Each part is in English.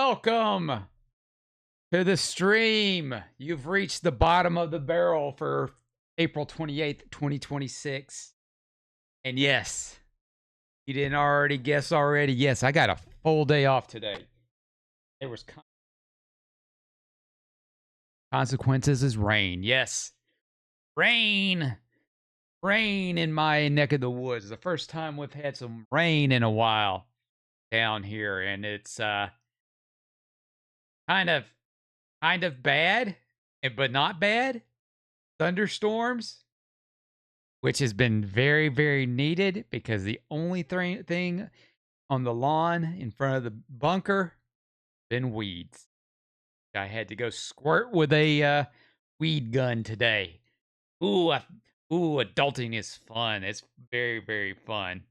welcome to the stream. You've reached the bottom of the barrel for April 28th, 2026. And yes, you didn't already guess already. Yes, I got a full day off today. There was consequences is rain. Yes, rain. Rain in my neck of the woods. The first time we've had some rain in a while down here, and it's kind of bad, but not bad. Thunderstorms, which has been very, very needed because the only thing on the lawn in front of the bunker been weeds. I had to go squirt with a weed gun today. Adulting is fun. It's very, very fun.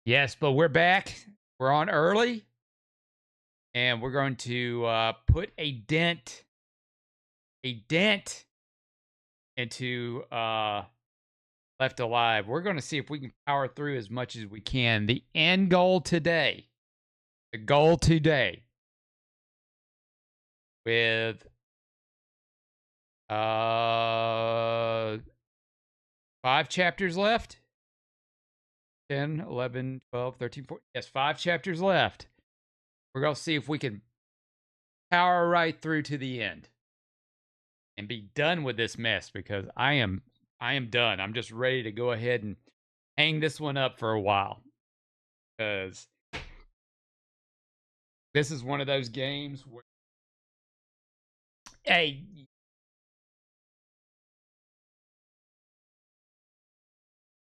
Yes, but we're back. We're on early, and we're going to put a dent into Left Alive. We're going to see if we can power through as much as we can. The goal today, with 5 chapters left. 10, 11, 12, 13, 14. Yes, 5 chapters left. We're going to see if we can power right through to the end and be done with this mess, because I am done. I'm just ready to go ahead and hang this one up for a while, because this is one of those games where, hey,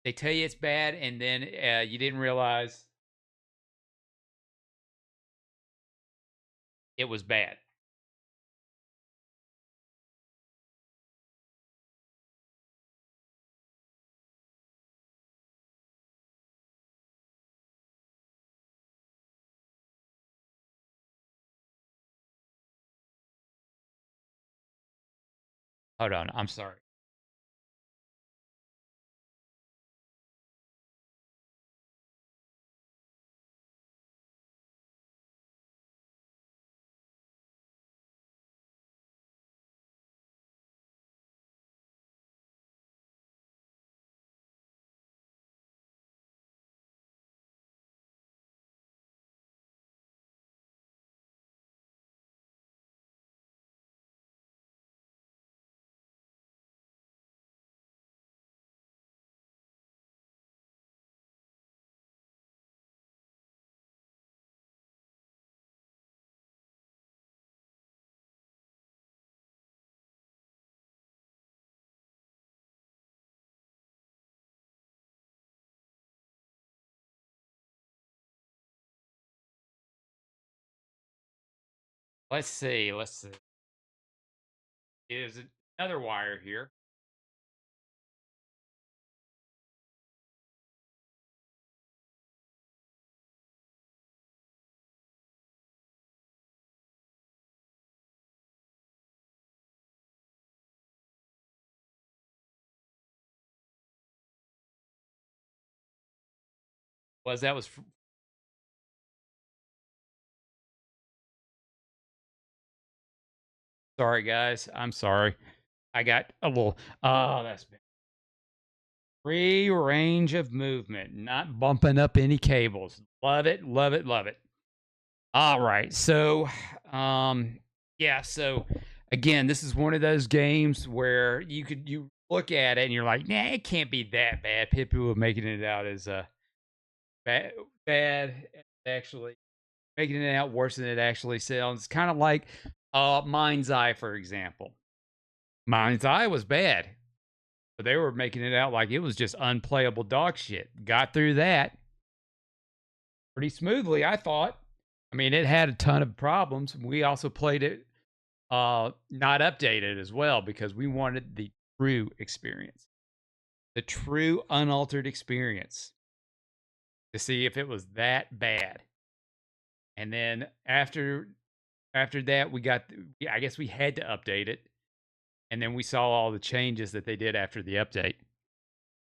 they tell you it's bad, and then you didn't realize it was bad. Hold on, I'm sorry. Let's see. Is another wire here? Was sorry, guys. I'm sorry. I got a little. Oh, that's bad. Free range of movement, not bumping up any cables. Love it, love it, love it. All right. So, yeah. So, again, this is one of those games where you look at it and you're like, nah, it can't be that bad. People are making it out as bad, actually making it out worse than it actually sounds. It's kind of like Mind's Eye, for example. Mind's Eye was bad, but they were making it out like it was just unplayable dog shit. Got through that pretty smoothly, I thought. I mean, it had a ton of problems. We also played it not updated as well, because we wanted the true experience, the true unaltered experience, to see if it was that bad. And then after that, we got, I guess we had to update it, and then we saw all the changes that they did after the update.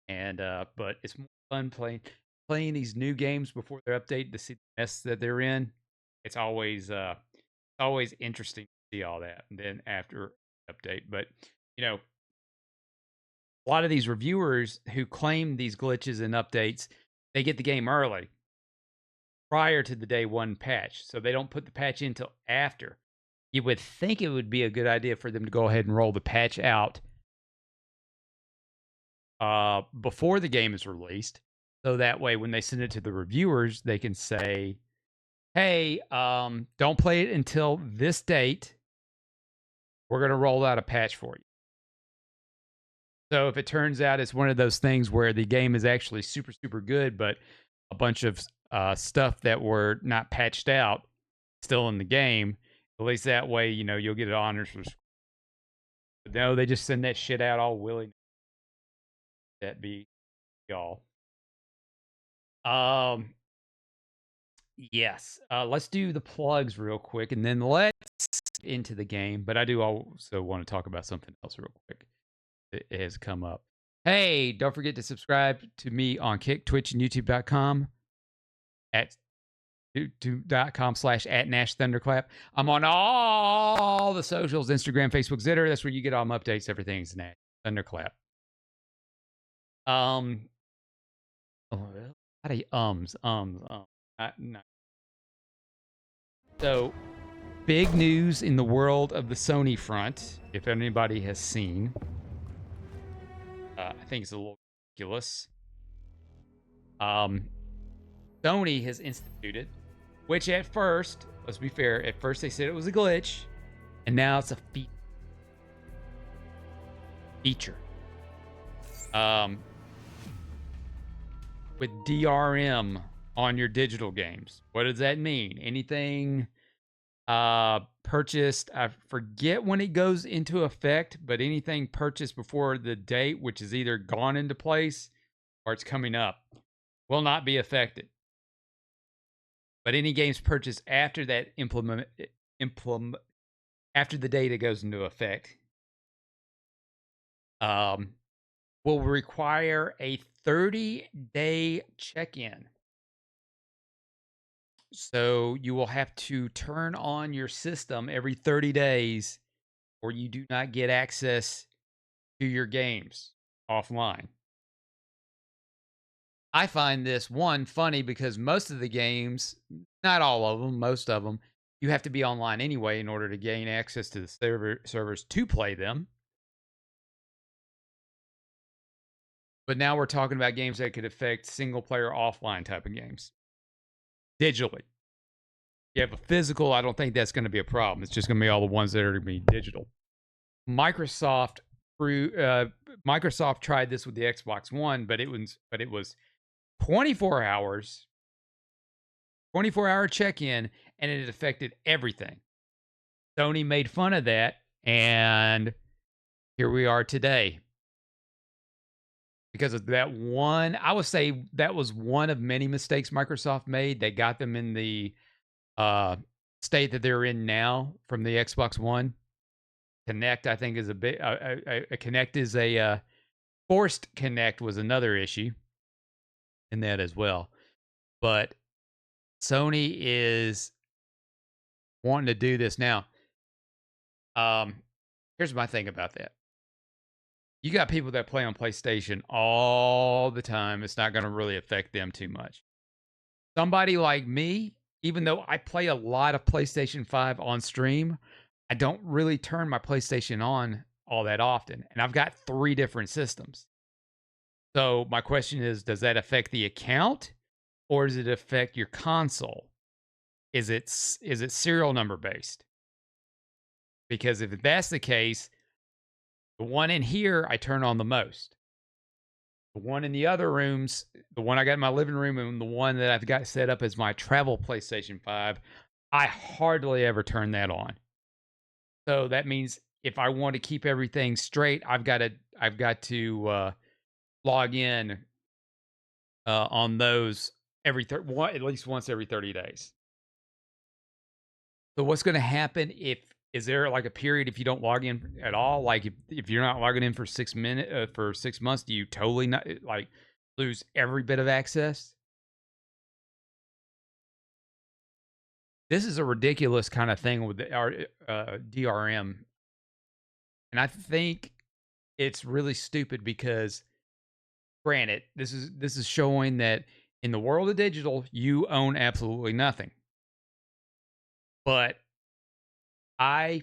And but it's more fun playing these new games before they're updated, to see the mess that they're in. Always interesting to see all that. And then after update, but you know, a lot of these reviewers who claim these glitches and updates, they get the game early prior to the day one patch. So they don't put the patch in until after. You would think it would be a good idea for them to go ahead and roll the patch out before the game is released. So that way, when they send it to the reviewers, they can say, hey, don't play it until this date. We're going to roll out a patch for you. So if it turns out it's one of those things where the game is actually super, super good, but a bunch of stuff that were not patched out still in the game, at least that way, you'll get it honors. But no, they just send that shit out all willy. That be y'all. Yes. Let's do the plugs real quick, and then let's into the game. But I do also want to talk about something else real quick. It has come up. Hey, don't forget to subscribe to me on Kick, Twitch, and YouTube.com at youtube.com/@NashThunderclap. I'm on all the socials, Instagram, Facebook, Zitter. That's where you get all my updates. Everything's Nash Thunderclap. Oh, how do you no. So, big news in the world of the Sony front, if anybody has seen. I think it's a little ridiculous. Sony has instituted, which at first, let's be fair, at first they said it was a glitch, and now it's a feature. With DRM on your digital games. What does that mean? Anything purchased, I forget when it goes into effect, but anything purchased before the date, which is either gone into place or it's coming up, will not be affected. But any games purchased after that after the date it goes into effect will require a 30-day check-in. So you will have to turn on your system every 30 days or you do not get access to your games offline. I find this, one, funny because most of the games, not all of them, most of them, you have to be online anyway in order to gain access to the servers to play them. But now we're talking about games that could affect single-player offline type of games digitally. You have a physical, I don't think that's going to be a problem. It's just going to be all the ones that are going to be digital. Microsoft tried this with the Xbox One, but it was 24 hours, 24-hour check-in, and it affected everything. Sony made fun of that, and here we are today. Because of that one, I would say that was one of many mistakes Microsoft made that got them in the state that they're in now from the Xbox One. Kinect, I think, is a bit. Kinect is a forced Kinect was another issue in that as well. But Sony is wanting to do this now. Here's my thing about that. You got people that play on PlayStation all the time. It's not going to really affect them too much. Somebody like me, even though I play a lot of PlayStation 5 on stream, I don't really turn my PlayStation on all that often. And I've got 3 different systems. So my question is, does that affect the account or does it affect your console? Is it serial number based? Because if that's the case, the one in here, I turn on the most. The one in the other rooms, the one I got in my living room and the one that I've got set up as my travel PlayStation 5, I hardly ever turn that on. So that means if I want to keep everything straight, I've got to log in on those at least once every 30 days. So what's going to happen is there like a period if you don't log in at all? Like if you're not logging in for 6 months, do you totally not like lose every bit of access? this is a ridiculous kind of thing with our DRM, and I think it's really stupid because, granted, this is showing that in the world of digital, you own absolutely nothing. But I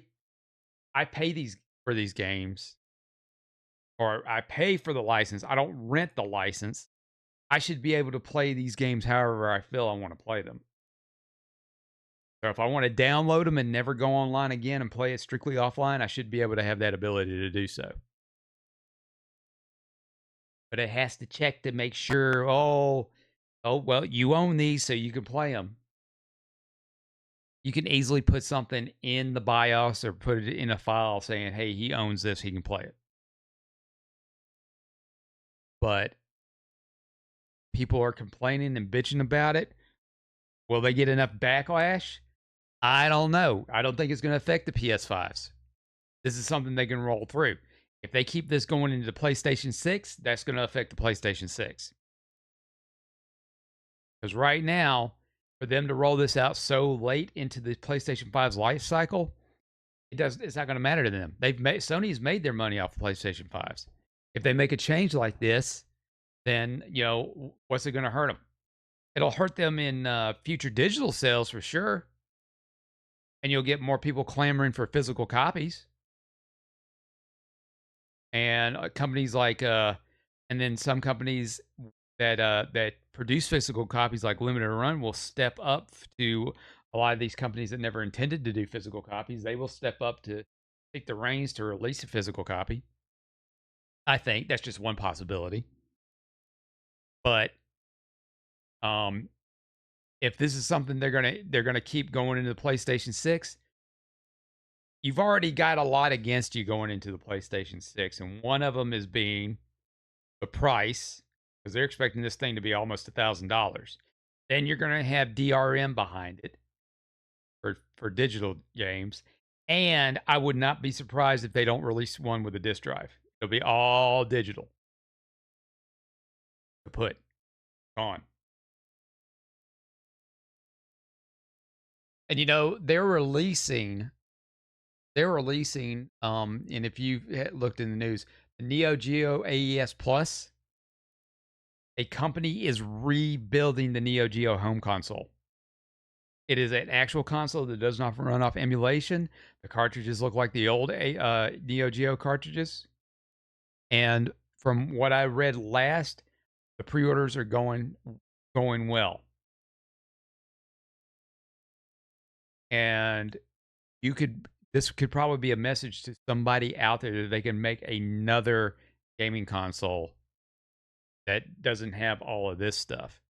I pay these for these games, or I pay for the license. I don't rent the license. I should be able to play these games however I feel I want to play them. So if I want to download them and never go online again and play it strictly offline, I should be able to have that ability to do so. But it has to check to make sure, oh, well, you own these, so you can play them. You can easily put something in the BIOS or put it in a file saying, hey, he owns this, he can play it. But people are complaining and bitching about it. Will they get enough backlash? I don't know. I don't think it's going to affect the PS5s. This is something they can roll through. If they keep this going into the PlayStation 6, that's going to affect the PlayStation 6. Because right now, for them to roll this out so late into the PlayStation 5's life cycle, it's not going to matter to them. Sony's made their money off the PlayStation 5s. If they make a change like this, then, what's it going to hurt them? It'll hurt them in future digital sales for sure. And you'll get more people clamoring for physical copies. And companies like, and then some companies that produce physical copies like Limited Run will step up to a lot of these companies that never intended to do physical copies. They will step up to take the reins to release a physical copy. I think that's just one possibility. But if this is something they're gonna keep going into the PlayStation 6, you've already got a lot against you going into the PlayStation 6, and one of them is being the price, because they're expecting this thing to be almost $1,000. Then you're gonna have DRM behind it for digital games, and I would not be surprised if they don't release one with a disc drive. It'll be all digital. Kaput. Gone. And they're releasing, and if you've looked in the news, the Neo Geo AES Plus, a company is rebuilding the Neo Geo home console. It is an actual console that does not run off emulation. The cartridges look like the old Neo Geo cartridges. And from what I read last, the pre-orders are going well. And this could probably be a message to somebody out there that they can make another gaming console that doesn't have all of this stuff.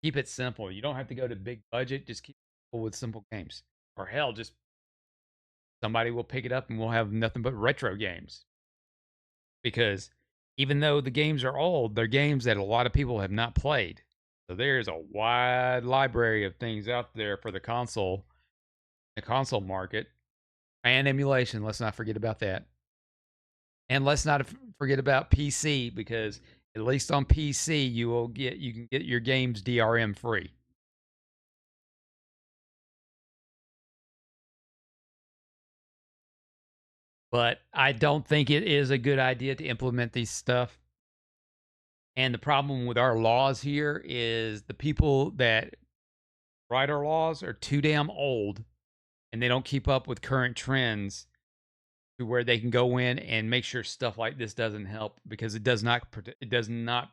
Keep it simple. You don't have to go to big budget. Just keep it with simple games. Or hell, just somebody will pick it up and we'll have nothing but retro games. Because even though the games are old, they're games that a lot of people have not played. So there's a wide library of things out there for the console market. And emulation, let's not forget about that. And let's not forget about PC, because at least on PC you can get your games DRM free. But I don't think it is a good idea to implement these stuff. And the problem with our laws here is the people that write our laws are too damn old, and they don't keep up with current trends to where they can go in and make sure stuff like this doesn't help, because it does not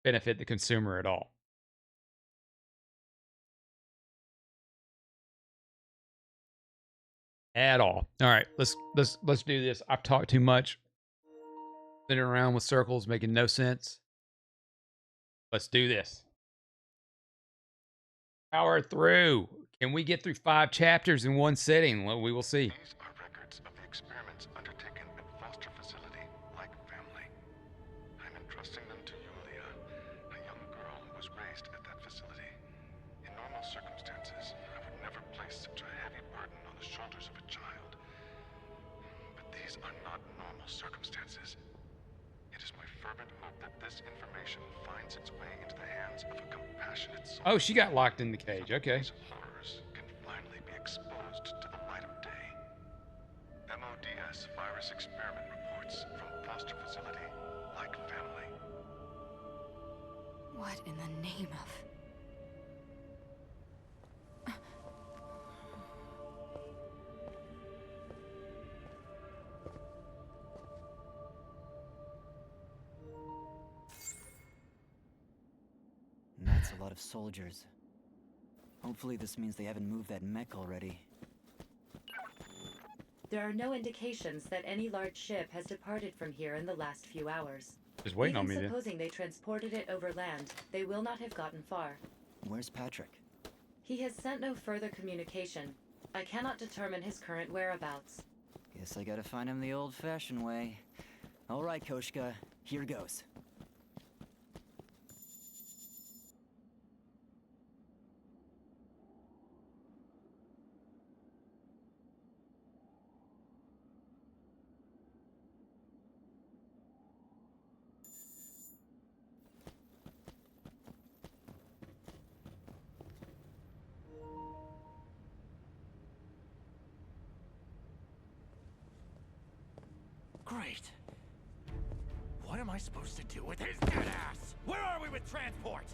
benefit the consumer at all. At all. All right, let's do this. I've talked too much. Spinning around with circles, making no sense. Let's do this. Power through. Can we get through 5 chapters in one sitting? Well, we will see. These are records of the experiments undertaken at foster facility Like Family. I'm entrusting them to Yulia, a young girl who was raised at that facility. In normal circumstances, I would never place such a heavy burden on the shoulders of a child. But these are not normal circumstances. It is my fervent hope that this information finds its way into the hands of a compassionate soul. Oh, she got locked in the cage. Okay. These horrors can finally exposed to the light of day. MODS virus experiment reports from foster facility like family. What in the name of... That's a lot of soldiers. Hopefully this means they haven't moved that mech already. There are no indications that any large ship has departed from here in the last few hours. Just waiting on me Even then. supposing they transported it over land, they will not have gotten far. Where's Patrick? He has sent no further communication. I cannot determine his current whereabouts. Guess I gotta find him the old-fashioned way. Alright, Koshka, here goes. Great. What am I supposed to do with his dead ass? Where are we with transport?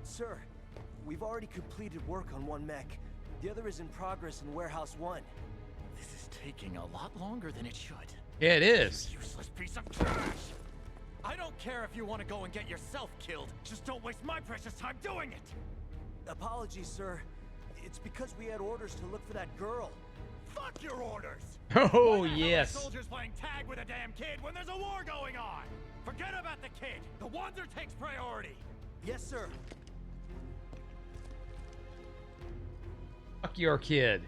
Sir, we've already completed work on one mech. The other is in progress in Warehouse 1. This is taking a lot longer than it should. Yeah, it is. You useless piece of trash! I don't care if you want to go and get yourself killed. Just don't waste my precious time doing it! Apologies, sir. It's because we had orders to look for that girl. Fuck your orders! Oh, Why the hell are yes. soldiers playing tag with a damn kid when there's a war going on? Forget about the kid. The Wanzer takes priority. Yes, sir. Fuck your kid.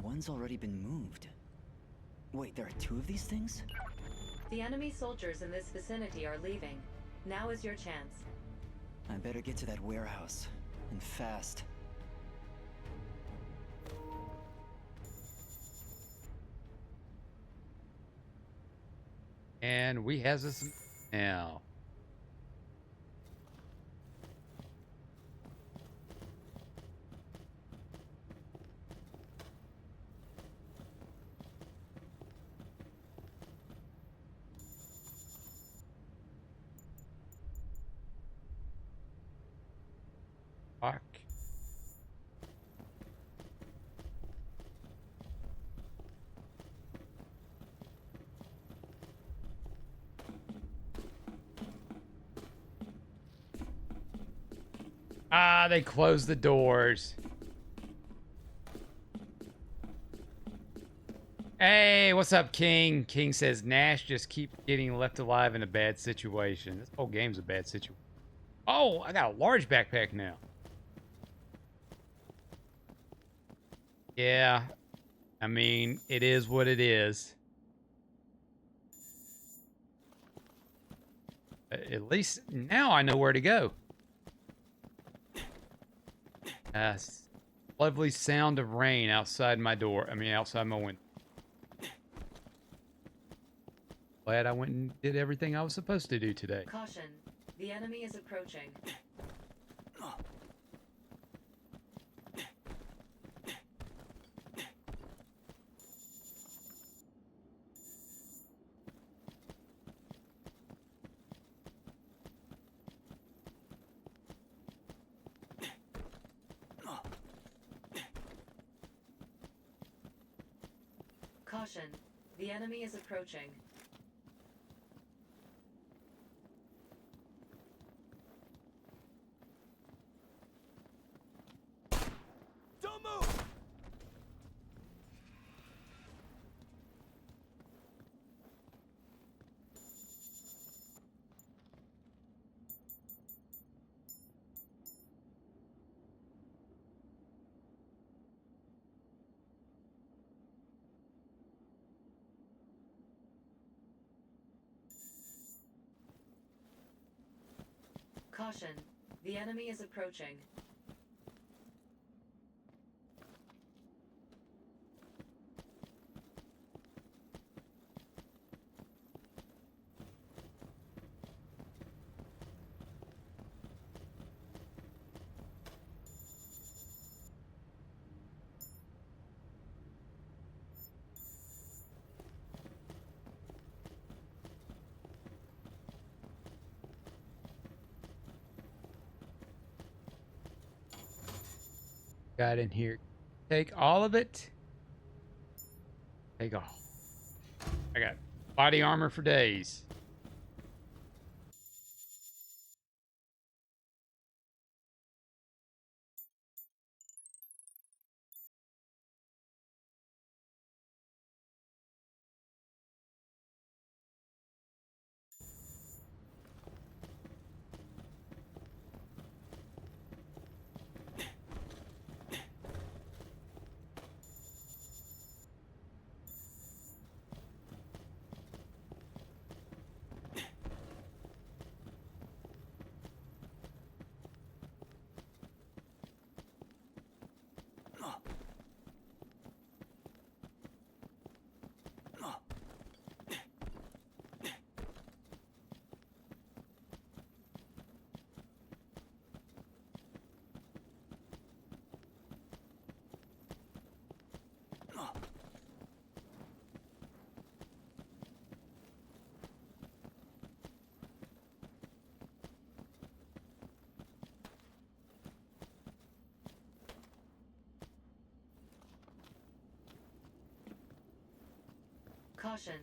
One's already been moved. Wait, there are two of these things? The enemy soldiers in this vicinity are leaving. Now is your chance. I better get to that warehouse. And fast. And we has this now. Fuck. Ah, they closed the doors. Hey, what's up, King? King says Nash just keeps getting left alive in a bad situation. This whole game's a bad situation. Oh, I got a large backpack now. Yeah, I mean, it is what it is. At least now I know where to go. Lovely sound of rain outside my door. I mean, outside my window. Glad I went and did everything I was supposed to do today. Caution. The enemy is approaching. Caution. The enemy is approaching. Don't move! Caution. The enemy is approaching. Got in here. Take all of it. Take all. I got body armor for days. Caution.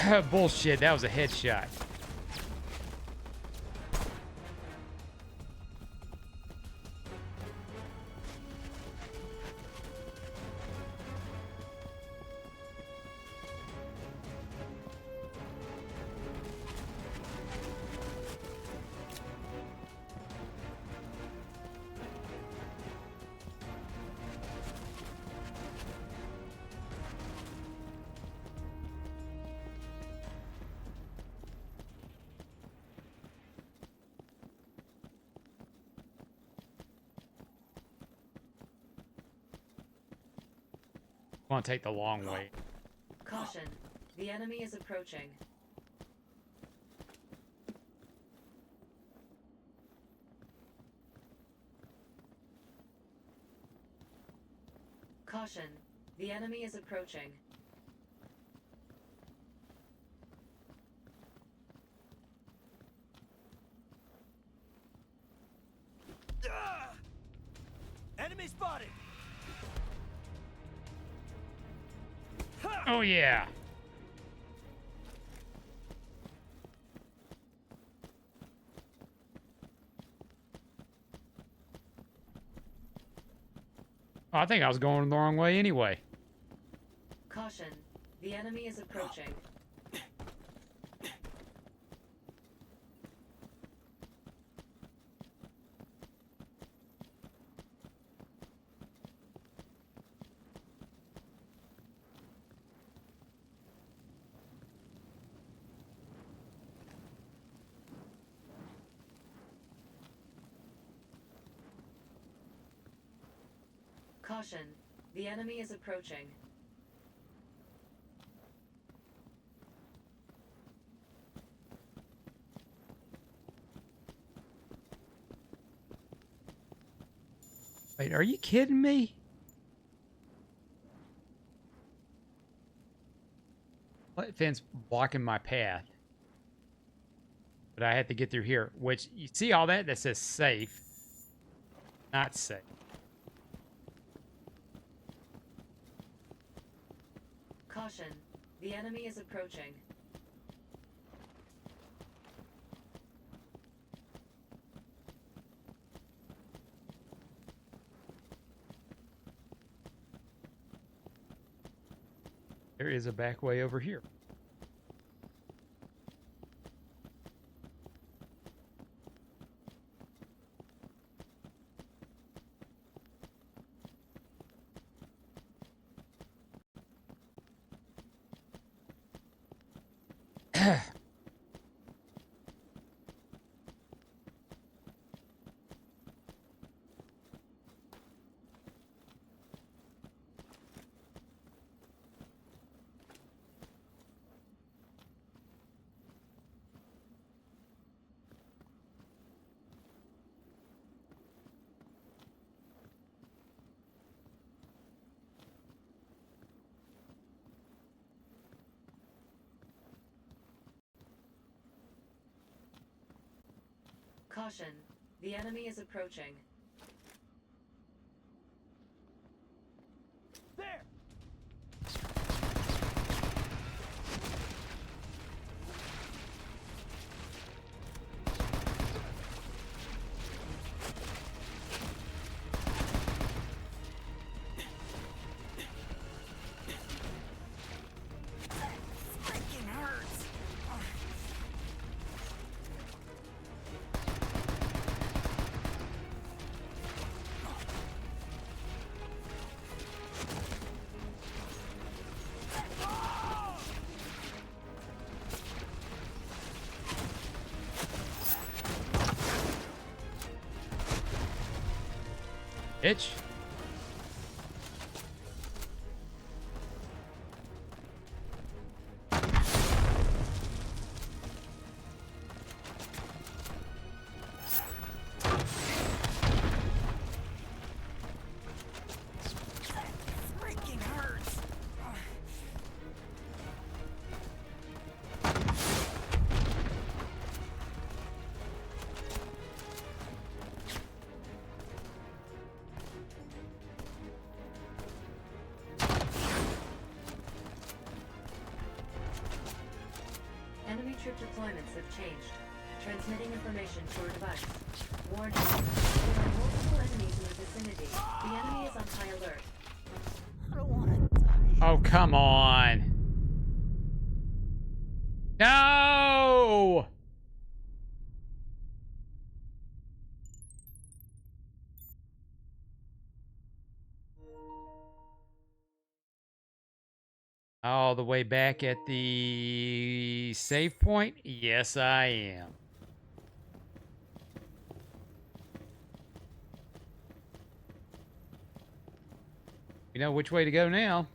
Oh, bullshit. That was a headshot. Want to take the long way. Caution. The enemy is approaching. Caution. The enemy is approaching. Enemy spotted! Oh, yeah. I think I was going the wrong way anyway. Caution. The enemy is approaching. Caution. The enemy is approaching. Wait, are you kidding me? What fence blocking my path? But I had to get through here, which you see all that that says safe, not safe. Caution. The enemy is approaching. There is a back way over here. Caution. The enemy is approaching. There! Freaking hurts. Itch. Freaking hurts. Enemy troop deployments have changed. Transmitting information to your device. Warning. There are multiple enemies in the vicinity. The enemy is on high alert. I don't want to die. Oh, come on. No! All the way back at the save point? Yes, I am. You know which way to go now.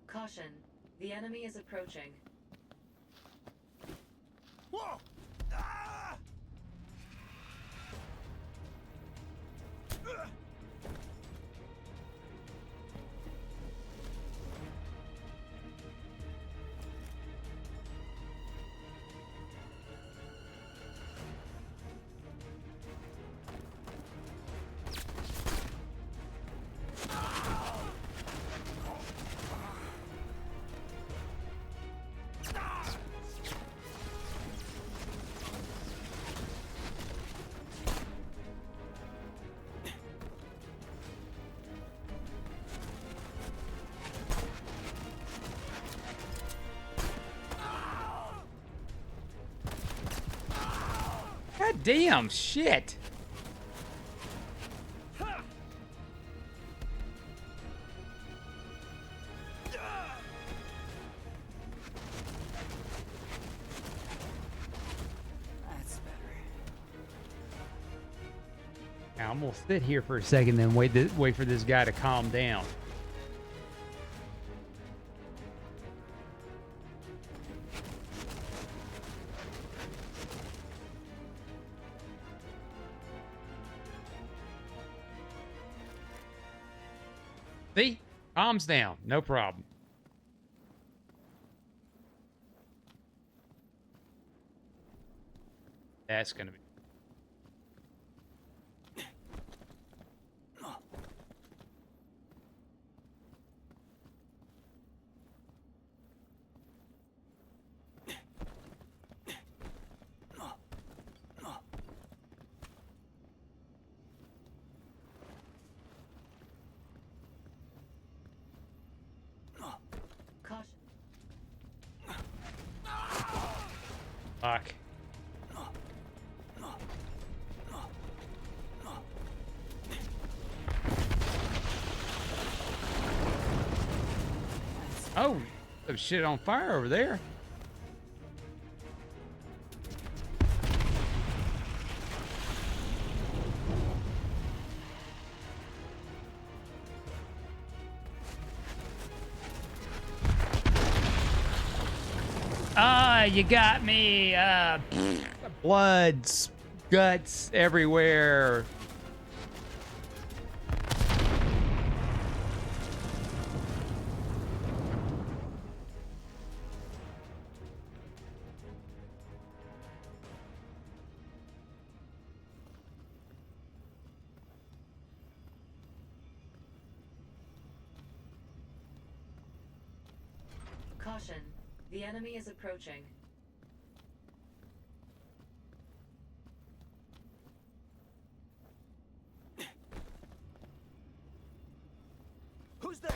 Caution. The enemy is approaching. Whoa! Ah! God damn, shit. That's better. Now, I'm gonna sit here for a second, then wait for this guy to calm down. See? Calms down. No problem. That's gonna be. Caution. Fuck. Oh, there's shit on fire over there. Ah, you got me. Blood, guts everywhere. Caution. The enemy is approaching. Who's there?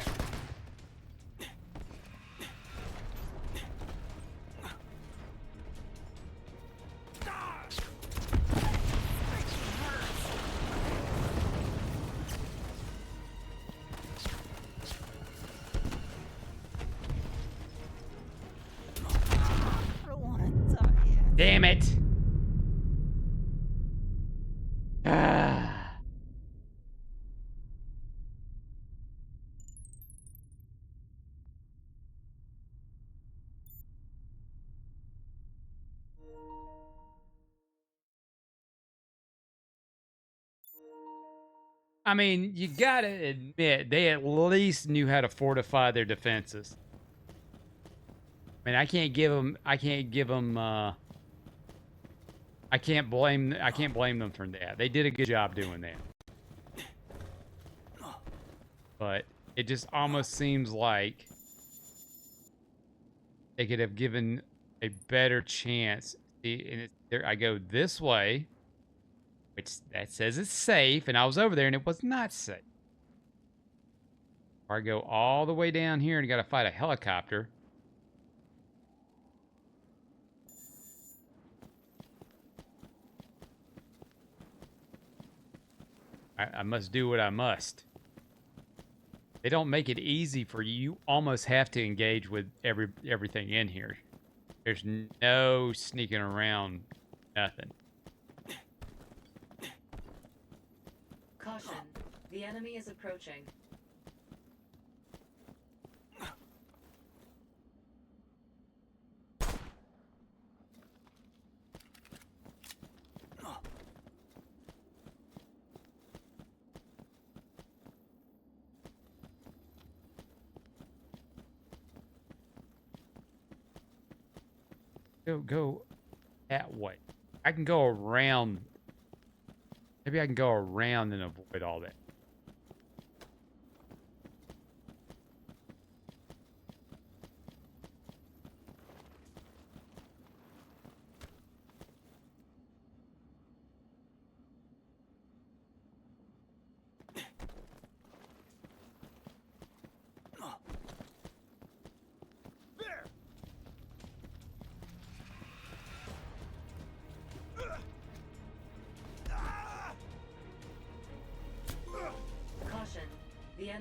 I don't want to die yet. Damn it. Ah. I mean, you gotta admit, they at least knew how to fortify their defenses. I mean, I can't blame them for that. They did a good job doing that. But it just almost seems like they could have given a better chance. See, and I go this way, which that says it's safe, and I was over there and it was not safe. Or I go all the way down here and got to fight a helicopter. I must do what I must. They don't make it easy for you. You almost have to engage with everything in here. There's no sneaking around, nothing. Caution. The enemy is approaching. Go that way. I can go around. Maybe I can go around and avoid all that.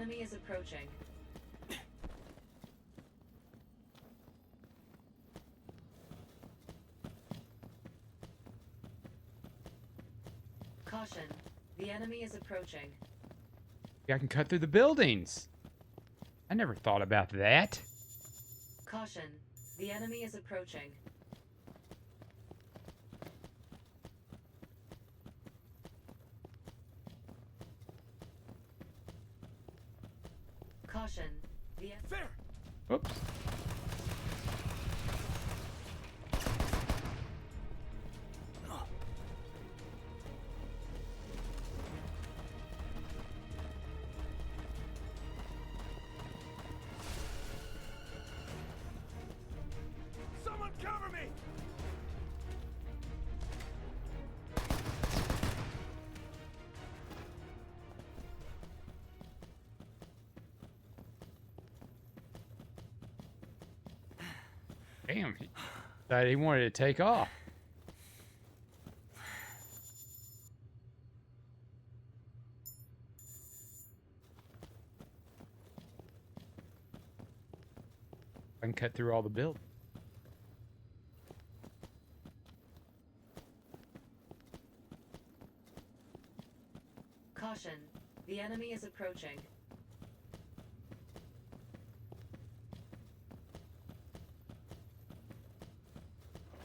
enemy is approaching. Caution. The enemy is approaching. I can cut through the buildings. I never thought about that. Caution. The enemy is approaching. Caution. There! Oops. Someone cover me! Damn. He wanted to take off. I can cut through all the buildings. Caution. The enemy is approaching.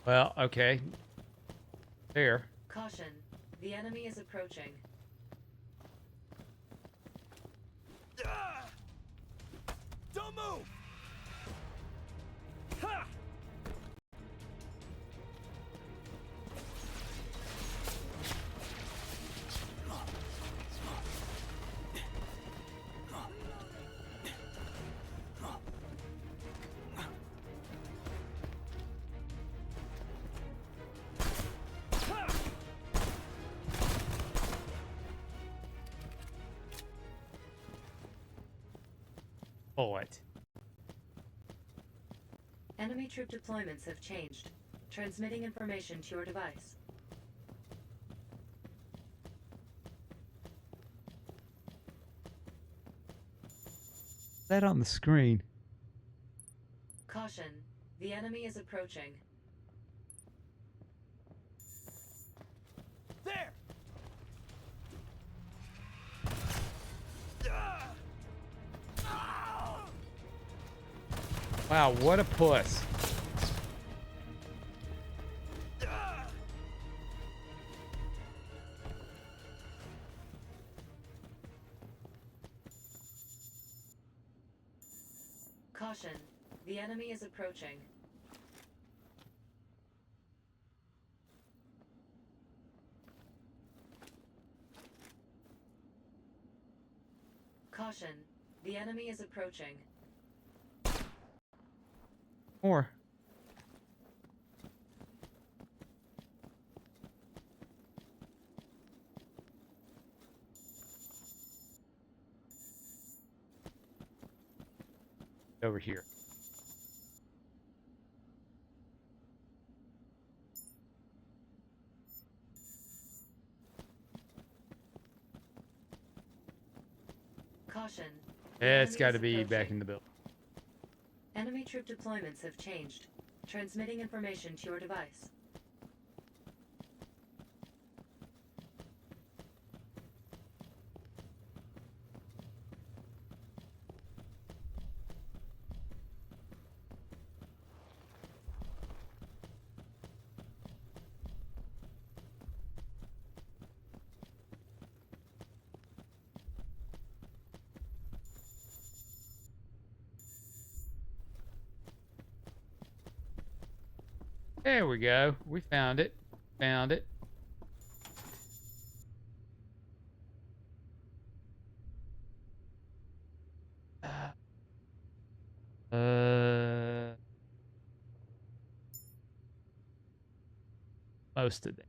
Well, okay. There. Caution. The enemy is approaching. Ah! Don't move! Ha! Bullet. Enemy troop deployments have changed. Transmitting information to your device. That on the screen. Caution. The enemy is approaching. There! Ah! Ah! Wow, what a puss. Ah! Caution. The enemy is approaching. Caution. The enemy is approaching. More. Over here. Caution. It's The enemy got is to be back approaching. in the building. Enemy troop deployments have changed. Transmitting information to your device. There we go. We found it. Found it. Most of them.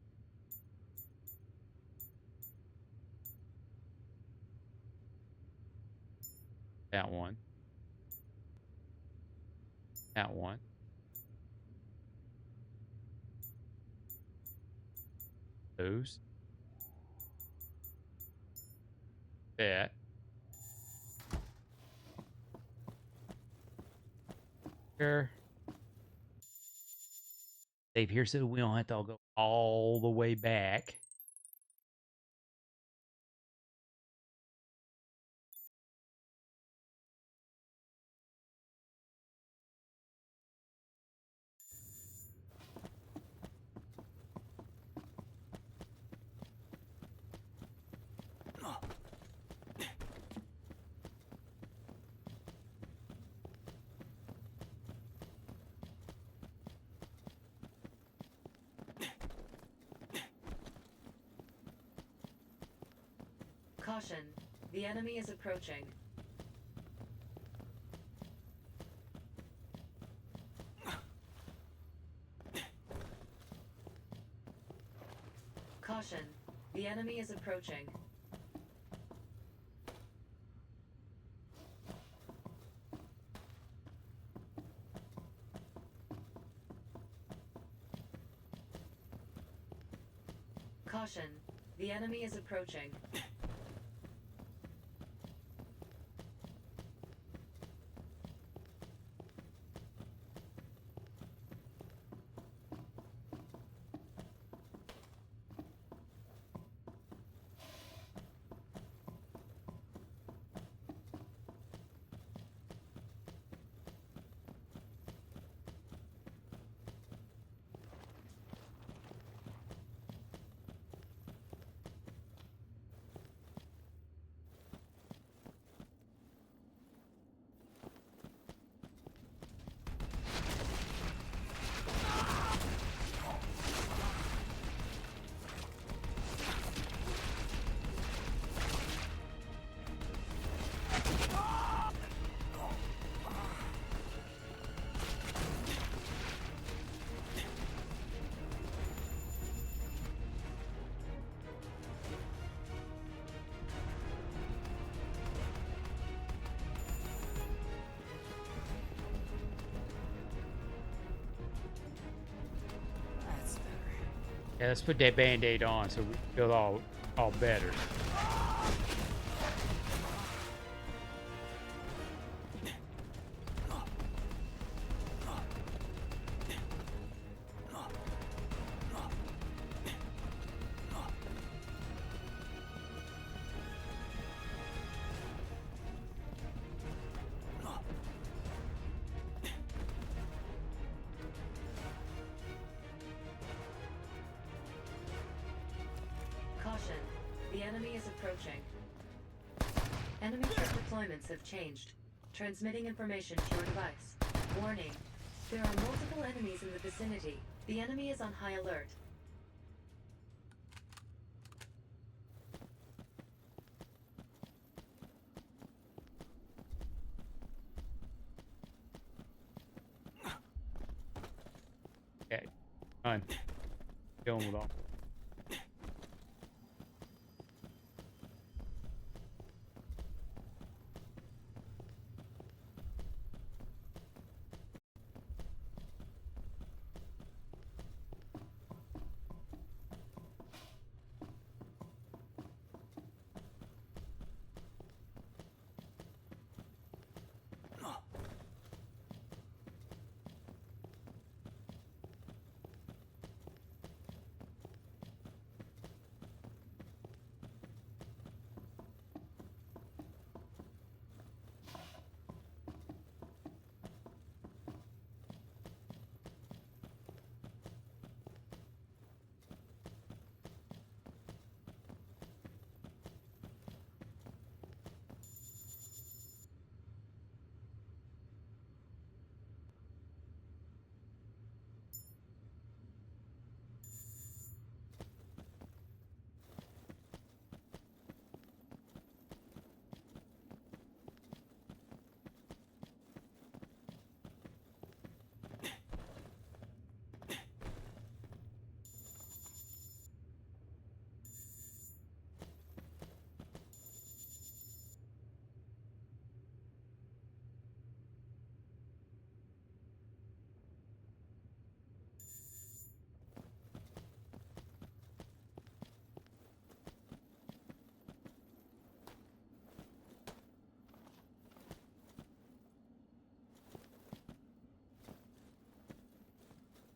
That one. That one. Those. That. here. Save here so we don't have to go all the way back. Caution, the enemy is approaching. Caution, the enemy is approaching. Caution, the enemy is approaching. That's better. Yeah, let's put that band-aid on so we feel all better. Caution, the enemy is approaching. Enemy ship deployments have changed. Transmitting information to your device. Warning, there are multiple enemies in the vicinity. The enemy is on high alert. Okay, done. Dealing with all.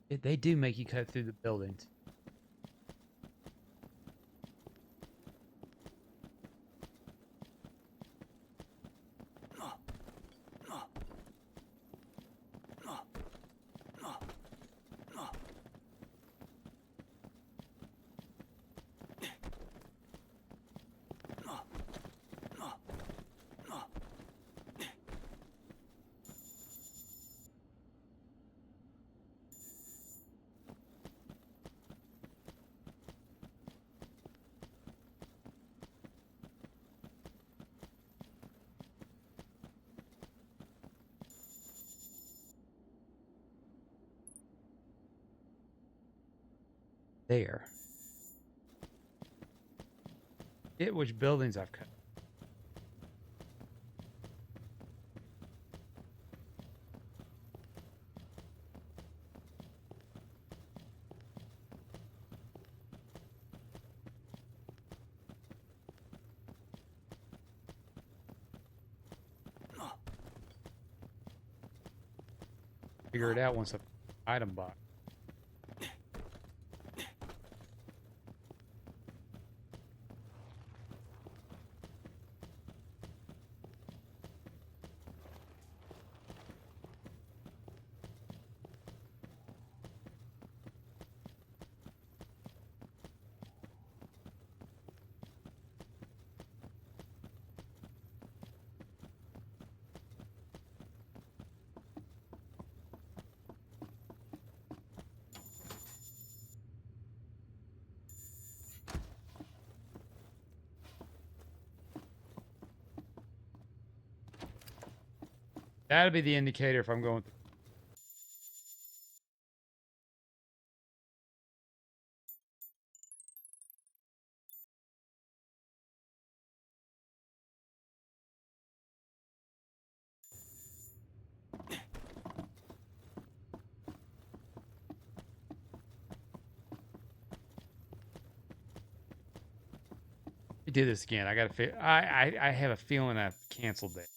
They do make you cut through the buildings. There. Get which buildings I've cut. Figure it out once the item box. That'll be the indicator if I'm going through. We do this again. I gotta. I have a feeling I've canceled that.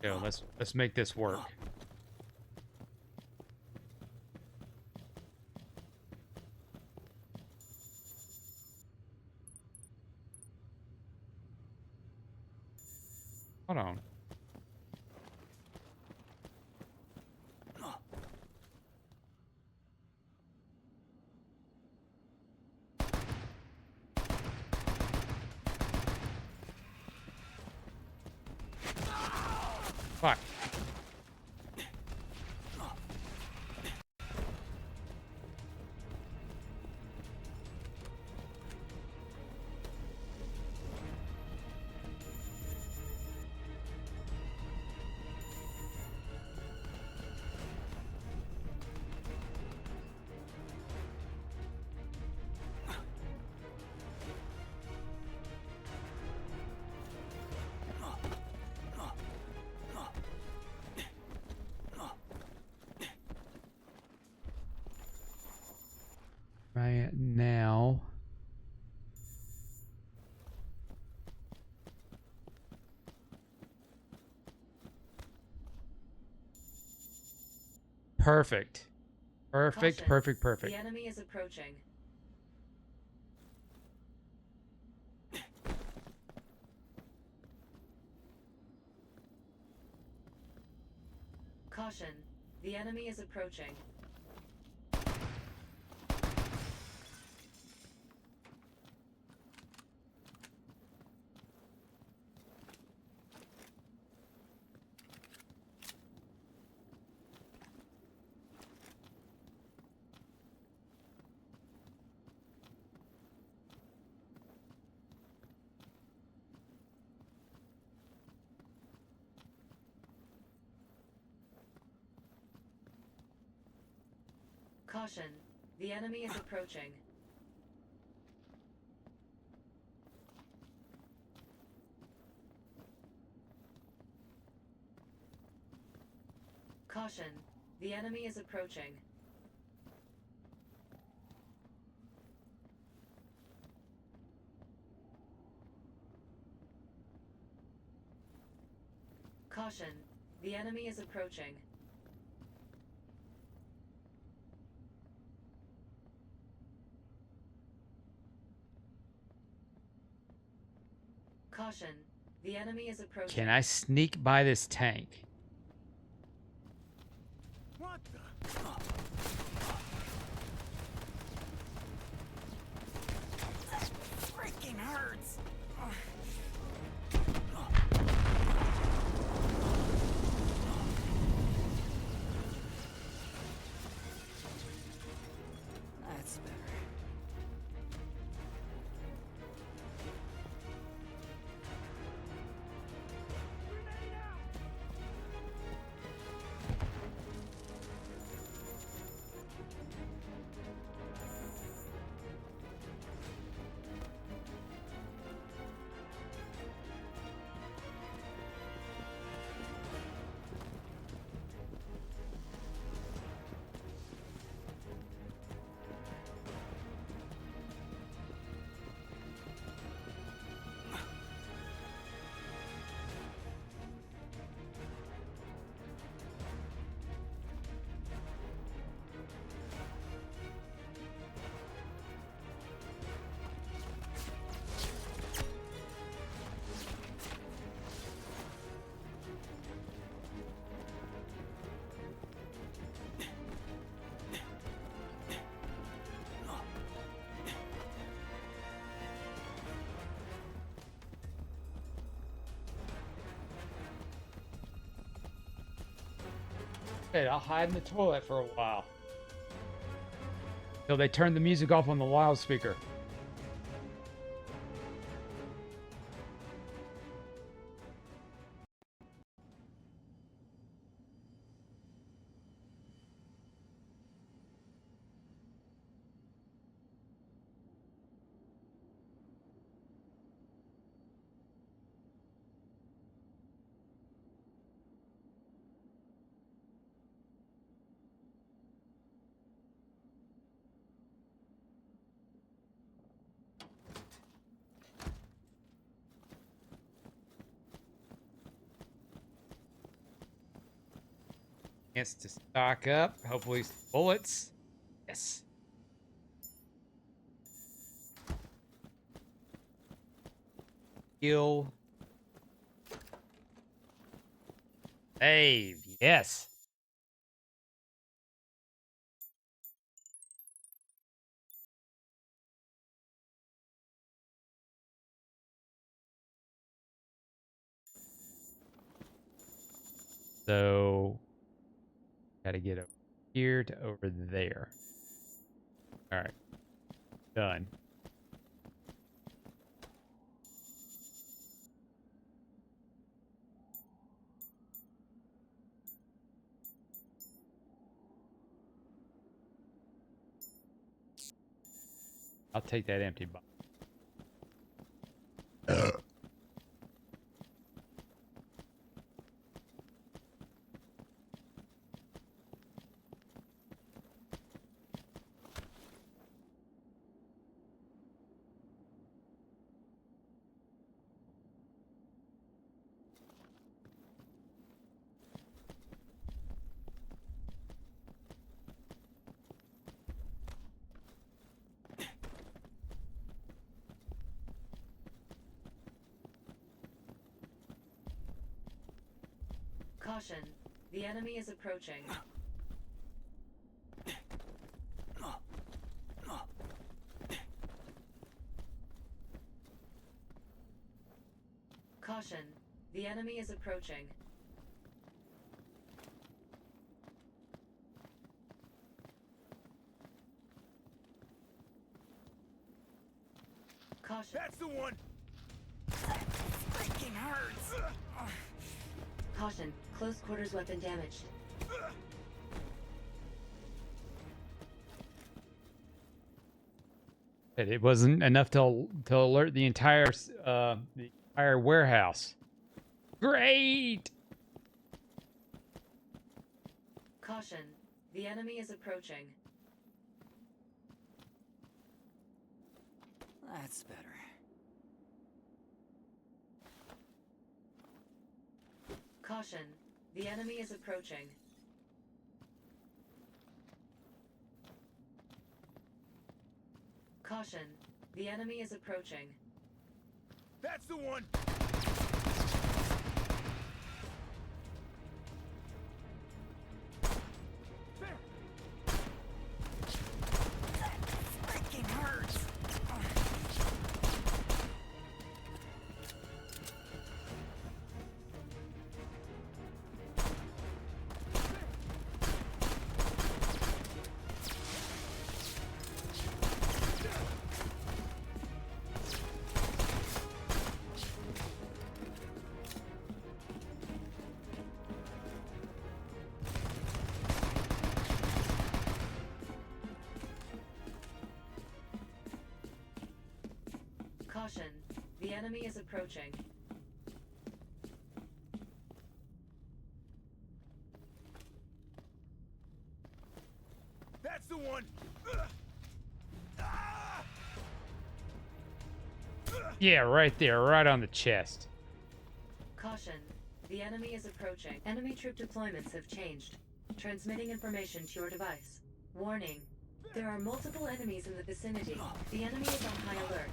Yo, let's make this work. Hold on. Fuck. Right now. Perfect. Perfect, Caution. perfect, perfect. The enemy is approaching. Caution. The enemy is approaching. Caution. The enemy is approaching. Caution. The enemy is approaching. Caution. The enemy is approaching. Caution. The enemy is approaching. Can I sneak by this tank? What the? That freaking hurts. That's better. Hey, I'll hide in the toilet for a while. Till they turn the music off on the loudspeaker. Chance to stock up. Hopefully, some bullets. Yes. Heal. Save. Yes. So, gotta get over here to over there. All right. Done. I'll take that empty box. Caution. The enemy is approaching. Caution. The enemy is approaching. Caution. That's the one. That freaking hurts. Caution. Close quarters weapon damaged. It wasn't enough to alert the entire warehouse. Great. Caution. The enemy is approaching. That's better. Caution. The enemy is approaching. Caution. The enemy is approaching. That's the one! Freaking hurts! Caution. The enemy is approaching. That's the one! Ugh. Ah! Yeah, right there, right on the chest. Caution. The enemy is approaching. Enemy troop deployments have changed. Transmitting information to your device. Warning. There are multiple enemies in the vicinity. The enemy is on high alert.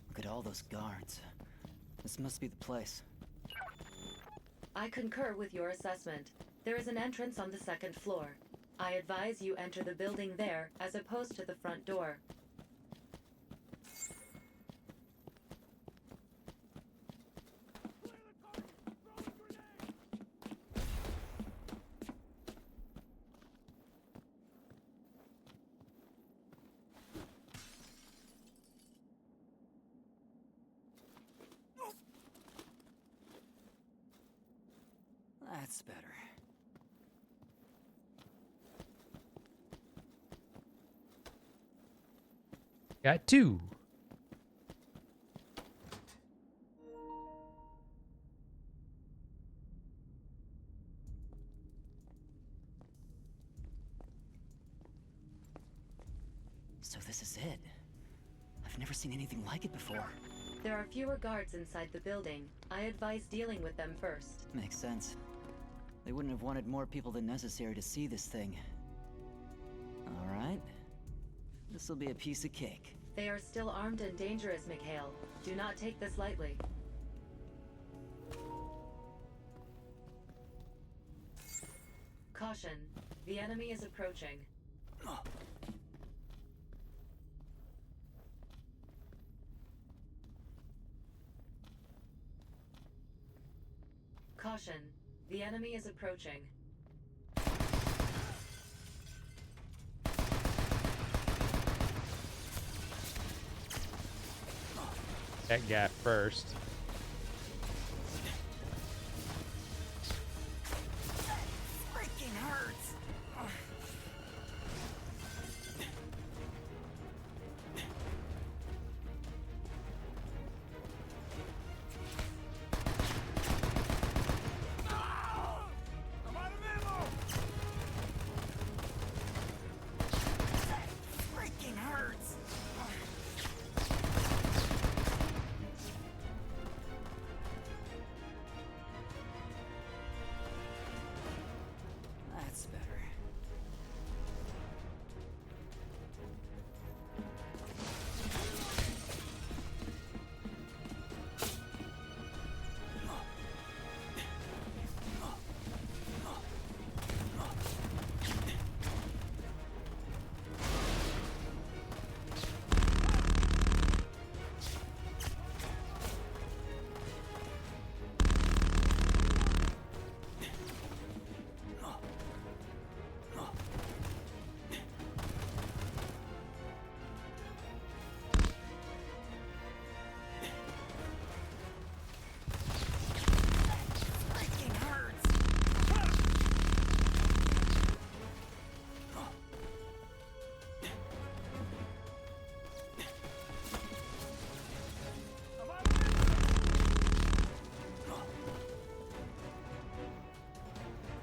Look at all those guards. This must be the place. I concur with your assessment. There is an entrance on the second floor. I advise you enter the building there as opposed to the front door. That's better. Got two. So this is it. I've never seen anything like it before. There are fewer guards inside the building. I advise dealing with them first. Makes sense. They wouldn't have wanted more people than necessary to see this thing. Alright. This'll be a piece of cake. They are still armed and dangerous, Mikhail. Do not take this lightly. Caution. The enemy is approaching. Caution. The enemy is approaching. That guy first. Freaking hurts! I'm out of ammo! Freaking hurts!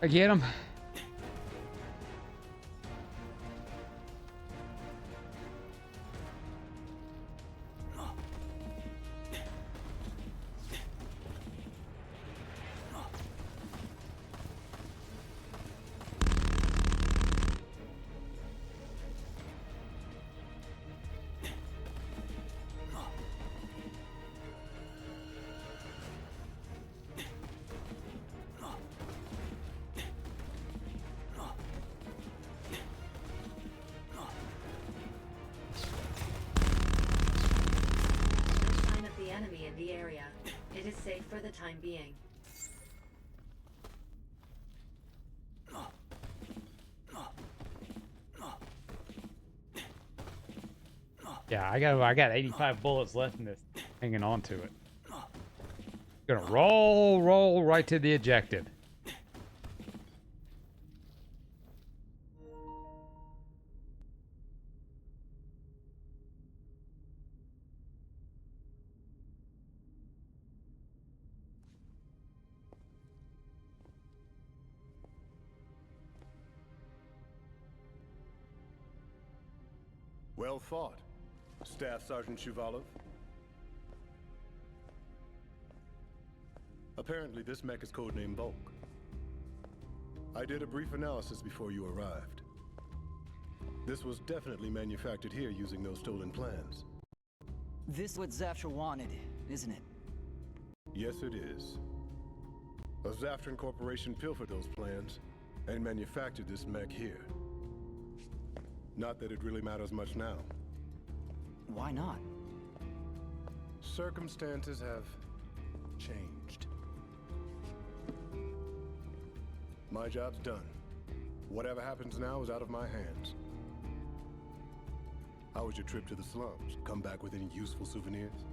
I get him. No sign of the enemy in the area. It is safe for the time being. Yeah, I got 85 bullets left in this, hanging on to it. Gonna roll right to the objective. Well fought, Staff Sergeant Shuvalov. Apparently, this mech is codenamed Bulk. I did a brief analysis before you arrived. This was definitely manufactured here using those stolen plans. This is what Zaftra wanted, isn't it? Yes, it is. A Zaftran Corporation pilfered those plans and manufactured this mech here. Not that it really matters much now. Why not? Circumstances have changed. My job's done. Whatever happens now is out of my hands. How was your trip to the slums? Come back with any useful souvenirs?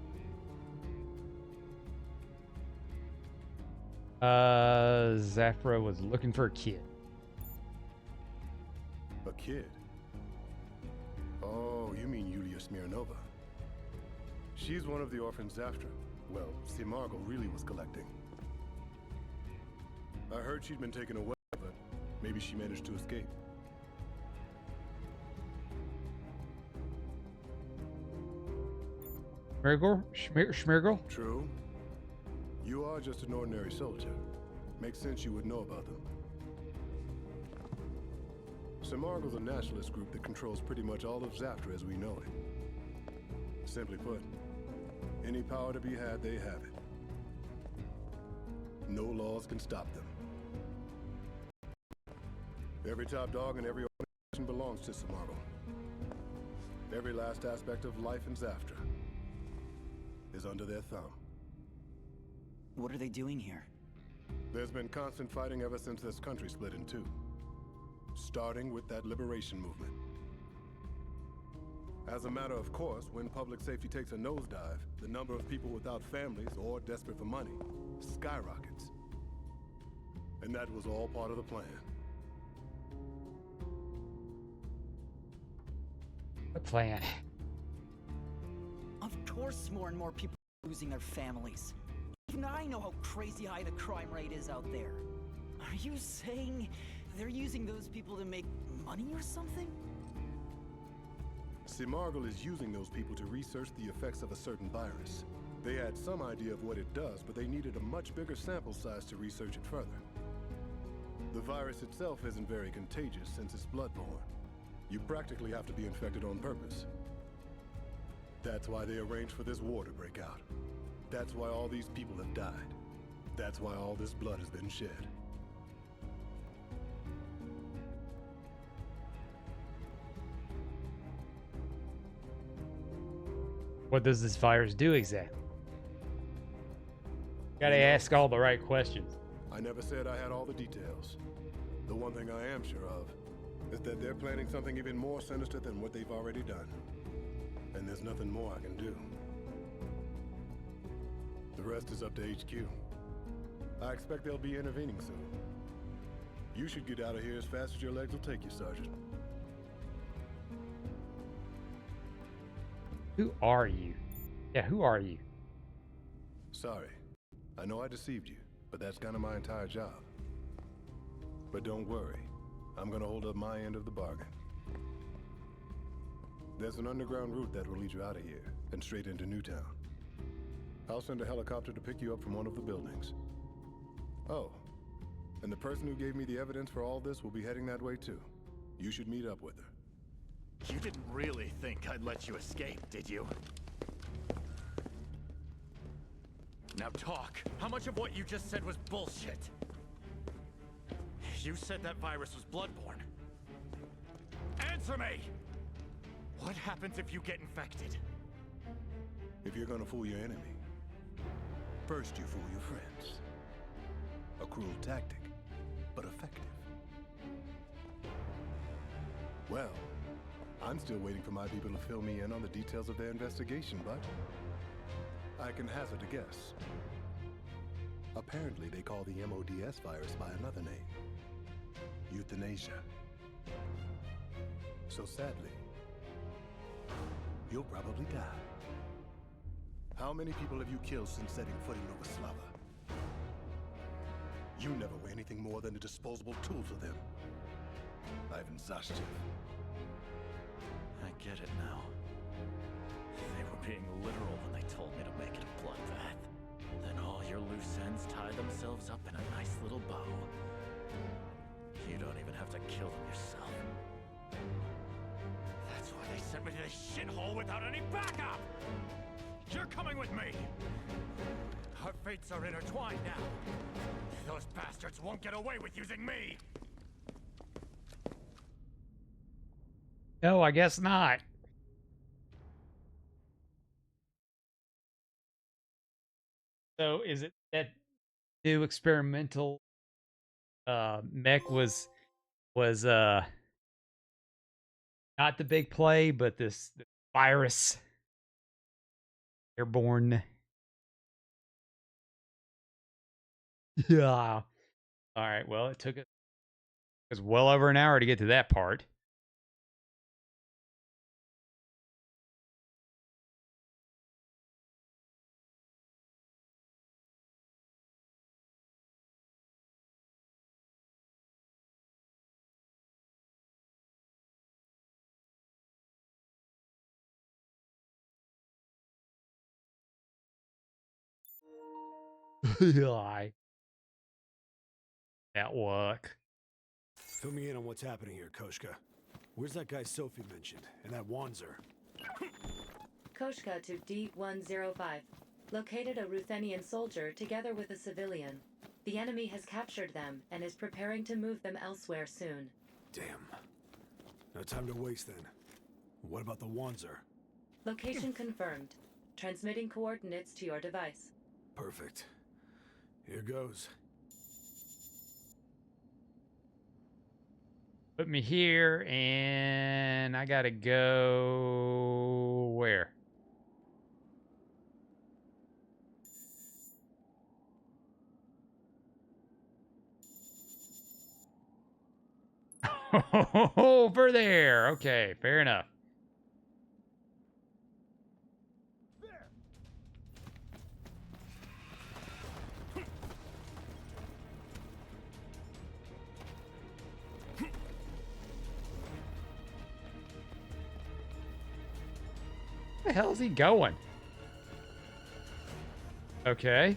Zafra was looking for a kid. A kid? Oh, you mean Yulia Smirnova. She's one of the orphans Zaftra. Well, Simargl really was collecting. I heard she'd been taken away, but maybe she managed to escape. Schmirgl? True. You are just an ordinary soldier. Makes sense you would know about them. Simargl's a nationalist group that controls pretty much all of Zaftra as we know it. Simply put, any power to be had, they have it. No laws can stop them. Every top dog in every organization belongs to Simargl. Every last aspect of life in Zaftra is under their thumb. What are they doing here? There's been constant fighting ever since this country split in two. Starting with that liberation movement. As a matter of course, when public safety takes a nosedive, the number of people without families or desperate for money skyrockets. And that was all part of the plan. The plan. Of course more and more people are losing their families. Even I know how crazy high the crime rate is out there. Are you saying they're using those people to make money or something? Simargl is using those people to research the effects of a certain virus. They had some idea of what it does, but they needed a much bigger sample size to research it further. The virus itself isn't very contagious since it's bloodborne. You practically have to be infected on purpose. That's why they arranged for this war to break out. That's why all these people have died. That's why all this blood has been shed. What does this virus do exactly? Gotta ask all the right questions. I never said I had all the details. The one thing I am sure of is that they're planning something even more sinister than what they've already done. And there's nothing more I can do. The rest is up to HQ. I expect they'll be intervening soon. You should get out of here as fast as your legs will take you, Sergeant. Who are you? Yeah, who are you? Sorry. I know I deceived you, but that's kind of my entire job. But don't worry, I'm gonna hold up my end of the bargain. There's an underground route that will lead you out of here and straight into Newtown. I'll send a helicopter to pick you up from one of the buildings. Oh, and the person who gave me the evidence for all this will be heading that way too. You should meet up with her. You didn't really think I'd let you escape, did you? Now talk. How much of what you just said was bullshit? You said that virus was bloodborne. Answer me! What happens if you get infected? If you're gonna fool your enemy, first you fool your friends. A cruel tactic, but effective. Well, I'm still waiting for my people to fill me in on the details of their investigation, but I can hazard a guess. Apparently they call the MODS virus by another name. Euthanasia. So sadly, you'll probably die. How many people have you killed since setting foot in Nova Slava? You never were anything more than a disposable tool to them. Ivan Zaschev. I get it now. They were being literal when they told me to make it a bloodbath. Then all your loose ends tie themselves up in a nice little bow. You don't even have to kill them yourself. That's why they sent me to this shithole without any backup! You're coming with me! Our fates are intertwined now. Those bastards won't get away with using me! No, I guess not. So is it that new experimental mech was not the big play, but this virus airborne? Yeah. All right. Well, it was well over an hour to get to that part. Yeah. That work. Fill me in on what's happening here, Koshka. Where's that guy Sophie mentioned, and that Wanzer? Koshka to D-105. Located a Ruthenian soldier together with a civilian. The enemy has captured them and is preparing to move them elsewhere soon. Damn. No time to waste then. What about the Wanzer? Location confirmed. Transmitting coordinates to your device. Perfect. Here goes. Put me here, and I gotta go where? Over there. Okay, fair enough. Where the hell is he going? Okay.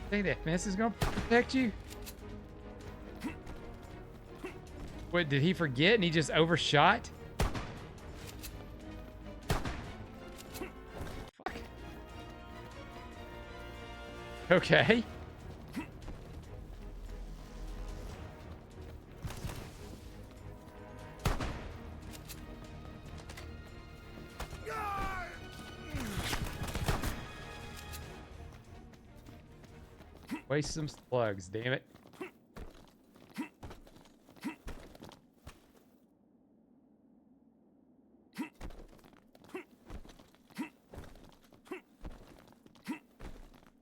Think that fence is gonna protect you? What, did he forget and he just overshot? Fuck. Okay. Waste some slugs, damn it.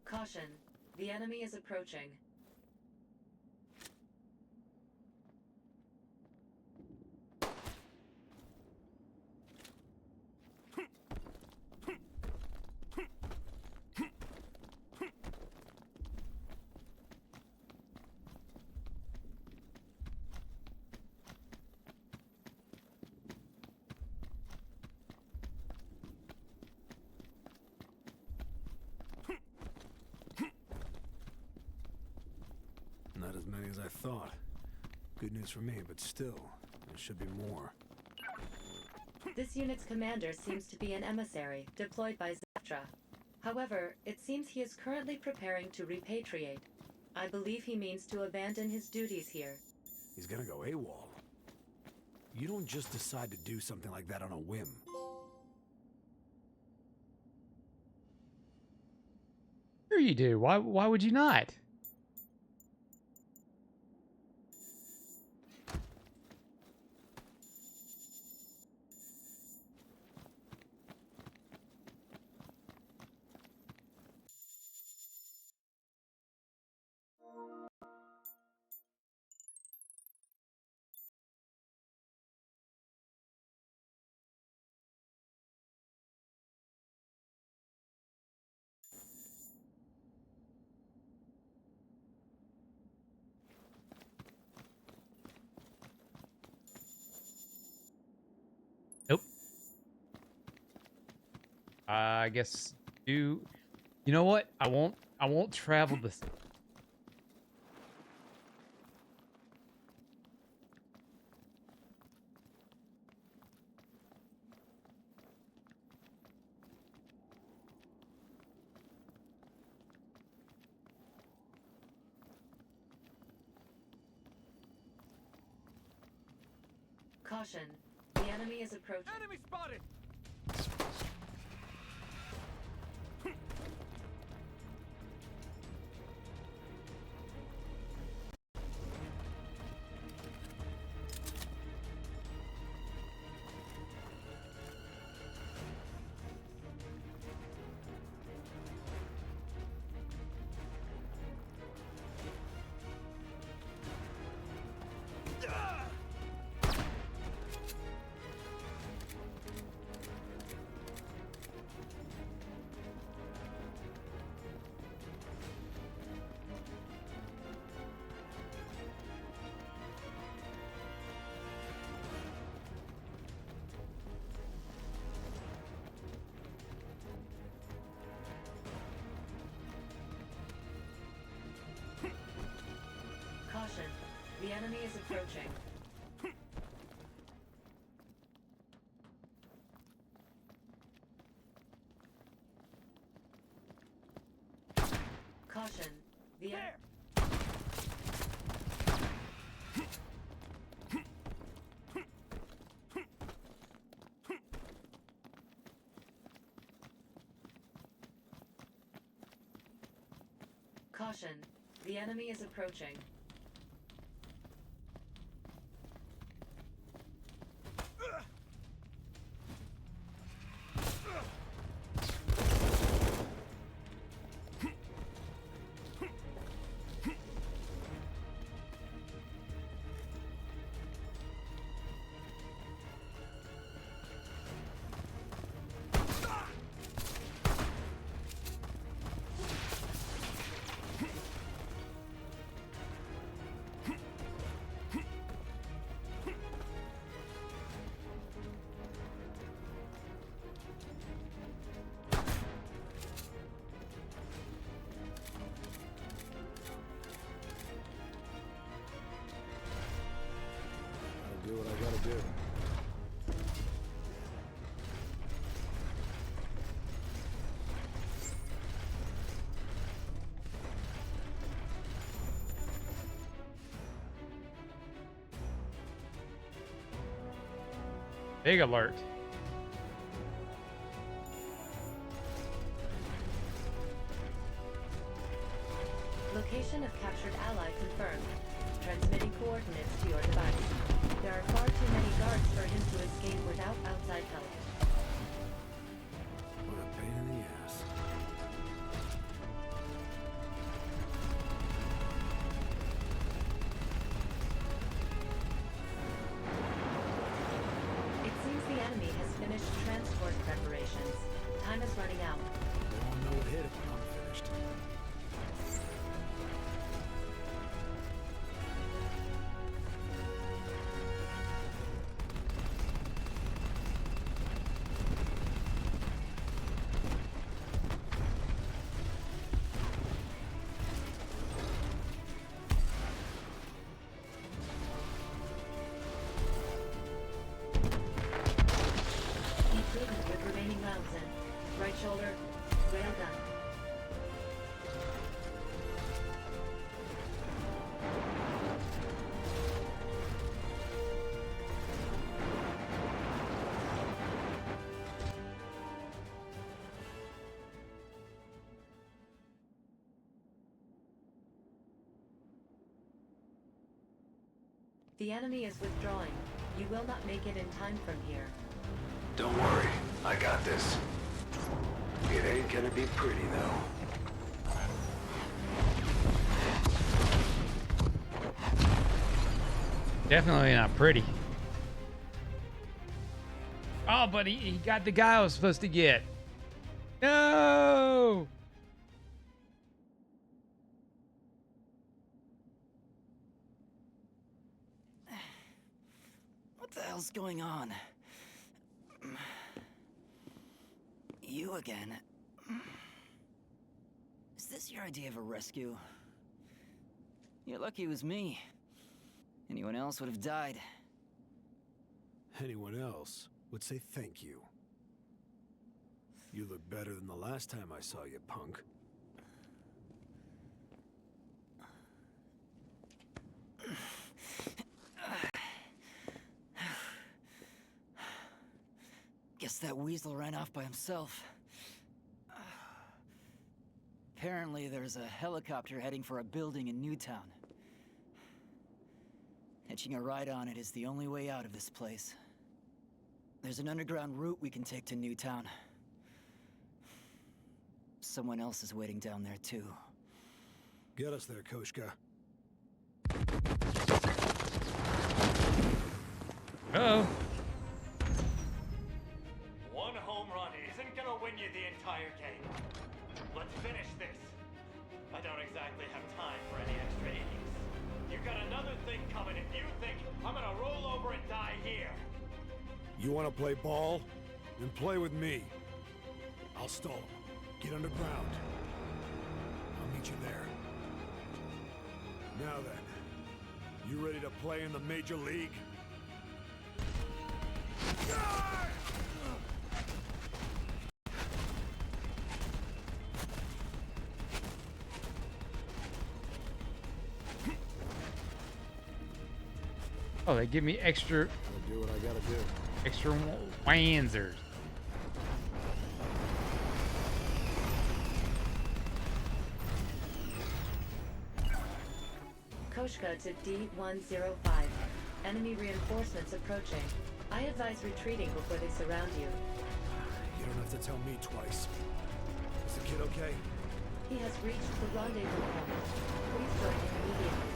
Caution. The enemy is approaching. as I thought. Good news for me, but still, there should be more. This unit's commander seems to be an emissary deployed by Zectra. However, it seems he is currently preparing to repatriate. I believe he means to abandon his duties here. He's gonna go AWOL. You don't just decide to do something like that on a whim. Sure you do. Why would you not? Nope. I guess you know what? I won't travel this. Caution. The enemy is approaching. Enemy spotted! Caution. The enemy is approaching. Caution. The Caution. The enemy is approaching. I'll do what I gotta do. Big alert. Location of captured ally confirmed. Transmitting coordinates to your device. There are far too many guards for him to escape without outside help. What a pain in the ass. It seems the enemy has finished transport preparations. Time is running out. They won't know what hit it when I'm finished. The enemy is withdrawing. You will not make it in time from here. Don't worry, I got this. It ain't gonna be pretty, though. Definitely not pretty. Oh, but he got the guy I was supposed to get. No! What the hell's going on? You again. Is this your idea of a rescue? You're lucky it was me. Anyone else would have died. Anyone else would say thank you. You look better than the last time I saw you, punk. Guess that weasel ran off by himself. Apparently, there's a helicopter heading for a building in Newtown. Hitching a ride on it is the only way out of this place. There's an underground route we can take to Newtown. Someone else is waiting down there, too. Get us there, Koshka. Uh-oh. One home run isn't gonna win you the entire game. Let's finish this. I don't exactly have time for any extra innings. You got another thing coming if you think I'm gonna roll over and die here. You want to play ball? Then play with me. I'll stall him. Get underground. I'll meet you there. Now then, you ready to play in the Major League? Oh, they give me extra I'll do what I gotta do. wanzers. Koshka to D-105. Enemy reinforcements approaching. I advise retreating before they surround you. You don't have to tell me twice. Is the kid okay? He has reached the rendezvous point. Please join him immediately.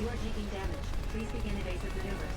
You are taking damage. Please begin evasive maneuvers.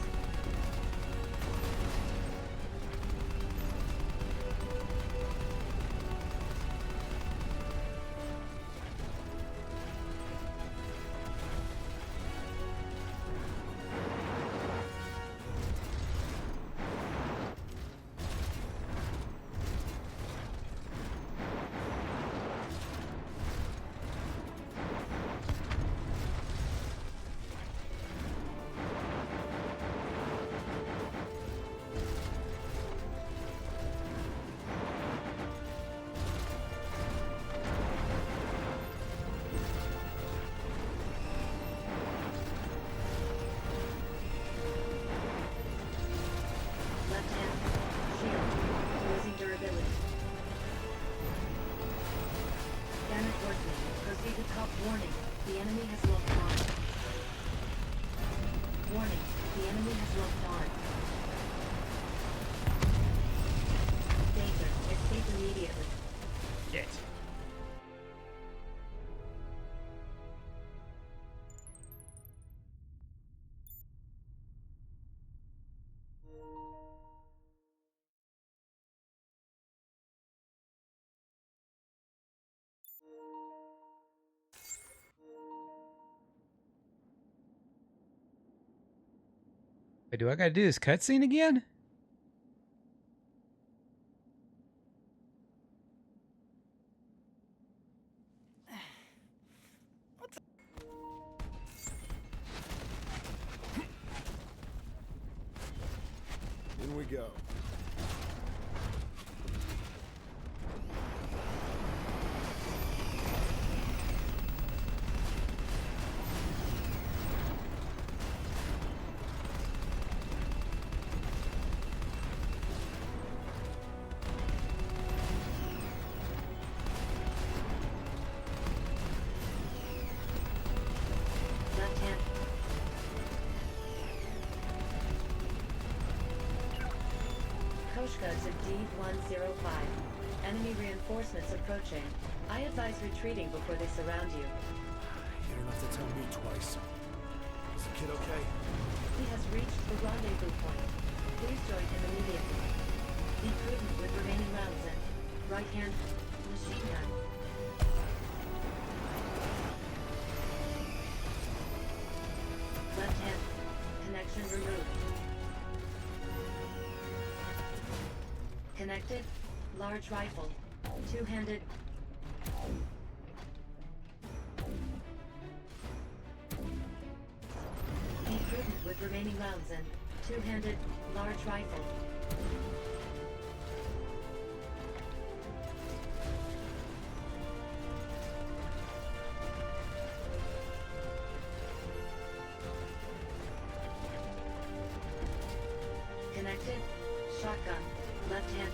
Left hand. Shield. Losing durability. Damage worsening. Proceed to top. Warning. The enemy has locked on. Warning. The enemy has locked on. Danger. Escape immediately. Get. Wait, do I gotta do this cutscene again? In we go. Koshka to D-105. Enemy reinforcements approaching. I advise retreating before they surround you. You don't have to tell me twice. Is the kid okay? He has reached the rendezvous point. Please join him immediately. Be prudent with remaining rounds and right hand machine gun. Left hand. Connection removed. Connected. Large rifle. Two-handed. Be prudent with remaining rounds and two-handed large rifle. Connected. Shotgun. Left hand.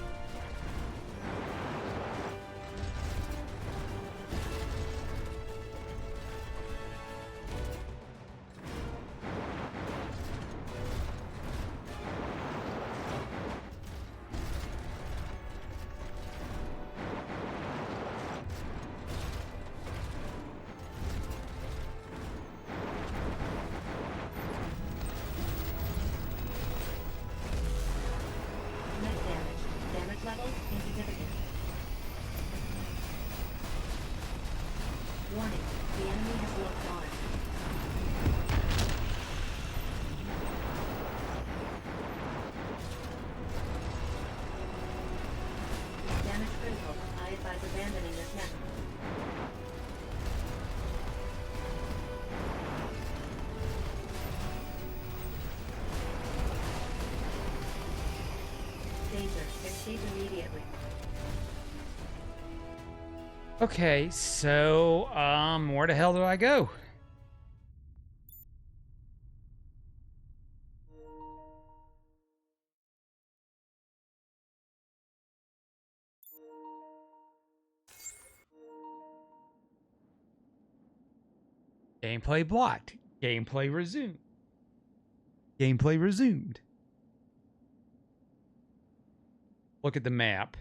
Net damage. Damage level insignificant. Warning. The enemy has locked on. Damage critical. I advise abandoning this map. Danger. Escape immediately. Okay, so where the hell do I go? Gameplay blocked. Gameplay resumed. Gameplay resumed. Look at the map.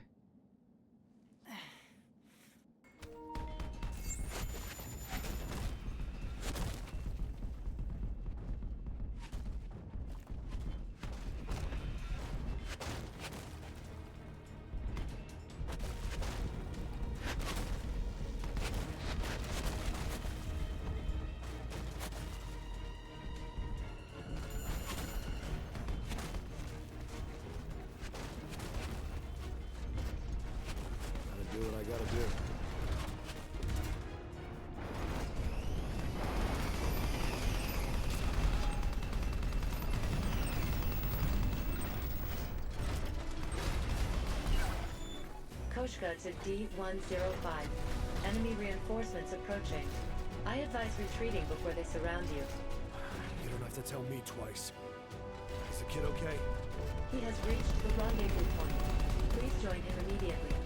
Gotta do what I gotta do. Koshka to D-105. Enemy reinforcements approaching. I advise retreating before they surround you. You don't have to tell me twice. Is the kid okay? He has reached the rendezvous point. Please join him immediately.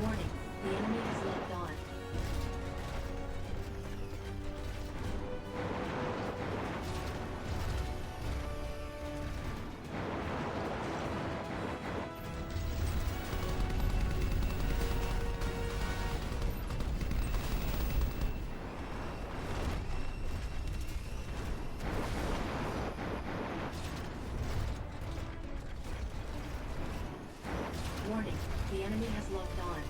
Warning, the enemy has locked on. Warning, the enemy has locked on.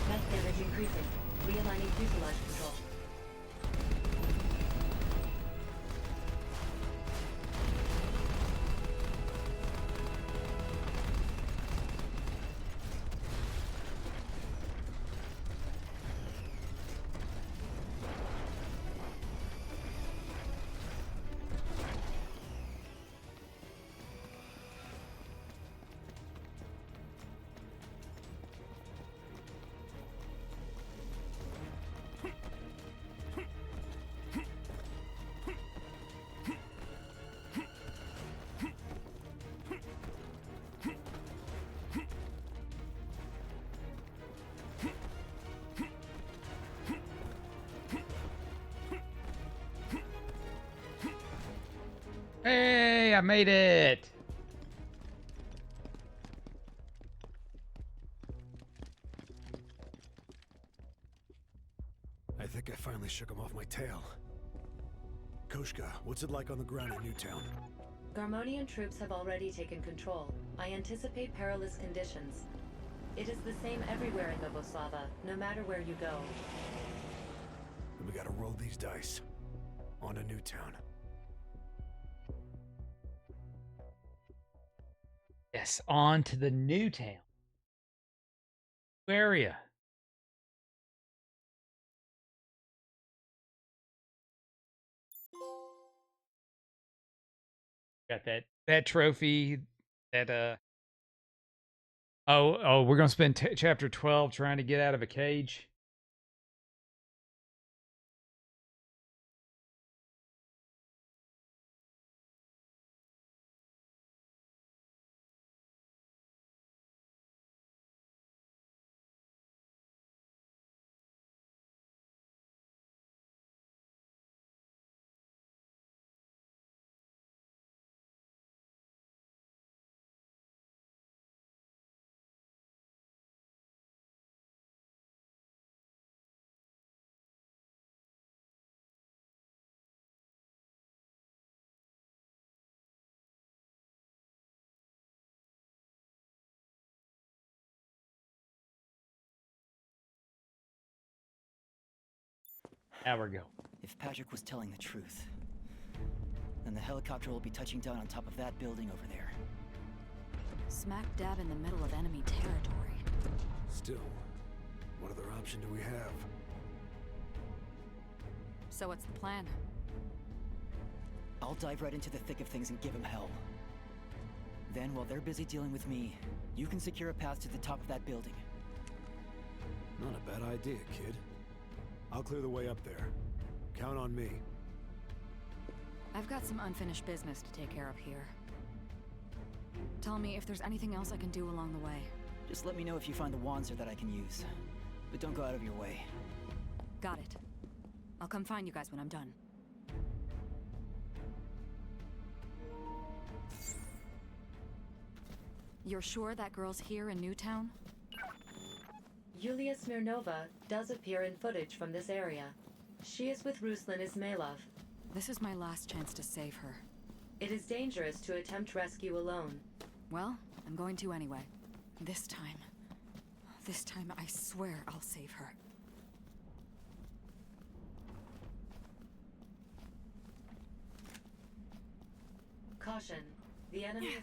Net damage increasing. Realigning fuselage control. I made it. I think I finally shook him off my tail. Koshka, what's it like on the ground in Newtown? Garmonian troops have already taken control. I anticipate perilous conditions. It is the same everywhere in Novoslava, no matter where you go. We gotta roll these dice. On to Newtown. Yes, on to the new town. Area. Got that trophy. That oh, we're gonna spend chapter 12 trying to get out of a cage. Now we go. If Patrick was telling the truth, then the helicopter will be touching down on top of that building over there. Smack dab in the middle of enemy territory. Still, what other option do we have? So what's the plan? I'll dive right into the thick of things and give him hell. Then, while they're busy dealing with me, you can secure a path to the top of that building. Not a bad idea, kid. I'll clear the way up there. Count on me. I've got some unfinished business to take care of here. Tell me if there's anything else I can do along the way. Just let me know if you find the Wanzer that I can use. But don't go out of your way. Got it. I'll come find you guys when I'm done. You're sure that girl's here in Newtown? Yulia Smirnova does appear in footage from this area. She is with Ruslan Ismailov. This is my last chance to save her. It is dangerous to attempt rescue alone. Well, I'm going to anyway. This time I swear I'll save her. Caution. The enemy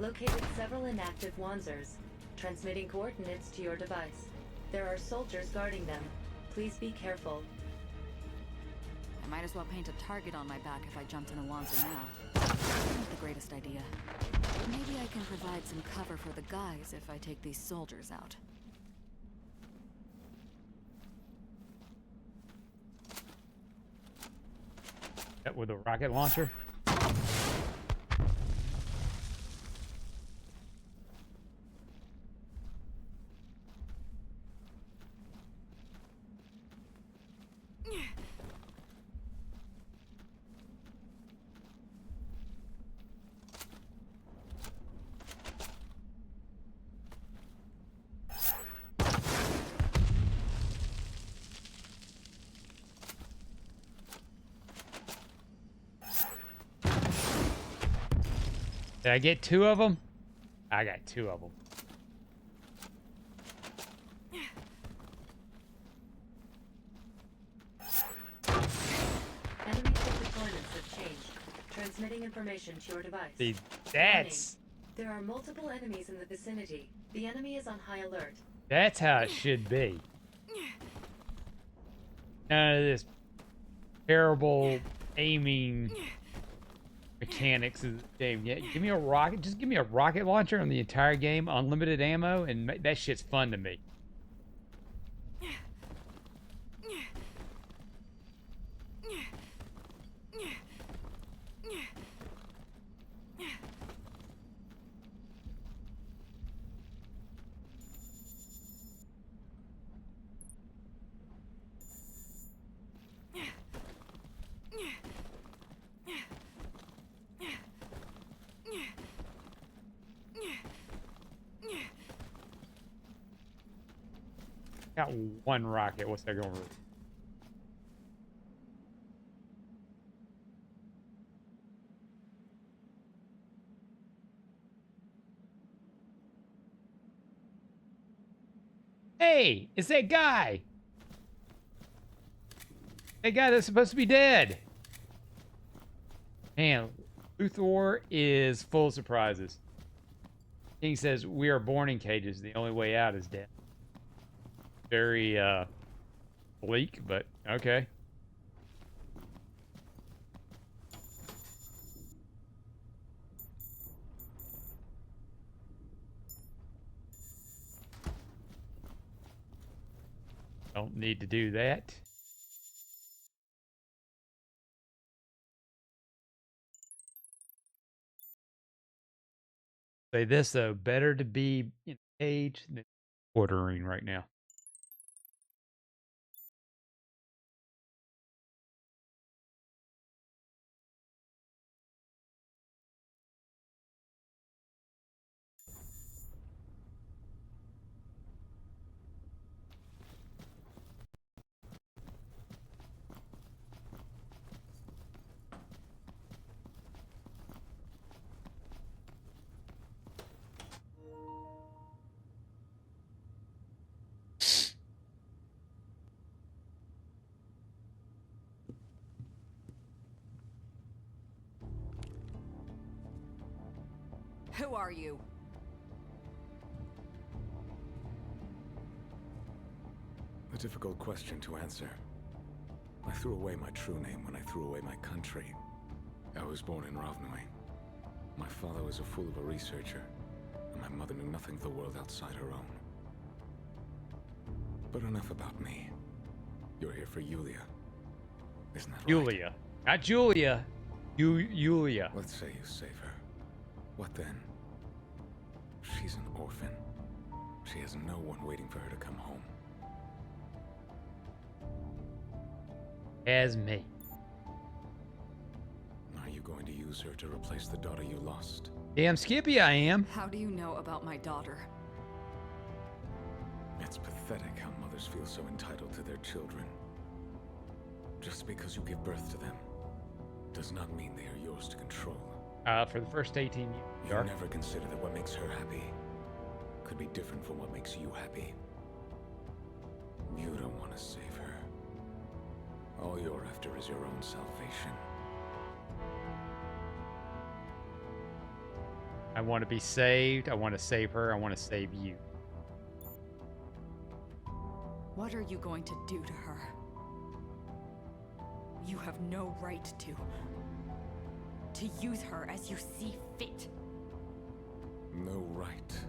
located several inactive Wanzers, transmitting coordinates to your device. There are soldiers guarding them. Please be careful. I might as well paint a target on my back if I jumped in a Wanzer now. Not the greatest idea. Maybe I can provide some cover for the guys if I take these soldiers out. That with a rocket launcher. Did I get two of them? I got two of them. Enemy ship deployments have changed, transmitting information to your device. See, that's Warning. There are multiple enemies in the vicinity. The enemy is on high alert. that's how it should be. None of this terrible aiming mechanics of the game. Yeah, give me a rocket. Just give me a rocket launcher on the entire game, unlimited ammo, and that shit's fun to me. Got one rocket. What's that going to? Hey, it's that guy. That guy that's supposed to be dead. Man, Luthor is full of surprises. King says, we are born in cages. The only way out is death. Very, bleak, but okay. Don't need to do that. Say this though, better to be in a cage than ordering right now. Who are you? A difficult question to answer. I threw away my true name when I threw away my country. I was born in Ravnoi. My father was a fool of a researcher, and my mother knew nothing of the world outside her own. But enough about me. You're here for Yulia. Isn't that right? Yulia. Not Julia. Yulia. Let's say you save her. What then? She's an orphan. She has no one waiting for her to come home. As me. Are you going to use her to replace the daughter you lost? Damn Skippy I am. How do you know about my daughter? It's pathetic how mothers feel so entitled to their children. Just because you give birth to them does not mean they are yours to control. For the first 18 years. You never consider that what makes her happy could be different from what makes you happy. You don't want to save her. All you're after is your own salvation. I want to be saved. I want to save her. I want to save you. What are you going to do to her? You have no right to use her as you see fit. No right.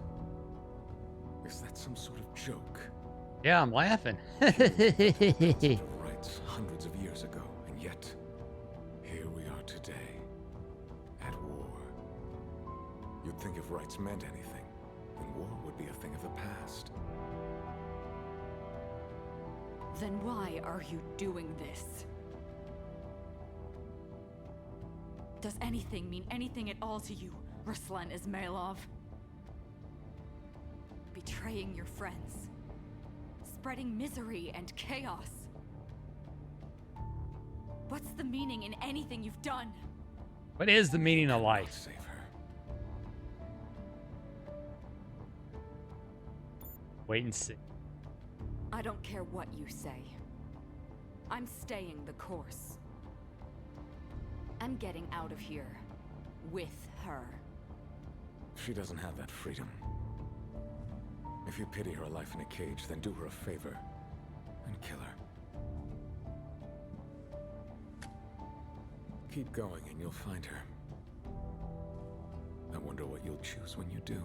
Is that some sort of joke? Yeah, I'm laughing. Rights hundreds of years ago, and yet here we are today, at war. You'd think if rights meant anything, then war would be a thing of the past. Then why are you doing this? Does anything mean anything at all to you, Ruslan Ismailov? Betraying your friends. Spreading misery and chaos. What's the meaning in anything you've done? What is the meaning of life? Save her. Wait and see. I don't care what you say. I'm staying the course. I'm getting out of here. With her. She doesn't have that freedom. If you pity her life in a cage, then do her a favor and kill her. Keep going and you'll find her. I wonder what you'll choose when you do.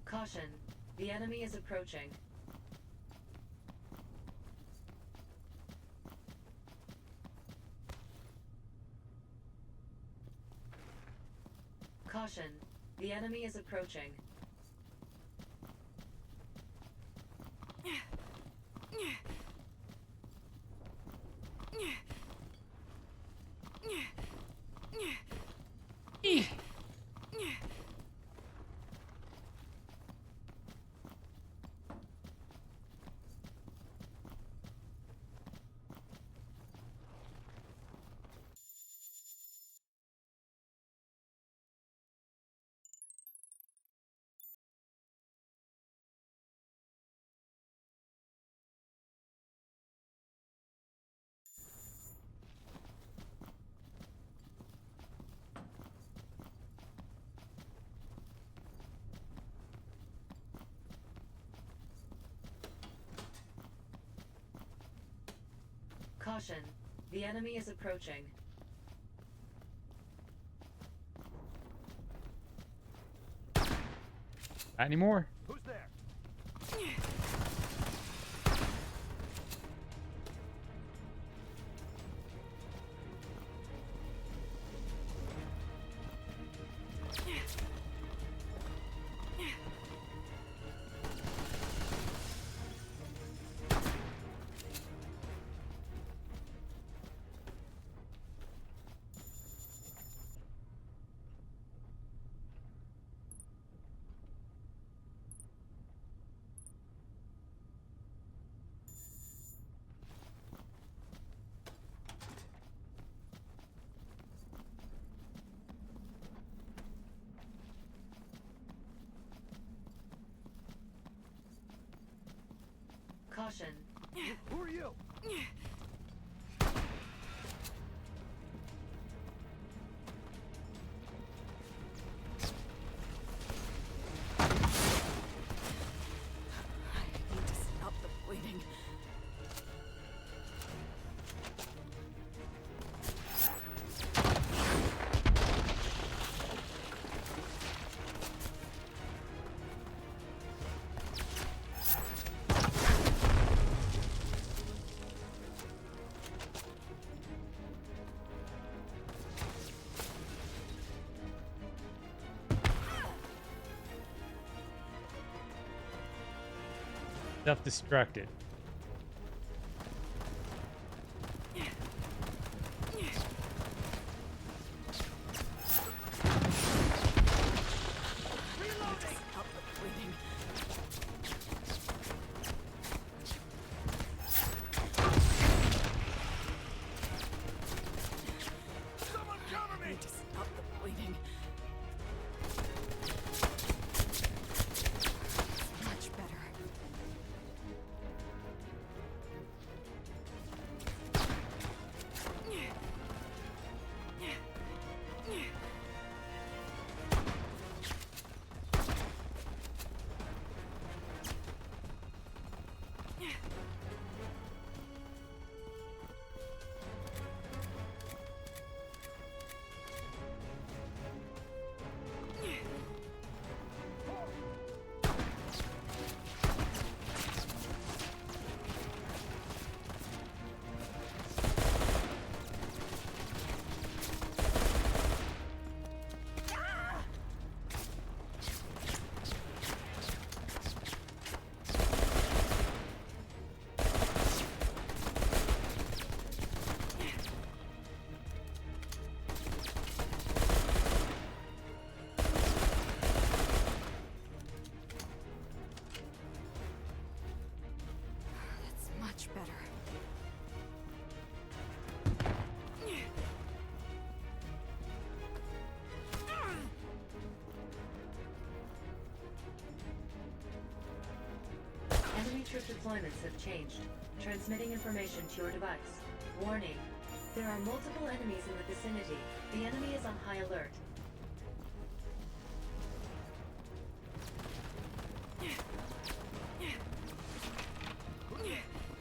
Caution. The enemy is approaching. Caution. The enemy is approaching. Caution. The enemy is approaching. Not anymore. Who's there? Caution. Who are you? I need to stop the bleeding. Self-destructed. Stop the bleeding. Someone cover I me! need to stop the bleeding. Much better. That's much better. Enemy troop deployments have changed. Transmitting information to your device. Warning. There are multiple enemies in the vicinity. The enemy is on high alert.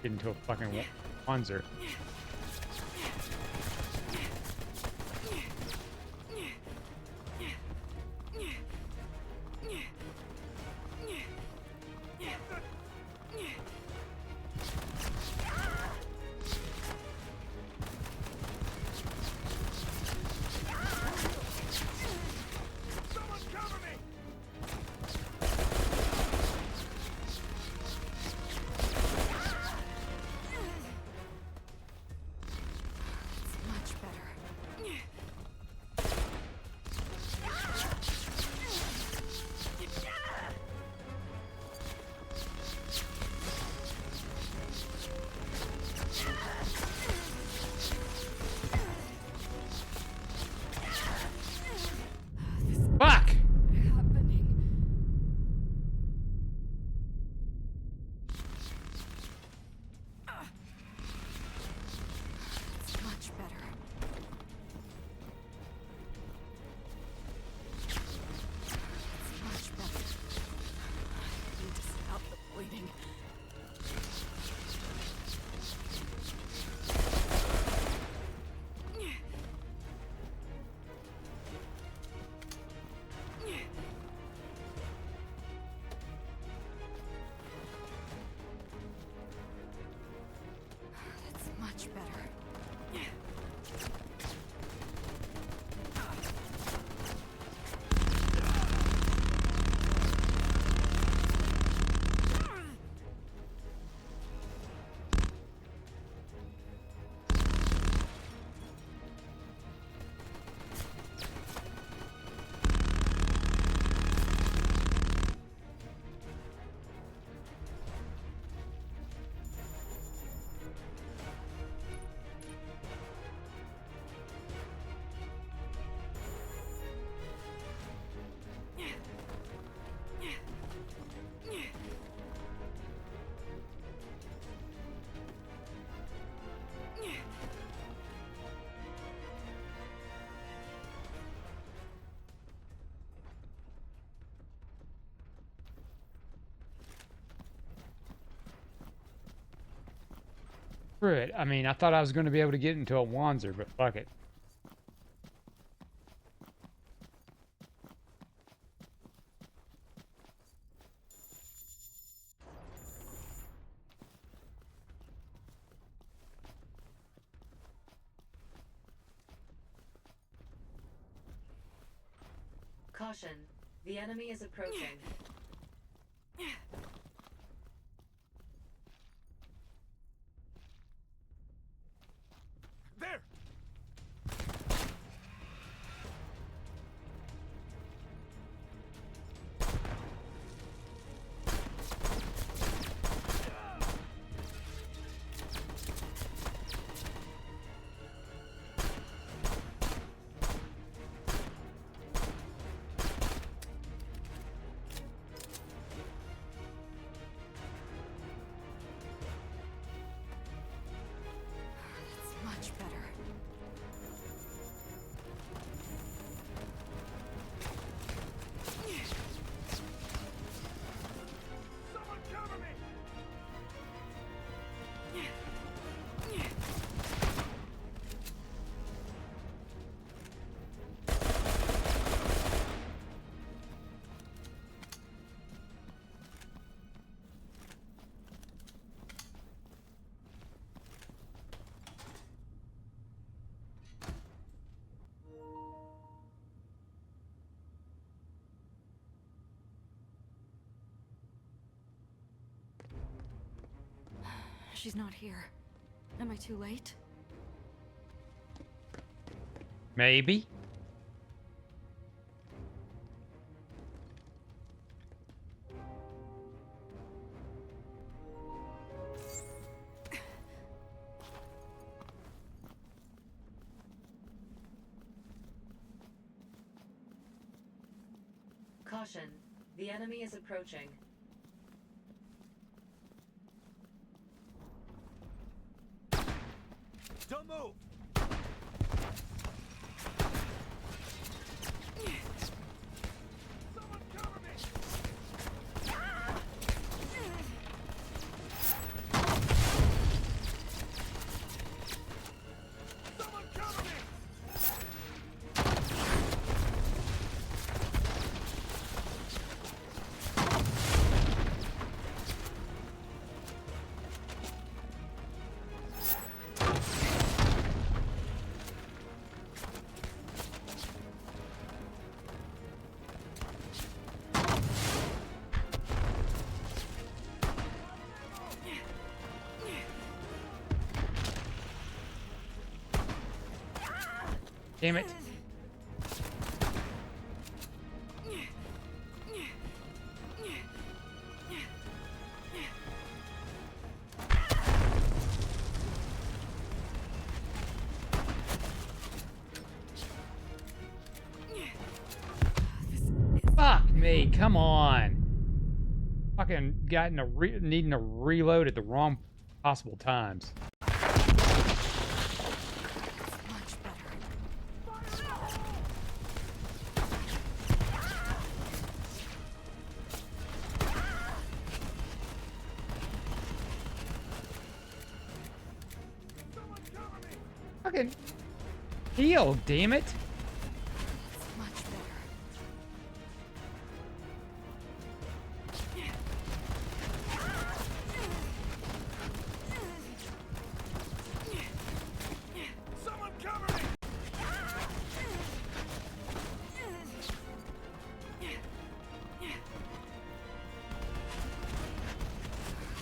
Get into a fucking Panzer. Someone cover me! Screw it. I mean, I thought I was going to be able to get into a Wanzer, but fuck it. Caution. The enemy is approaching. There! That's much better. Someone cover me! She's not here. Am I too late? Maybe. Caution. The enemy is approaching. Don't move! Someone cover me! Someone cover me! Damn it. Fuck me, come on. Fucking needing to reload at the wrong possible times. Much better. Fucking heal, damn it. That's much better. Someone cover me!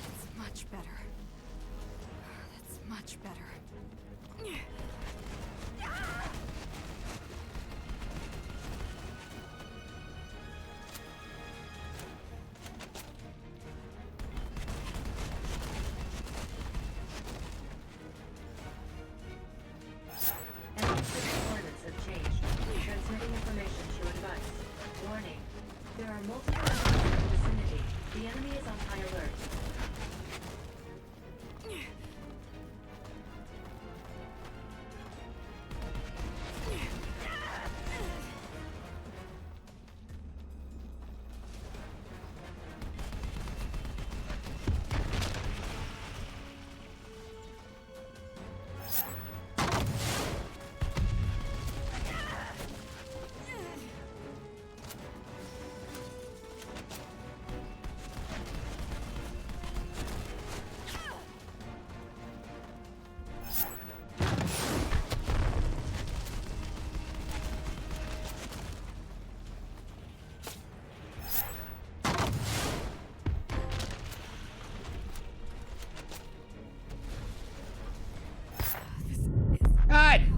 That's much better. That's much better. Enemy deployments have changed. Transmitting information to your device. Warning. There are multiple enemies in the vicinity. The enemy is on high alert.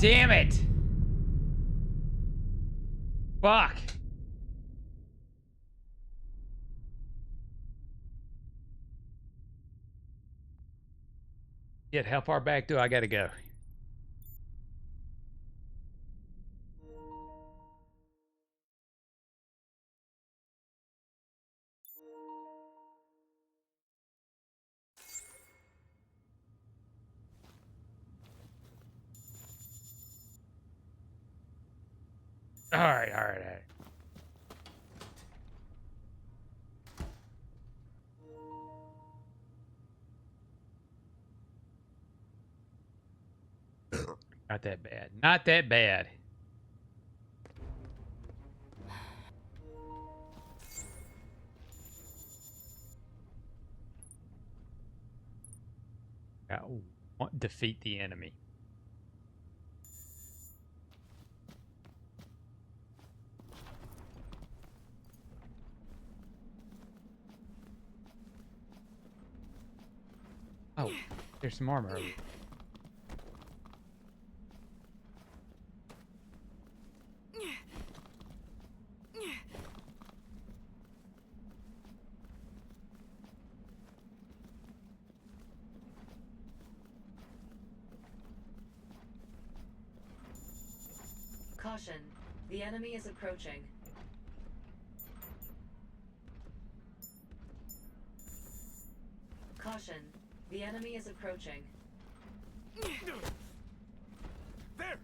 damn it! Fuck. Shit, how far back do I gotta go? All right. Not that bad. Not that bad. Defeat the enemy. Oh, there's some armor. Caution. The enemy is approaching. Caution. The enemy is approaching. There!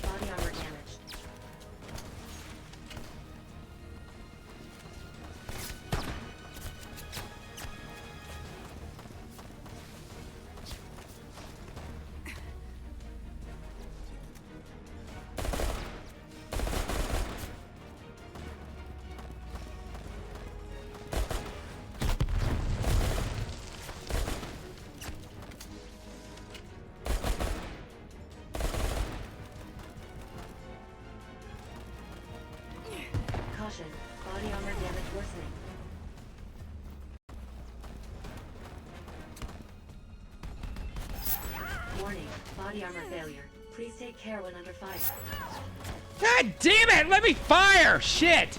Body armor damaged. Caution. Body armor damage worsening. Warning. Body armor failure. Please take care when under fire. God damn it! Let me fire! Shit!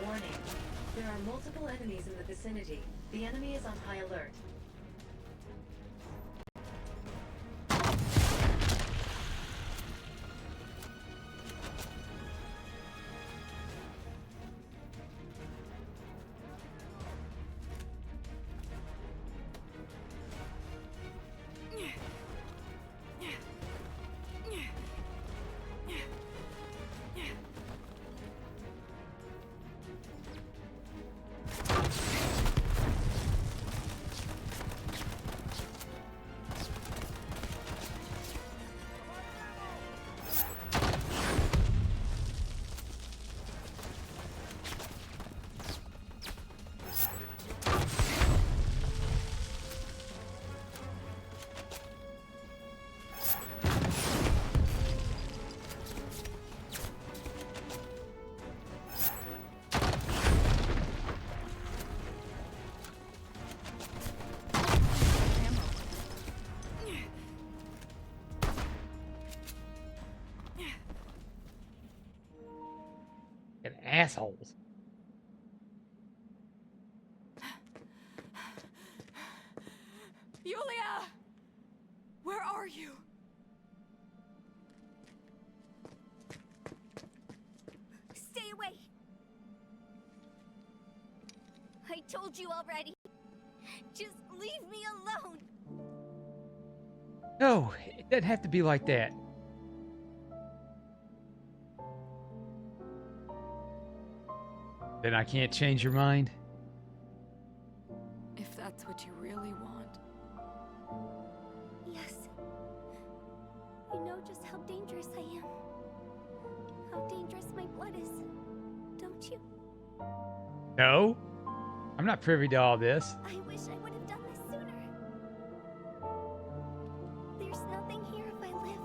Warning. There are multiple enemies in the vicinity. The enemy is on high alert. Assholes. Yulia! Where are you? Stay away! I told you already. Just leave me alone. No, it doesn't have to be like that. Then I can't change your mind? If that's what you really want. Yes. You know just how dangerous I am. How dangerous my blood is. Don't you? No. I'm not privy to all this. I wish I would have done this sooner. There's nothing here if I live.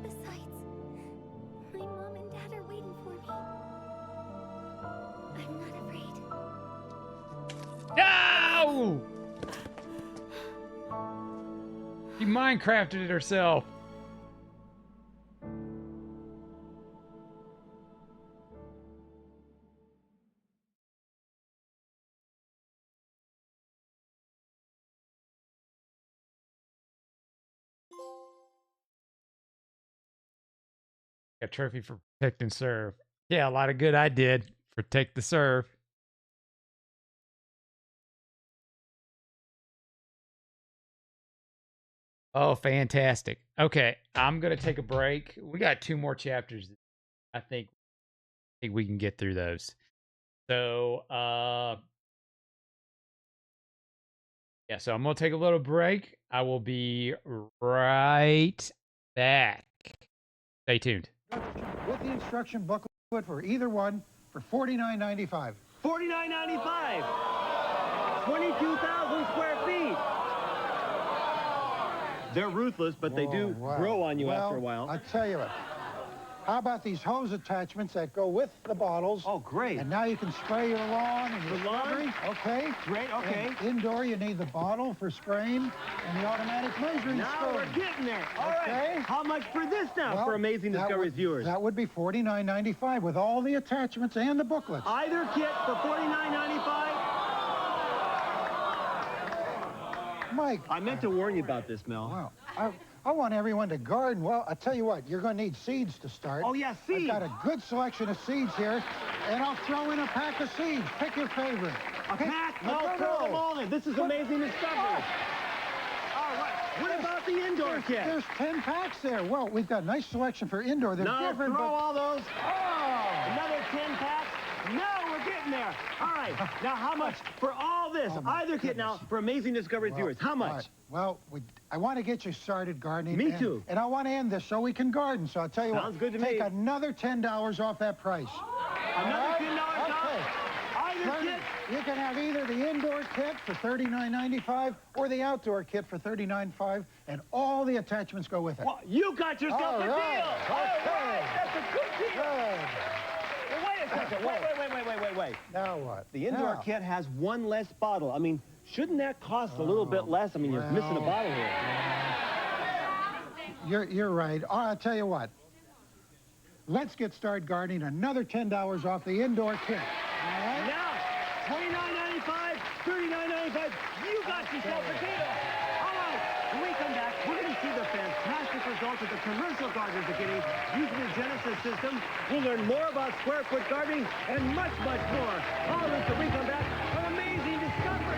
Besides, my mom and dad are waiting for me. I'm not afraid. No! She Minecrafted it herself. A trophy for protect and serve. Yeah, a lot of good I did. Protect the serve. Oh, fantastic. Okay, I'm going to take a break. We got 2 more chapters. I think we can get through those. So, yeah, so I'm going to take a little break. I will be right back. Stay tuned. With the instruction booklet for either one for $49.95. $49.95. 22,000 square feet. They're ruthless, but they do grow on you after a while. I tell you what. How about these hose attachments that go with the bottles? Oh, great. And now you can spray your lawn and your shrubbery. Okay. Great, okay. And indoor, you need the bottle for spraying and the automatic measuring Now spoon. we're getting there. All Okay. right. How much for this now Well, for Amazing Discoveries viewers? That would be $49.95 with all the attachments and the booklets. Either kit for $49.95. Mike. I meant to warn you about this, Mel. Wow. I want everyone to garden. Well, I'll tell you what, you're going to need seeds to start. Oh, yeah, seeds. I've got a good selection of seeds here, and I'll throw in a pack of seeds. Pick your favorite. A pack? No, throw them all in. This is Amazing Discoveries. All right. What about the indoor kit? There's 10 packs there. Well, we've got a nice selection for indoor. They're No, different, throw but... all those. Oh, another 10 packs. No, we're getting there. All right. Now, how much for all this? Either kit now for Amazing Discoveries viewers. How much? Right. Well, I want to get you started gardening. Me too. And I want to end this so we can garden. So I'll tell you what. Sounds good to take me. another $10 off that price. Another $10 off? Either kit? You can have either the indoor kit for $39.95 or the outdoor kit for $39.95, and all the attachments go with it. Well, you got yourself All a deal. right. All right. That's a good deal. Good. Well, wait a second. Wait. Now what? The indoor Now. kit has one less bottle. I mean, shouldn't that cost a little bit less? I mean, you're missing a bottle here. You're right. I'll tell you what. Let's get started gardening. Another $10 off the indoor kit. All right? Now, $29.95, $39.95. You got yourself a deal. All right. When we come back, we're going to see the fantastic results that the commercial gardeners are getting using the Genesis system. We'll learn more about square foot gardening and much, much more. All of this when we come back on Amazing Discovery.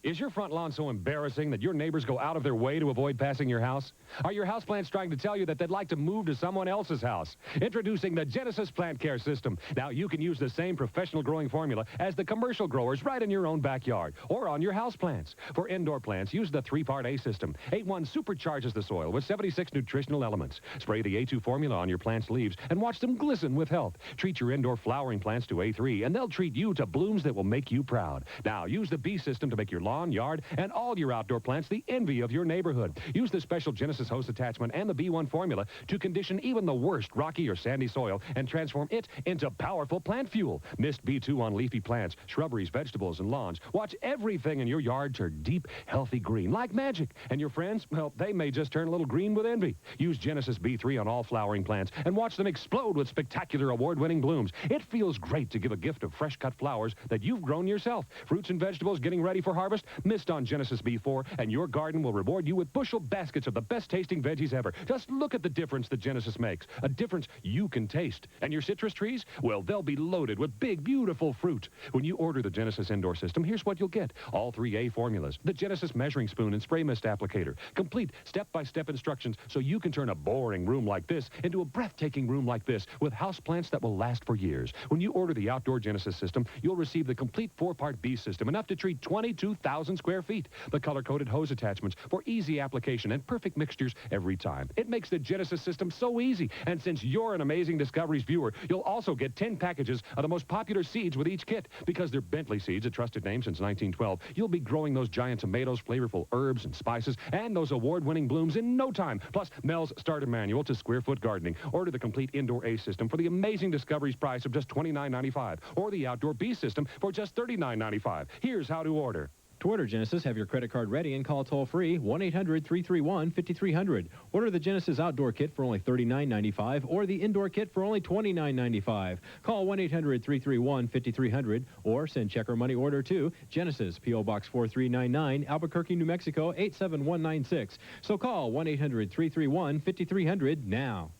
Is your front lawn so embarrassing that your neighbors go out of their way to avoid passing your house? Are your houseplants trying to tell you that they'd like to move to someone else's house? Introducing the Genesis Plant Care System. Now you can use the same professional growing formula as the commercial growers right in your own backyard or on your houseplants. For indoor plants, use the 3-part A system. A1 supercharges the soil with 76 nutritional elements. Spray the A2 formula on your plant's leaves and watch them glisten with health. Treat your indoor flowering plants to A3 and they'll treat you to blooms that will make you proud. Now use the B system to make your lawn lawn, yard, and all your outdoor plants the envy of your neighborhood. Use the special Genesis hose attachment and the B1 formula to condition even the worst rocky or sandy soil and transform it into powerful plant fuel. Mist B2 on leafy plants, shrubberies, vegetables, and lawns. Watch everything in your yard turn deep, healthy green like magic. And your friends, well, they may just turn a little green with envy. Use Genesis B3 on all flowering plants and watch them explode with spectacular award-winning blooms. It feels great to give a gift of fresh-cut flowers that you've grown yourself. Fruits and vegetables getting ready for harvest? Mist on Genesis B4, and your garden will reward you with bushel baskets of the best-tasting veggies ever. Just look at the difference that Genesis makes. A difference you can taste. And your citrus trees? Well, they'll be loaded with big, beautiful fruit. When you order the Genesis indoor system, here's what you'll get. All 3A formulas, the Genesis measuring spoon and spray mist applicator, complete step-by-step instructions so you can turn a boring room like this into a breathtaking room like this with houseplants that will last for years. When you order the outdoor Genesis system, you'll receive the complete 4-part B system, enough to treat 22,000 square feet. The color-coded hose attachments for easy application and perfect mixtures every time. It makes the Genesis system so easy. And since you're an Amazing Discoveries viewer, you'll also get 10 packages of the most popular seeds with each kit. Because they're Bentley seeds, a trusted name since 1912, you'll be growing those giant tomatoes, flavorful herbs and spices, and those award-winning blooms in no time. Plus, Mel's Starter Manual to Square Foot Gardening. Order the complete Indoor A system for the Amazing Discoveries price of just $29.95, or the Outdoor B system for just $39.95. Here's how to order. To order Genesis, have your credit card ready and call toll-free 1-800-331-5300. Order the Genesis Outdoor Kit for only $39.95 or the Indoor Kit for only $29.95. Call 1-800-331-5300 or send check or money order to Genesis, P.O. Box 4399, Albuquerque, New Mexico 87196. So call 1-800-331-5300 now.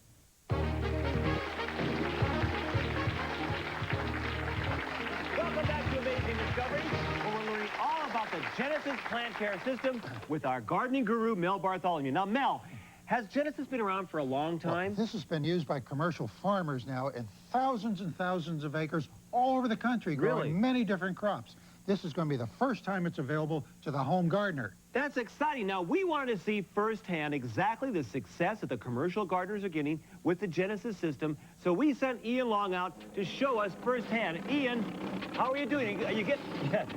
Welcome back to Amazing Discoveries, where we're learning all about the Genesis plant care system with our gardening guru, Mel Bartholomew. Now, Mel, has Genesis been around for a long time? Well, this has been used by commercial farmers now in thousands and thousands of acres all over the country, growing many different crops. This is going to be the first time it's available to the home gardener. That's exciting. Now, we wanted to see firsthand exactly the success that the commercial gardeners are getting with the Genesis system, so we sent Ian Long out to show us firsthand. Ian, how are you doing? You get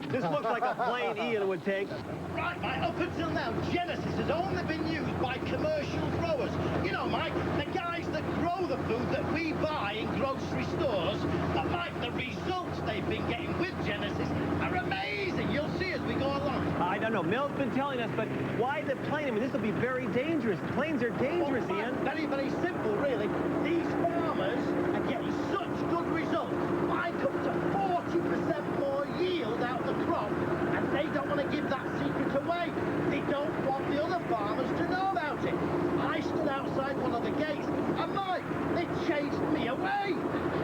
this looks like a plane Ian would take. Right, Mike, up until now, Genesis has only been used by commercial growers. You know, Mike, the guys that grow the food that we buy in grocery stores. But, Mike, the results they've been getting with Genesis are amazing. You'll see as we go along. I don't know. Mel's been telling us, but why the plane? I mean, this will be very dangerous. Planes are dangerous, Well, Ian. Very, very simple, really. These farmers are getting such good results, like up to 40% more yield out of the crop, and they don't want to give that secret away. They don't want the other farmers to know about it. I stood outside one of the gates, and Mike, they chased me away.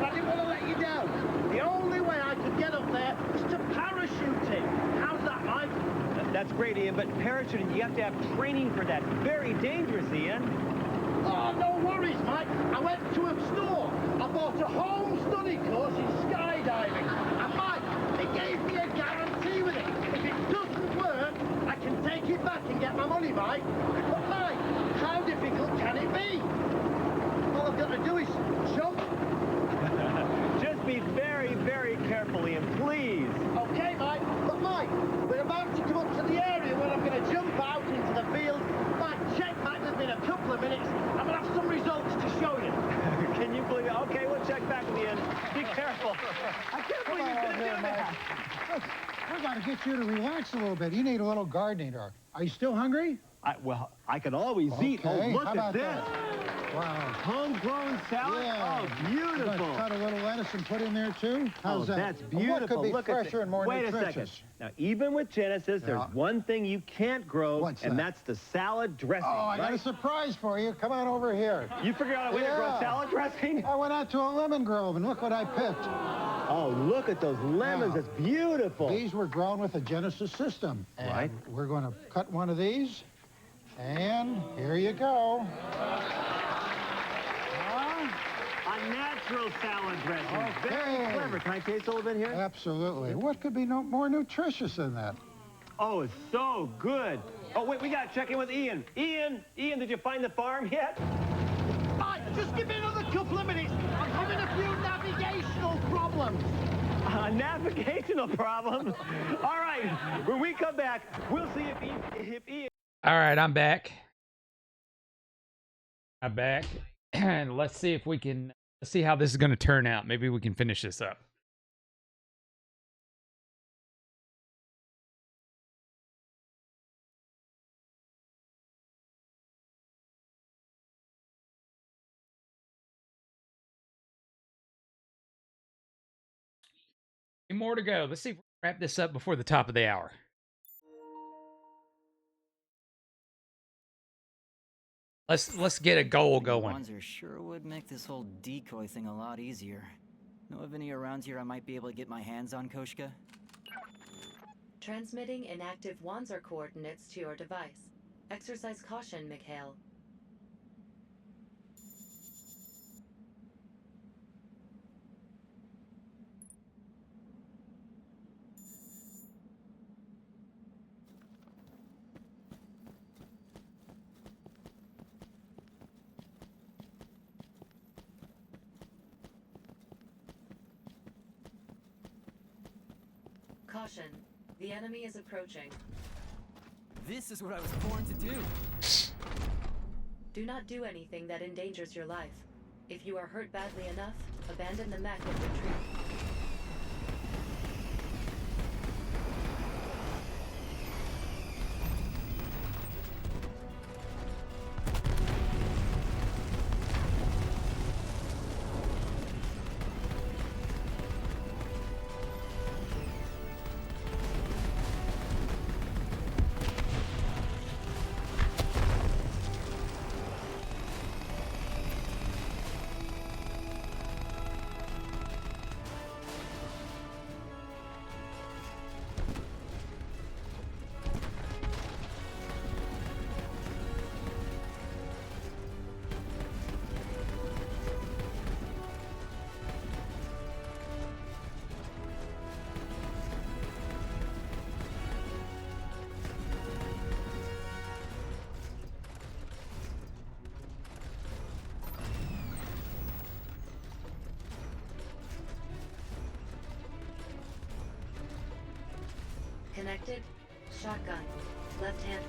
I didn't want to let you down. The only way I could get up there was to parachute in. How's that, Mike? That's great, Ian, but parachuting, you have to have training for that. Very dangerous, Ian. Oh, no worries, Mike. I went to a store. I bought a home study course in skydiving. And, Mike, they gave me a guarantee with it. If it doesn't work, I can take it back and get my money, Mike. But, Mike, how difficult can it be? All I've got to do is jump. Just be very, very careful, Ian, please. Okay, Mike. But, Mike, we're about to come up to the area where I'm going to jump out into the field. Mike, check back with me in a couple of minutes. I'm going to have some results to show you. Can you believe it? Okay, we'll check back with Ian. Be careful. I can't believe you're going to do that. We've got to get you to relax a little bit. You need a little gardening. Are you still hungry? Well, I can always eat. Oh, look How at about this. that? Wow. Homegrown salad? Yeah. Oh, beautiful. You gonna cut a little lettuce and put in there, too? How's that? That's beautiful. What could be Look fresher at and more Wait nutritious? a second. Now, even with Genesis, there's one thing you can't grow, and that's the salad dressing. Oh, I got a surprise for you. Come on over here. You figured out a way to grow salad dressing? I went out to a lemon grove, and look what I picked. Oh, look at those lemons. It's beautiful. These were grown with a Genesis system. And we're going to cut one of these. And here you go. A natural salad dressing. Okay. Very clever. Can I taste a little bit here? Absolutely. What could be more nutritious than that? Oh, it's so good. Oh, wait, we got to check in with Ian. Ian, did you find the farm yet? Mike, just give me another couple of minutes. I'm having a few navigational problems. A navigational problem? All right, when we come back, we'll see if Ian... All right, I'm back. I'm back. And let's see if we can see how this is going to turn out. Maybe we can finish this up. More to go. Let's see if we can wrap this up before the top of the hour. Let's get a goal going. Wanzer sure would make this whole decoy thing a lot easier. Know of any around here I might be able to get my hands on, Koshka? Transmitting inactive Wanzer coordinates to your device. Exercise caution, Mikhail. Caution. The enemy is approaching. This is what I was born to do. Do not do anything that endangers your life. If you are hurt badly enough, abandon the mech and retreat. Connected. Shotgun. Left hand.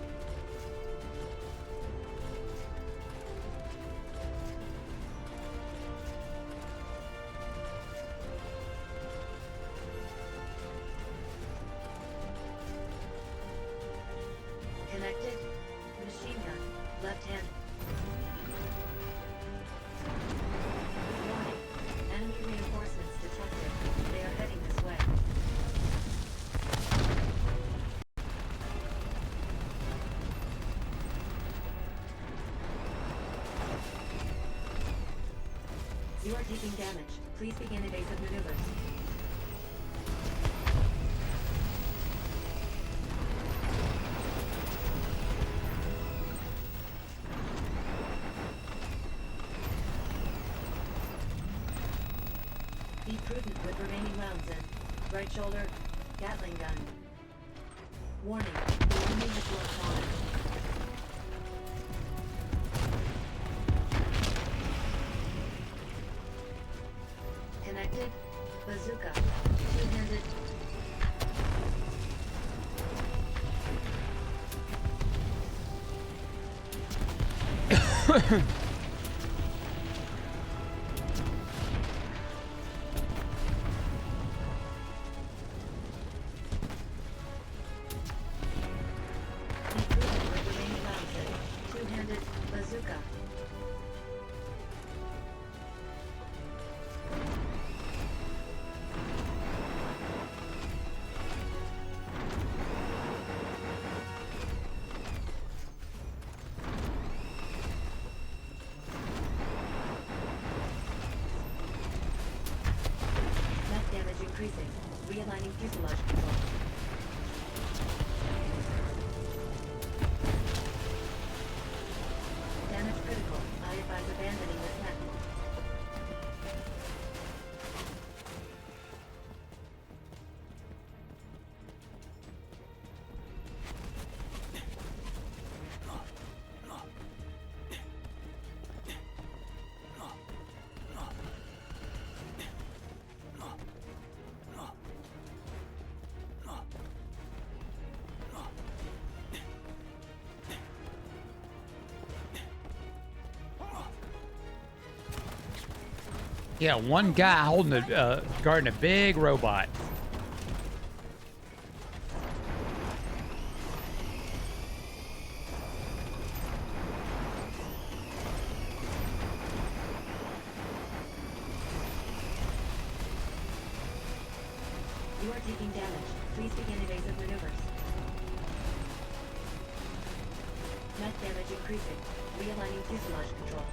Connected. Machine gun. Left hand. Warning. Enemy reinforcements detected. They are heading this way. You are taking damage. Please begin evasive maneuvers. Be prudent with remaining rounds in. Right shoulder, Gatling gun. Warning, the enemy has lost on. Connected. Bazooka. Two-handed. Two-handed bazooka. Net damage increasing. Realigning fuselage control. Damage critical. I advise abandoning this mech. Yeah, one guy holding a guarding a big robot. You are taking damage. Please begin evasive maneuvers. Net damage increasing. Realigning fuselage control.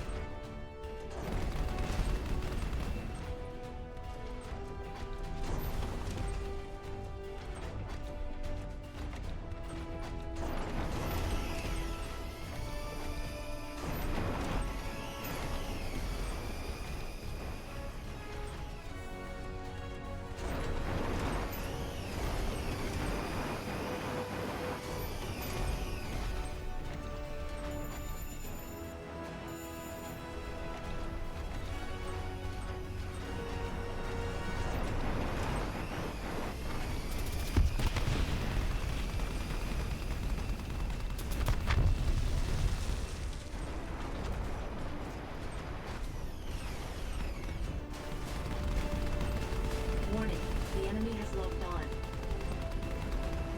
Warning, the enemy has locked on.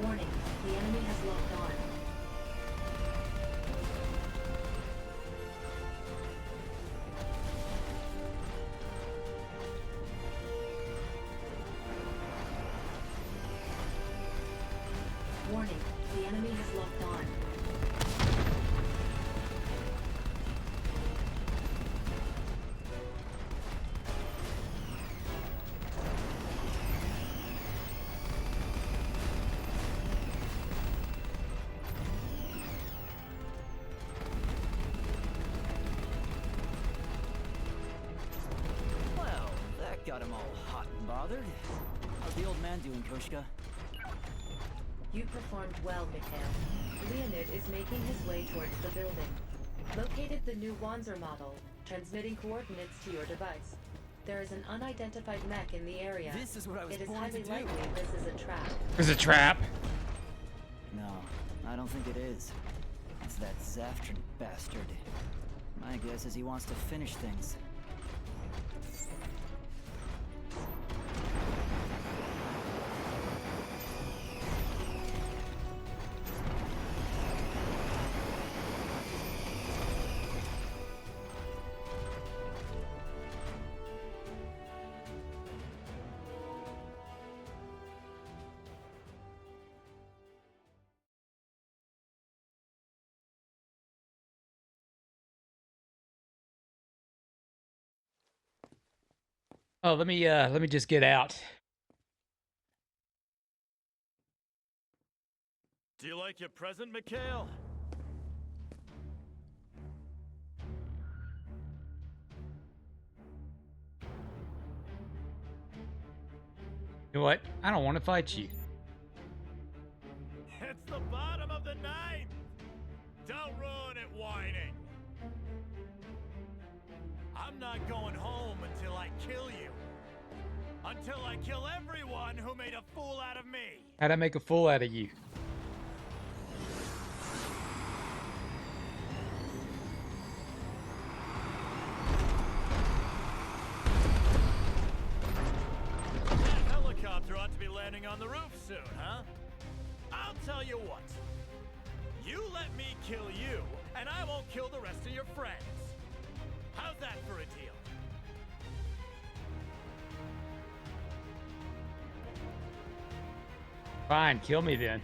Warning, the enemy has locked on. Warning, the enemy has locked on. Well, that got him all hot and bothered. How's the old man doing, Koshka? You performed well, Mikhail. Leonid is making his way towards the building. Located the new Wanzer model, transmitting coordinates to your device. There is an unidentified mech in the area. This is what I was It is born to highly do. likely this is a trap. There's a trap. No, I don't think it is. It's that Zaftran bastard. My guess is he wants to finish things. Oh, let me just get out. Do you like your present, Mikhail? You know what? I don't want to fight you. It's the bottom of the ninth! Don't ruin it whining! I'm not going home until I kill you. Until I kill everyone who made a fool out of me! How'd I make a fool out of you? That helicopter ought to be landing on the roof soon, huh? I'll tell you what. You let me kill you, and I won't kill the rest of your friends. How's that for a deal? Fine, kill me then.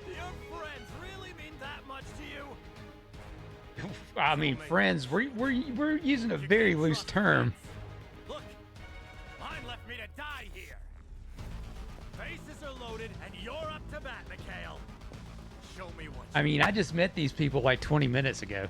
Your friends really mean that much to you? I mean, friends. We're using a very loose term. Look, mine left me to die here. Bases are loaded, and you're up to bat, Mikhail. Show me what. I mean, I just met these people like 20 minutes ago.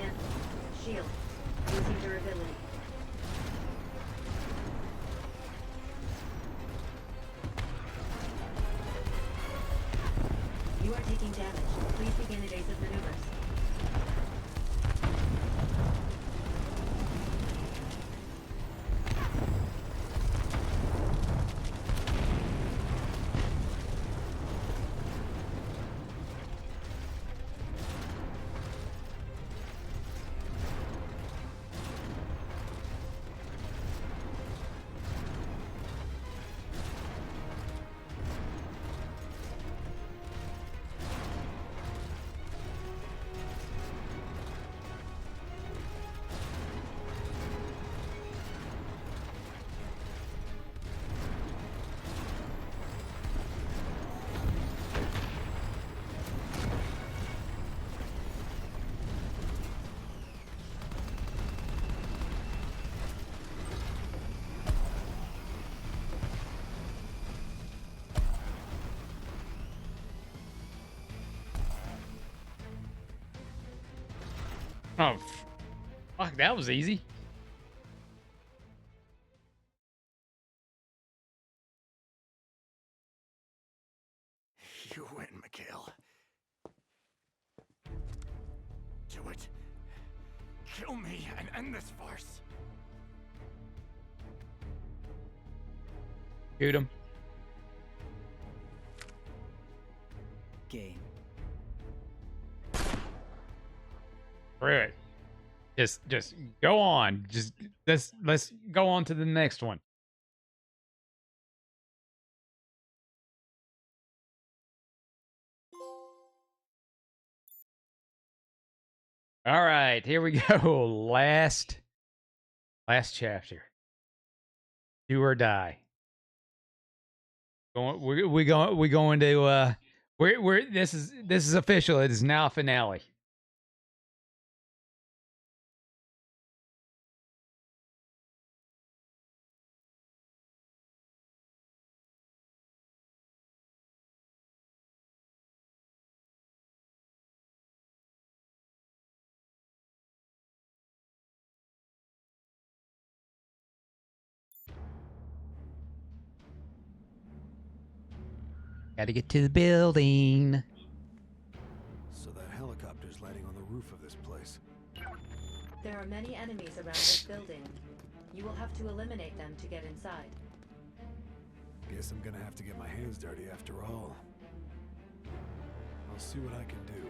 Cancel. Shield. Losing durability. You are taking damage. Please begin evasive maneuvers. Oh, fuck, that was easy. You win, Mikhail. Do it. Kill me and end this farce. Shoot him. Game. Screw it. Just go on. Just let's go on to the next one. All right, here we go. Last chapter. Do or die. We're going to we're this is official. It is now finale. Got to get to the building. So that helicopter's landing on the roof of this place. There are many enemies around this building. You will have to eliminate them to get inside. Guess I'm gonna have to get my hands dirty after all. I'll see what I can do.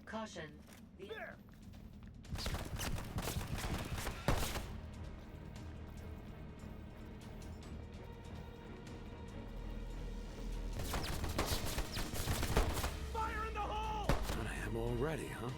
Caution. Fire in the hole! I am already, huh?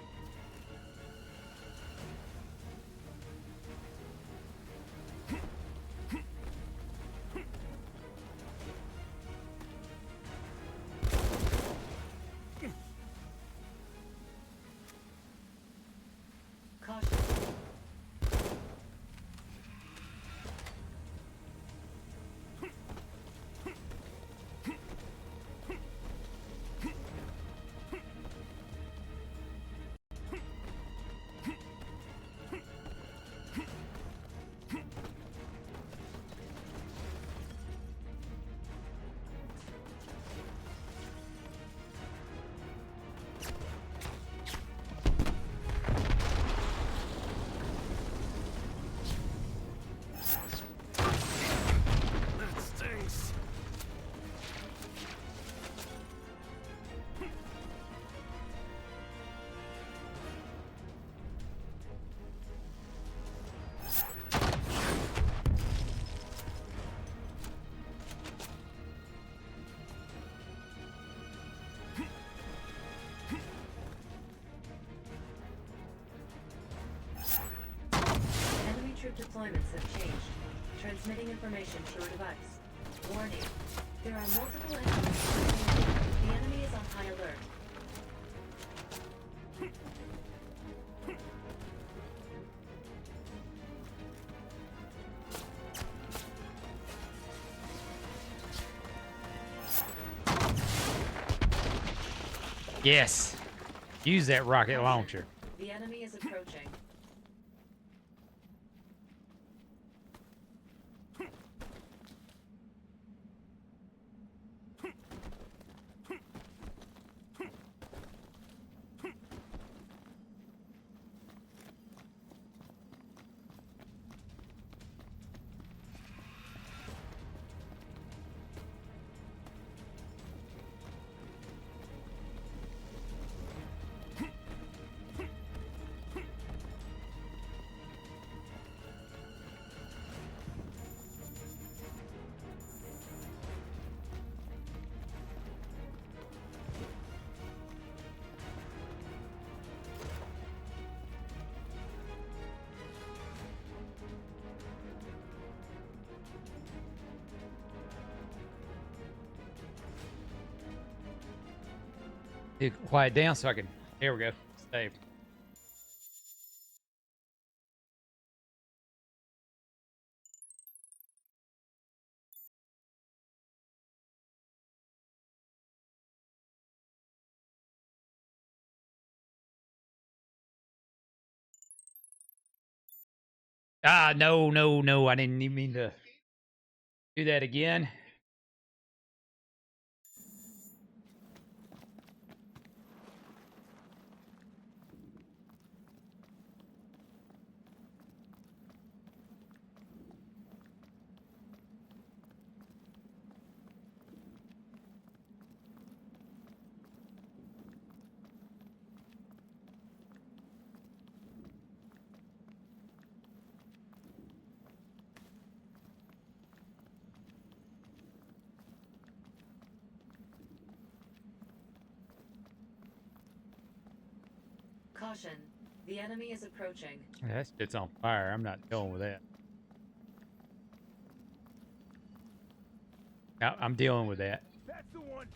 deployments have changed. Transmitting information to your device. Warning. There are multiple enemies. The enemy is on high alert. Yes. Use that rocket launcher. The enemy is approaching. Quiet down so I can. Here we go. Save. Ah, no, no, no. I didn't even mean to do that again. Caution. The enemy is approaching. That shit's on fire. I'm not dealing with that. No, I'm dealing with that. That's the one.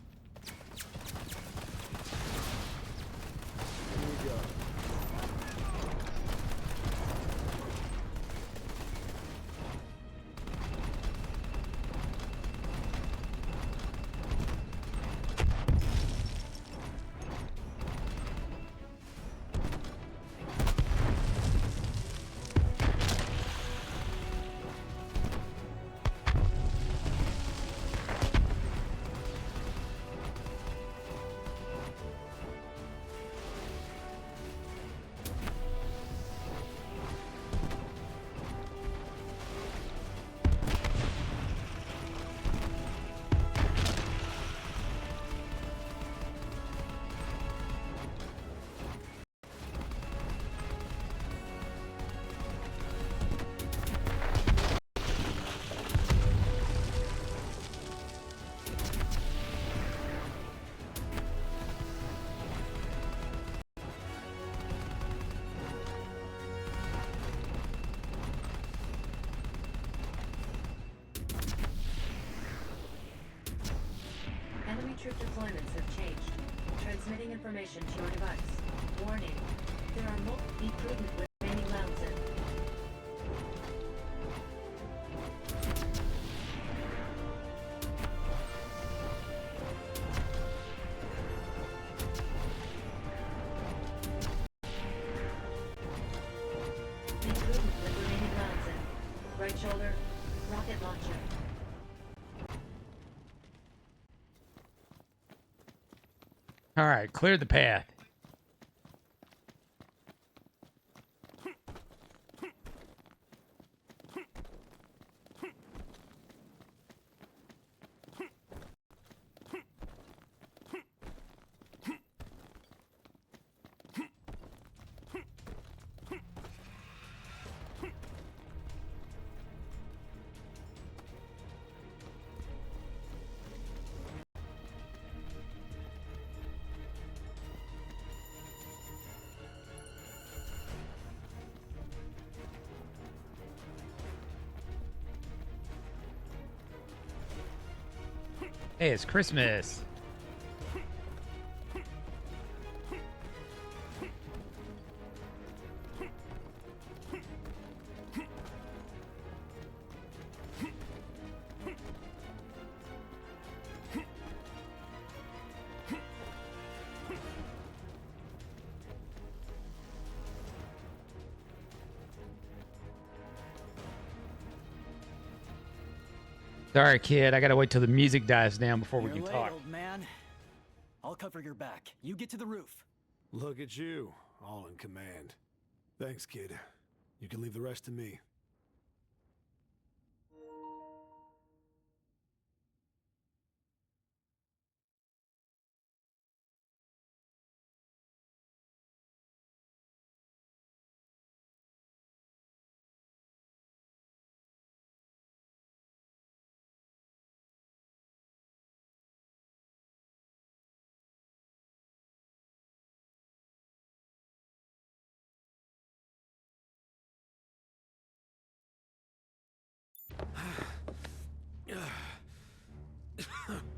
Enemy troop deployments have changed. Transmitting information to your device. Warning. There are multiple. Be prudent with remaining rounds in. Be prudent with remaining rounds in. Right shoulder. Rocket launcher. All right, clear the path. Hey, it's Christmas. Sorry, kid. I gotta wait till the music dies down before we You're can late, talk. old man. I'll cover your back. You get to the roof. Look at you, all in command. Thanks, kid. You can leave the rest to me.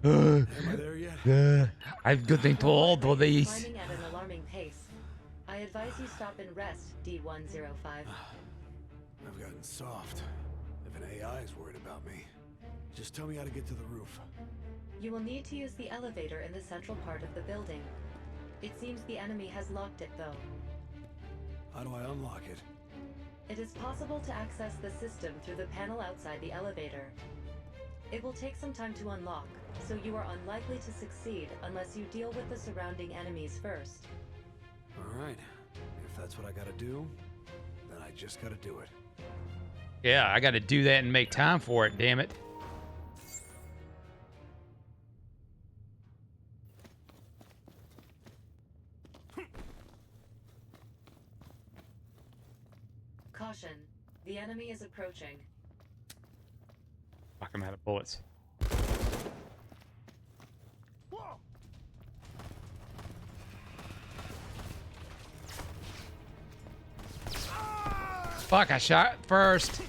Am I there yet? I've good thing to all of these. Climbing at an alarming pace. I advise you stop and rest, D105. I've gotten soft. If an AI is worried about me, just tell me how to get to the roof. You will need to use the elevator in the central part of the building. It seems the enemy has locked it, though. How do I unlock it? It is possible to access the system through the panel outside the elevator. It will take some time to unlock, so you are unlikely to succeed unless you deal with the surrounding enemies first. Alright. If that's what I gotta do, then I just gotta do it. Yeah, I gotta do that and make time for it, damn it. Caution. The enemy is approaching. Fuck, I'm out of bullets. Fuck, I shot first.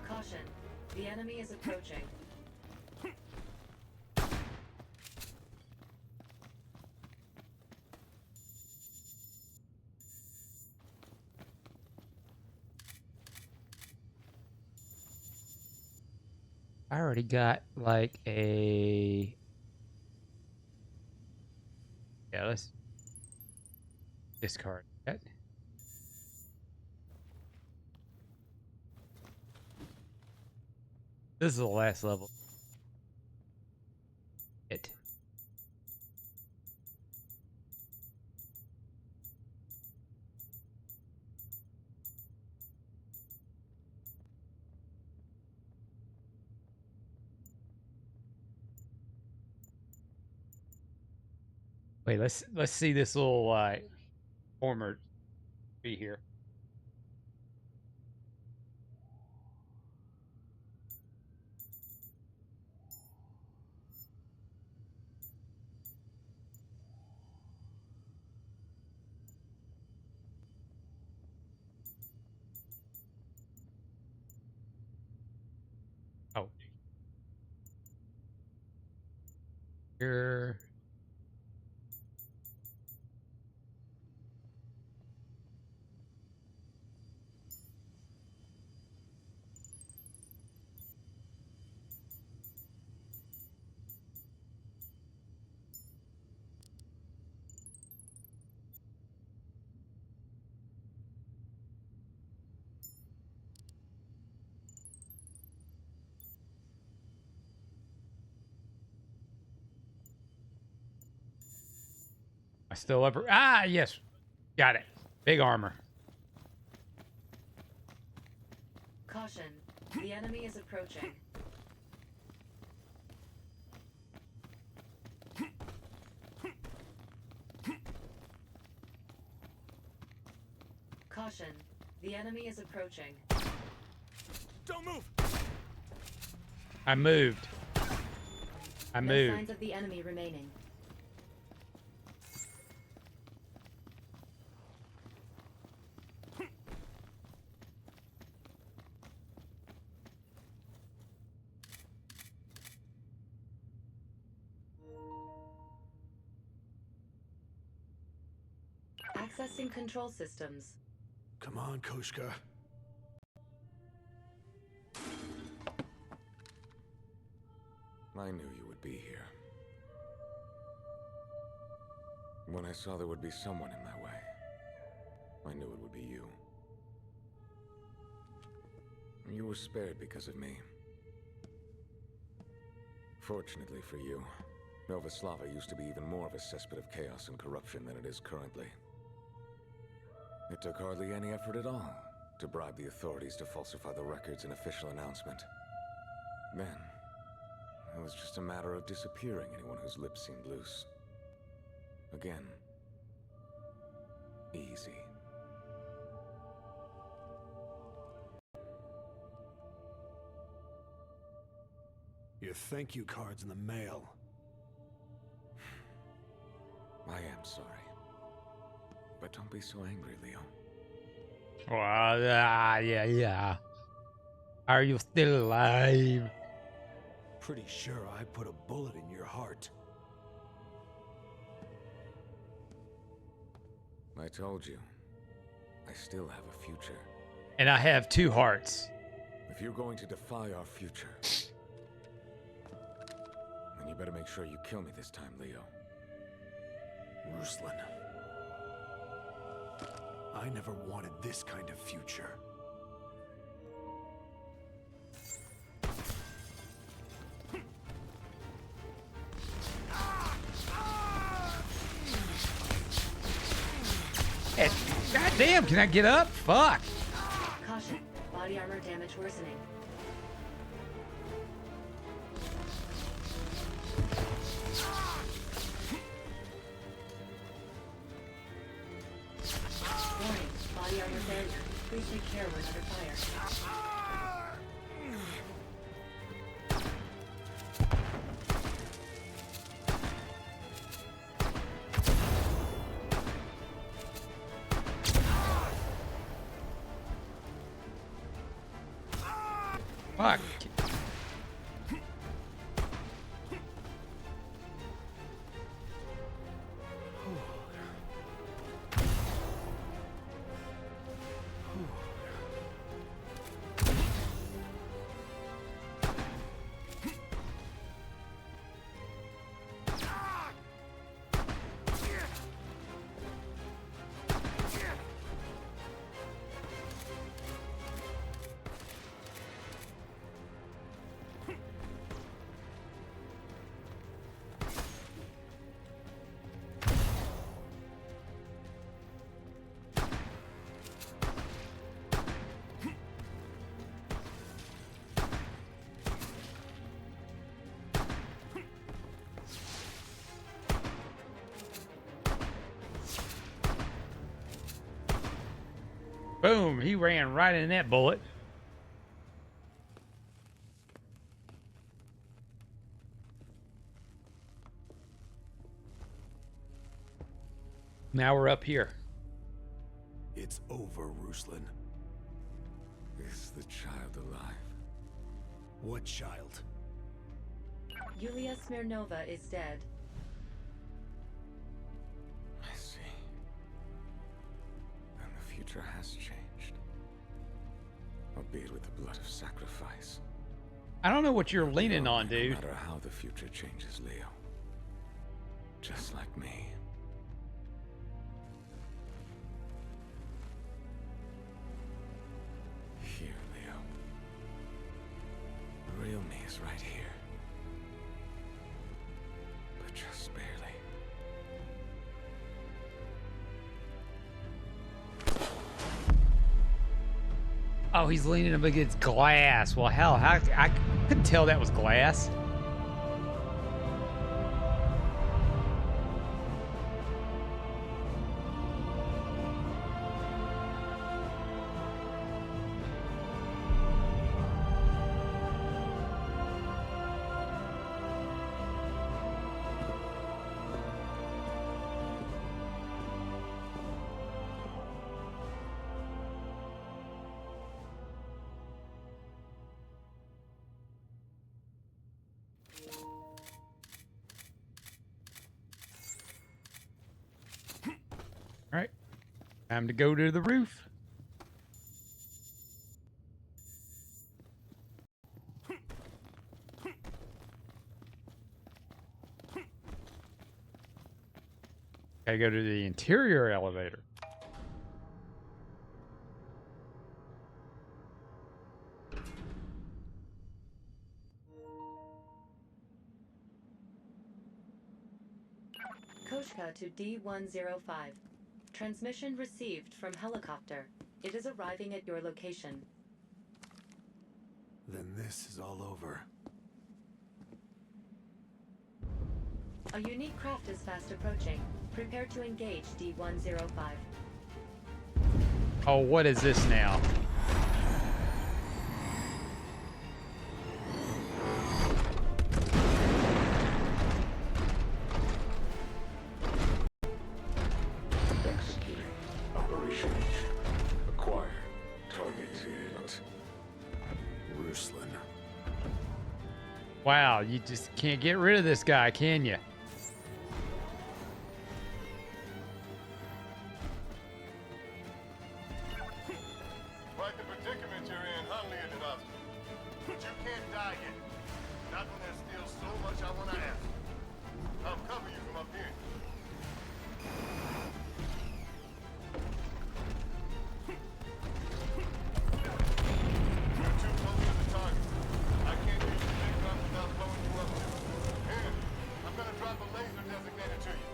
Caution. The enemy is approaching. I already got like a... Yeah, let's discard that. This is the last level. It. Wait, let's see this little former tree here. Oh. Here. I still ever... Ah, yes. Got it. Big armor. Caution. The enemy is approaching. Caution. The enemy is approaching. Don't move! I moved. I No moved. signs of the enemy remaining. Accessing control systems. Come on, Koshka. I knew you would be here. When I saw there would be someone in my way, I knew it would be you. You were spared because of me. Fortunately for you, Nova Slava used to be even more of a cesspit of chaos and corruption than it is currently. It took hardly any effort at all to bribe the authorities to falsify the records and official announcement. Then, it was just a matter of disappearing anyone whose lips seemed loose. Again. Easy. Your thank you card's in the mail. I am sorry. But don't be so angry, Leo. Yeah. Are you still alive? Pretty sure I put a bullet in your heart. I told you. I still have a future. And I have 2 hearts. If you're going to defy our future, then you better make sure you kill me this time, Leo. Ruslan. I never wanted this kind of future. God damn, can I get up? Fuck. Caution. Body armor damage worsening. Warning. Body armor failure. Please take care when under fire. Fuck. Boom, he ran right in that bullet. Now we're up here. It's over, Ruslan. Is the child alive? What child? Yulia Smirnova is dead. I see. And the future has changed. Albeit with the blood of sacrifice. I don't know what you're leaning on, dude. No matter how the future changes, Leo. Just like me. Here, Leo. The real me is right here. But just barely. Oh, he's leaning up against glass. Well, hell, I couldn't tell that was glass. All right, time to go to the roof. Gotta go to the interior elevator. Koshka to D105. Transmission received from helicopter. It is arriving at your location. Then this is all over. A unique craft is fast approaching. Prepare to engage D105. Oh, what is this now? Executing Operation Acquire Target. Ruslan. Wow, you just can't get rid of this guy, can you? Quite the predicament you're in, huh, Leonidas? But you can't die yet. Not when there's still so much I want to ask. I'll cover you from up here. You're too close to the target. I can't use the big gun without blowing you up. Here, I'm gonna drop a laser designator to you.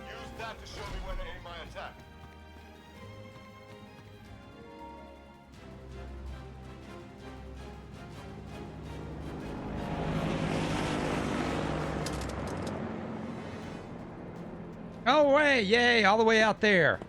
Use that to show me where to aim my attack. Oh, way, yay, all the way out there.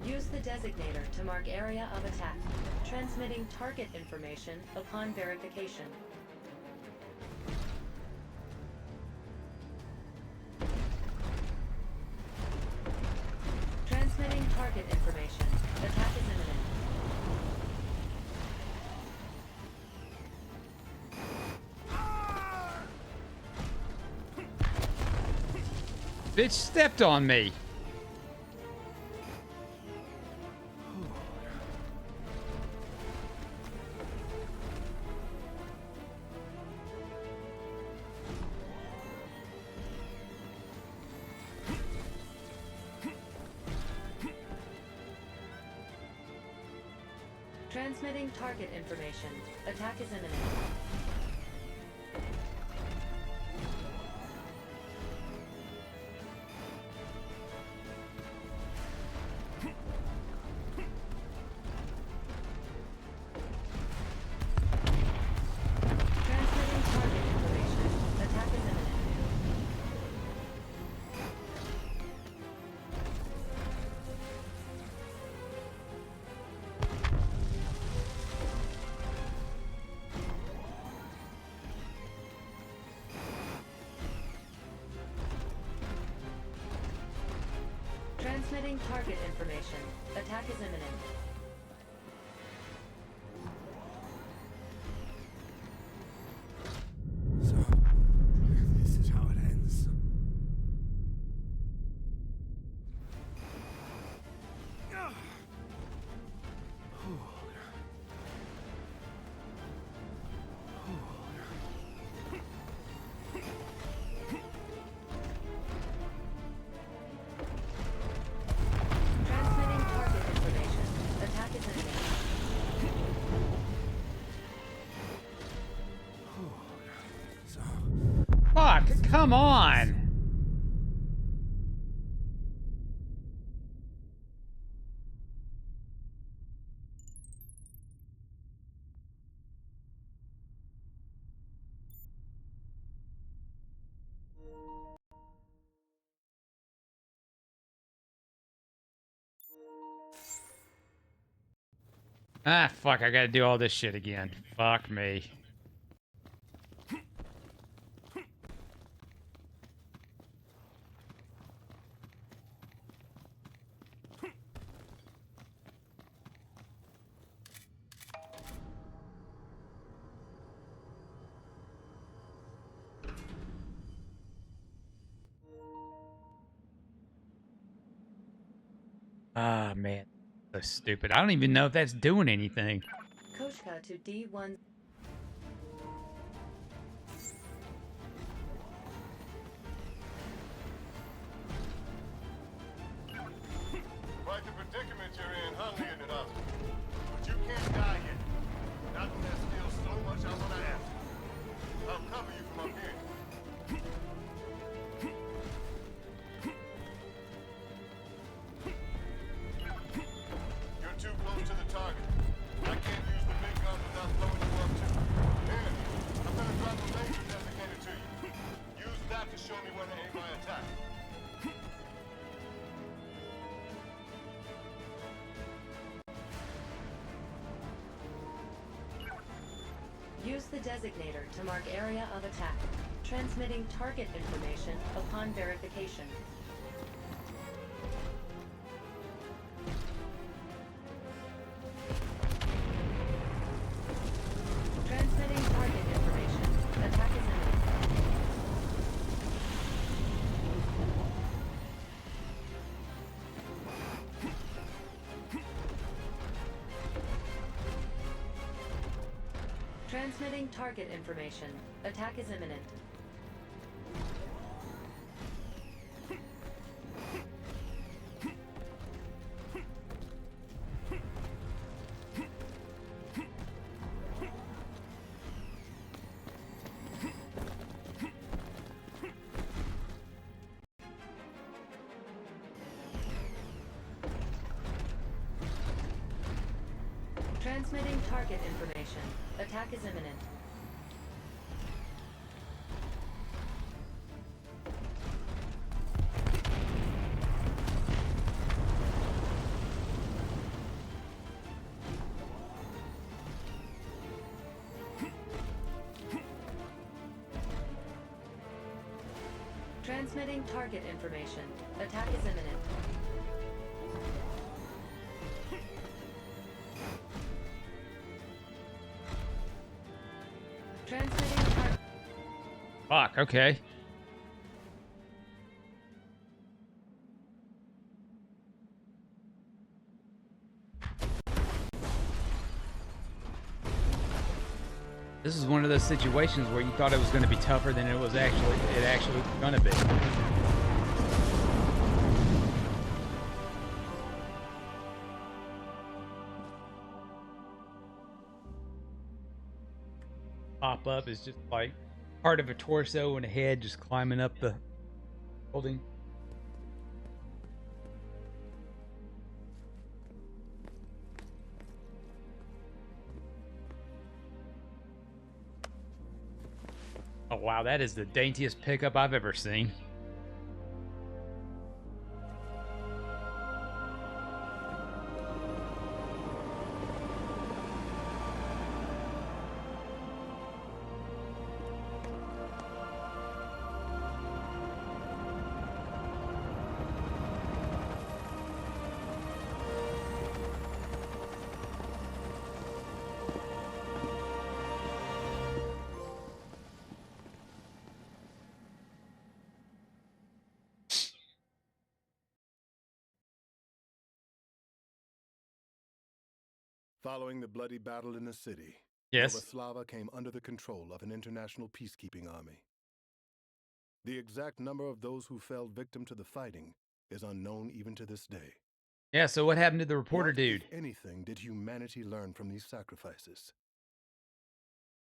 Use the designator to mark area of attack. Transmitting target information upon verification. Transmitting target information. Attack is imminent. Bitch stepped on me. Transmitting target information. Attack is imminent. Transmitting target information. Attack is imminent. Transmitting target information. Attack is imminent. So, this is how it ends. Transmitting target information. Come on. Ah, fuck, I gotta do all this shit again. Fuck me. Ah, man. So stupid. I don't even know if that's doing anything. Koshka to D1. Quite the predicament you're in, huh, Leonidas? But you can't die yet. Not when there's still so much I want to ask you. I'll cover you from up here. You're too close to the target. I can't use the big gun without blowing you up too. Here, I'm gonna drop a laser designated to you. Use that to show me where to aim my attack. Use the designator to mark area of attack, transmitting target information upon verification. Transmitting target information. Attack is imminent. Transmitting target information. Attack is imminent. Transmitting target information. Attack is imminent. Transmitting target information. Attack is imminent. Transmitting target. Fuck, okay. This is one of those situations where you thought it was going to be tougher than it actually going to be. Pop up is just like part of a torso and a head just climbing up the building. Oh wow, that is the daintiest pickup I've ever seen. Following the bloody battle in the city, yes, Yugoslava came under the control of an international peacekeeping army. The exact number of those who fell victim to the fighting is unknown even to this day. Yeah, so what happened to the reporter What, dude? if anything, did humanity learn from these sacrifices?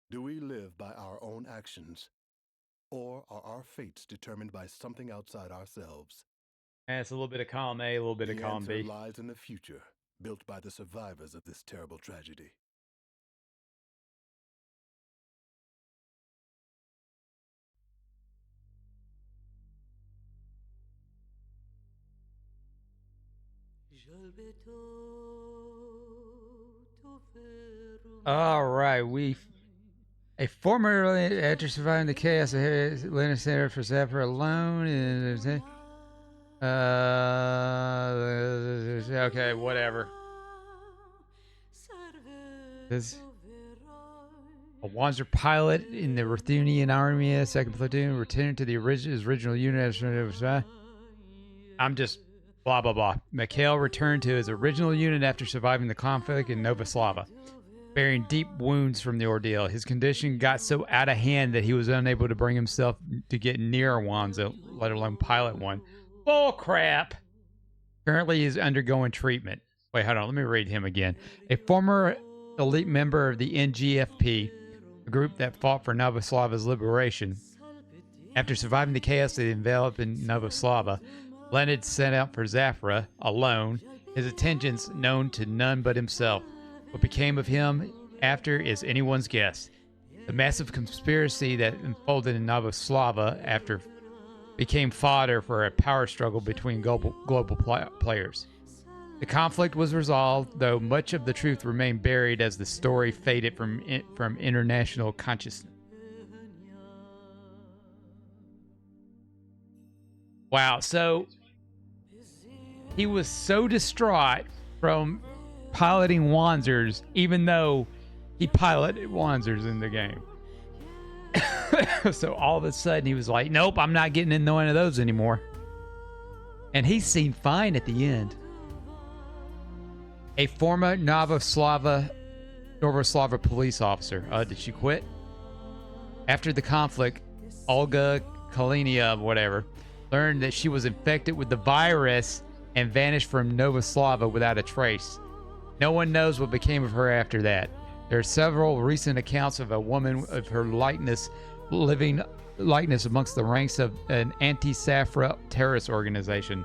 Do we live by our own actions, Or are our fates determined by something outside ourselves? And it's a little bit of column A, a little bit of The column answer B. lies in the future, built by the survivors of this terrible tragedy. All right, a former after surviving the chaos of Atlanta Center for Zapper alone. Okay, whatever. This a Wanzer pilot in the Ruthenian Army, 2nd Platoon, returned to his original unit. I'm just blah blah blah. Mikhail returned to his original unit after surviving the conflict in Nova Slava, bearing deep wounds from the ordeal. His condition got so out of hand that he was unable to bring himself to get near Wanza, let alone pilot one. Bull crap! Currently, he's undergoing treatment. Wait, hold on. Let me read him again. A former elite member of the NGFP, a group that fought for Nova Slava's liberation. After surviving the chaos that enveloped in Nova Slava, Leonid set out for Zafra alone, his intentions known to none but himself. What became of him after is anyone's guess. The massive conspiracy that unfolded in Nova Slava after became fodder for a power struggle between global players. The conflict was resolved, though much of the truth remained buried as the story faded from international consciousness. Wow, so he was so distraught from piloting Wanzers, even though he piloted Wanzers in the game. So all of a sudden he was like, nope, I'm not getting in one of those anymore. And he seemed fine at the end. A former Nova Slava police officer. Did she quit? After the conflict, Olga Kalina, whatever, learned that she was infected with the virus and vanished from Nova Slava without a trace. No one knows what became of her after that. There are several recent accounts of a woman of her living likeness amongst the ranks of an anti-Safra terrorist organization.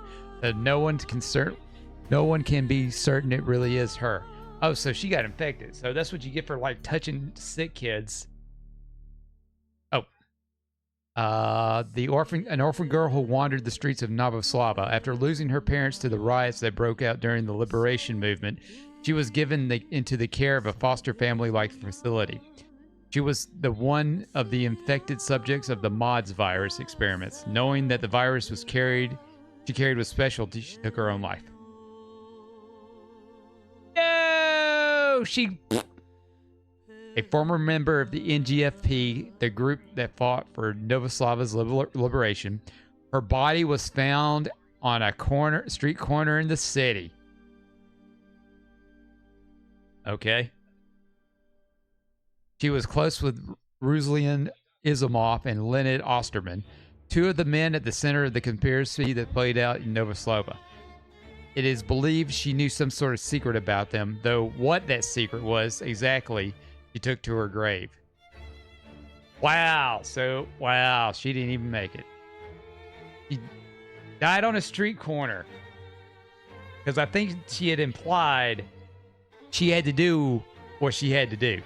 No one can be certain it really is her. Oh, so she got infected. So that's what you get for like touching sick kids. Oh. An orphan girl who wandered the streets of Novoslava. After losing her parents to the riots that broke out during the liberation movement, she was given into the care of a foster family-like facility. She was the one of the infected subjects of the MODS virus experiments. Knowing that the virus she carried with specialty, she took her own life. No! A former member of the NGFP, the group that fought for Novoslava's liberation, her body was found on a street corner in the city. Okay. She was close with Ruslan Izomov and Leonid Osterman, two of the men at the center of the conspiracy that played out in Novoslava. It is believed she knew some sort of secret about them, though what that secret was exactly, she took to her grave. Wow. Wow, she didn't even make it. She died on a street corner. Because I think she had implied she had to do what she had to do.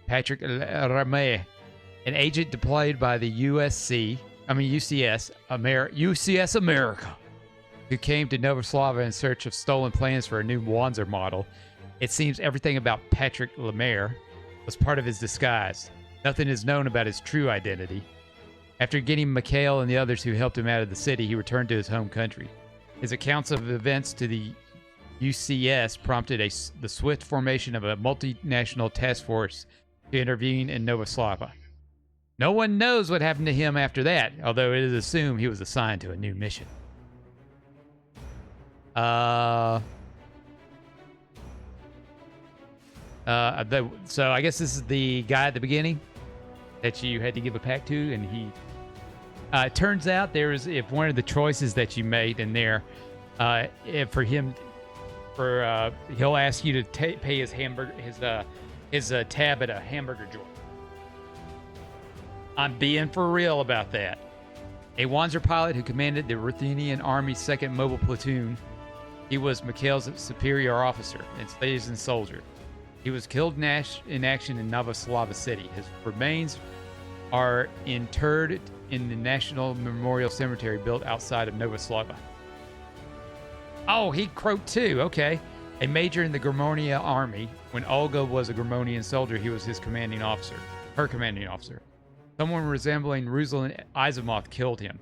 Patrick Ramey, an agent deployed by the UCS America, who came to Novoslava in search of stolen plans for a new Wanzer model. It seems everything about Patrick Lemaire was part of his disguise. Nothing is known about his true identity. After getting Mikhail and the others who helped him out of the city, he returned to his home country. His accounts of events to the UCS prompted the swift formation of a multinational task force to intervene in Novoslava. No one knows what happened to him after that, although it is assumed he was assigned to a new mission. So I guess this is the guy at the beginning that you had to give a pack to, and he it turns out if one of the choices that you made in there, he'll ask you to pay his tab at a hamburger joint. I'm being for real about that. A Wanzer pilot who commanded the Ruthenian Army's 2nd Mobile Platoon. He was Mikhail's superior officer and seasoned soldier. He was killed in action in Novoslava City. His remains are interred in the National Memorial Cemetery built outside of Novoslava. Oh, he croaked too. Okay. A major in the Grimonia army. When Olga was a Grimonian soldier, he was his commanding officer. Her commanding officer. Someone resembling Ruslan Asimov killed him.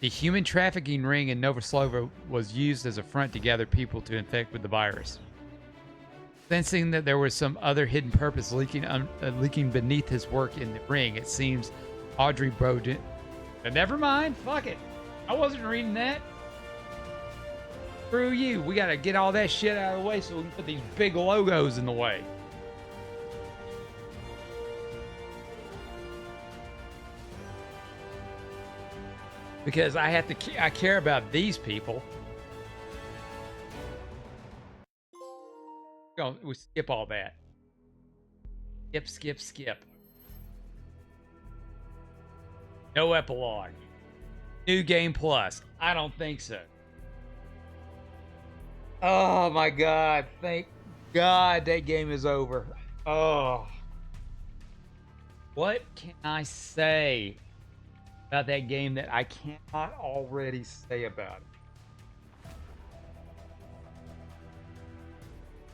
The human trafficking ring in Novoslava was used as a front to gather people to infect with the virus. Sensing that there was some other hidden purpose leaking beneath his work in the ring, it seems Audrey Brodin. But never mind. Fuck it. I wasn't reading that. Screw you. We got to get all that shit out of the way so we can put these big logos in the way. Because I care about these people. Go, we skip all that. Skip. No epilogue. New Game Plus. I don't think so. Oh my God. Thank God that game is over. Oh. What can I say about that game that I cannot already say about it?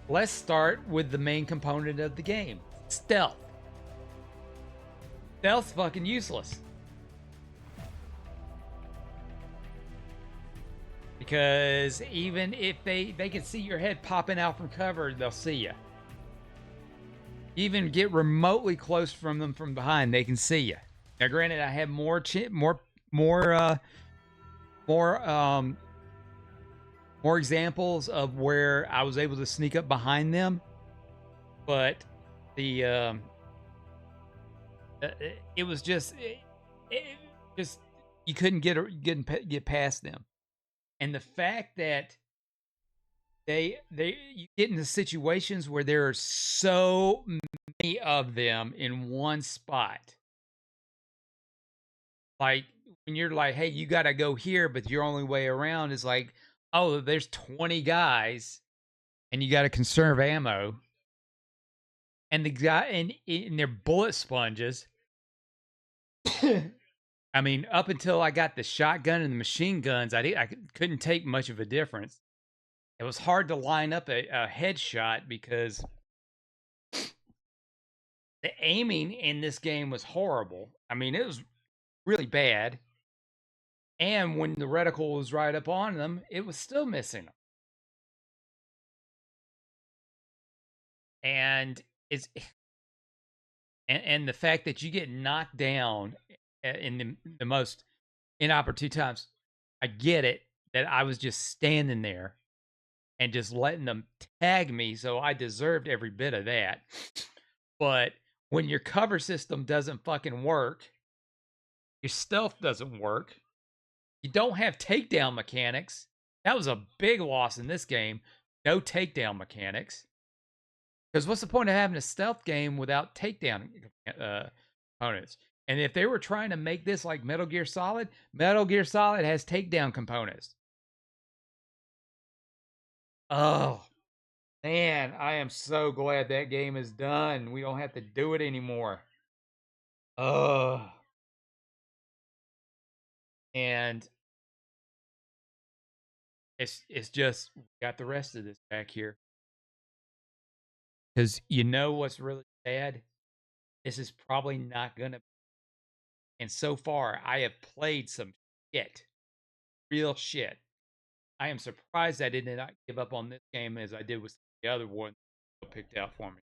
Let's start with the main component of the game. Stealth. Stealth's fucking useless. Because even if they can see your head popping out from cover, they'll see you. Even get remotely close from them from behind, they can see you. Now, granted, I have more examples of where I was able to sneak up behind them, but the it was just you couldn't get past them. And the fact that you get into situations where there are so many of them in one spot. Like when you're like, hey, you got to go here, but your only way around is like, oh, there's 20 guys and you got to conserve ammo. And the guy and they're bullet sponges. I mean, up until I got the shotgun and the machine guns, I couldn't take much of a difference. It was hard to line up a headshot because the aiming in this game was horrible. I mean, it was really bad. And when the reticle was right up on them, it was still missing them. And and the fact that you get knocked down in the most inopportune times, I get it that I was just standing there and just letting them tag me, so I deserved every bit of that. But when your cover system doesn't fucking work, your stealth doesn't work, you don't have takedown mechanics. That was a big loss in this game. No takedown mechanics. Because what's the point of having a stealth game without takedown components? And if they were trying to make this like Metal Gear Solid has takedown components. Oh, man, I am so glad that game is done. We don't have to do it anymore. And it's just got the rest of this back here. Because you know what's really sad? This is probably not going to. And so far, I have played some shit. Real shit. I am surprised I did not give up on this game as I did with the other one picked out for me.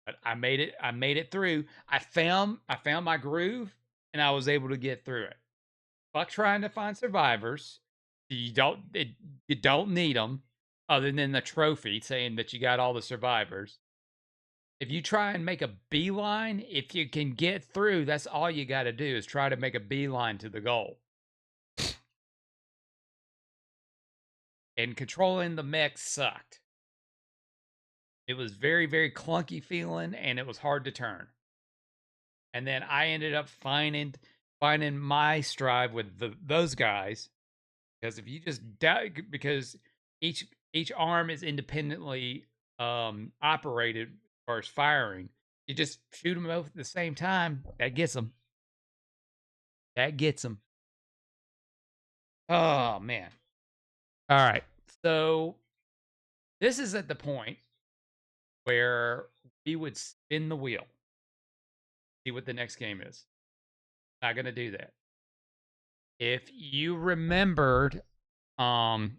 But I made it through. I found my groove, and I was able to get through it. Fuck trying to find survivors. You don't need them, other than the trophy saying that you got all the survivors. If you try and make a beeline, if you can get through, that's all you got to do is try to make a beeline to the goal. And controlling the mech sucked. It was very, very clunky feeling, and it was hard to turn. And then I ended up finding my strive with those guys, because if you just because each arm is independently operated as far as firing, you just shoot them both at the same time. That gets them. That gets them. Oh man. All right. So this is at the point where we would spin the wheel, see what the next game is. Not gonna do that. If you remembered, a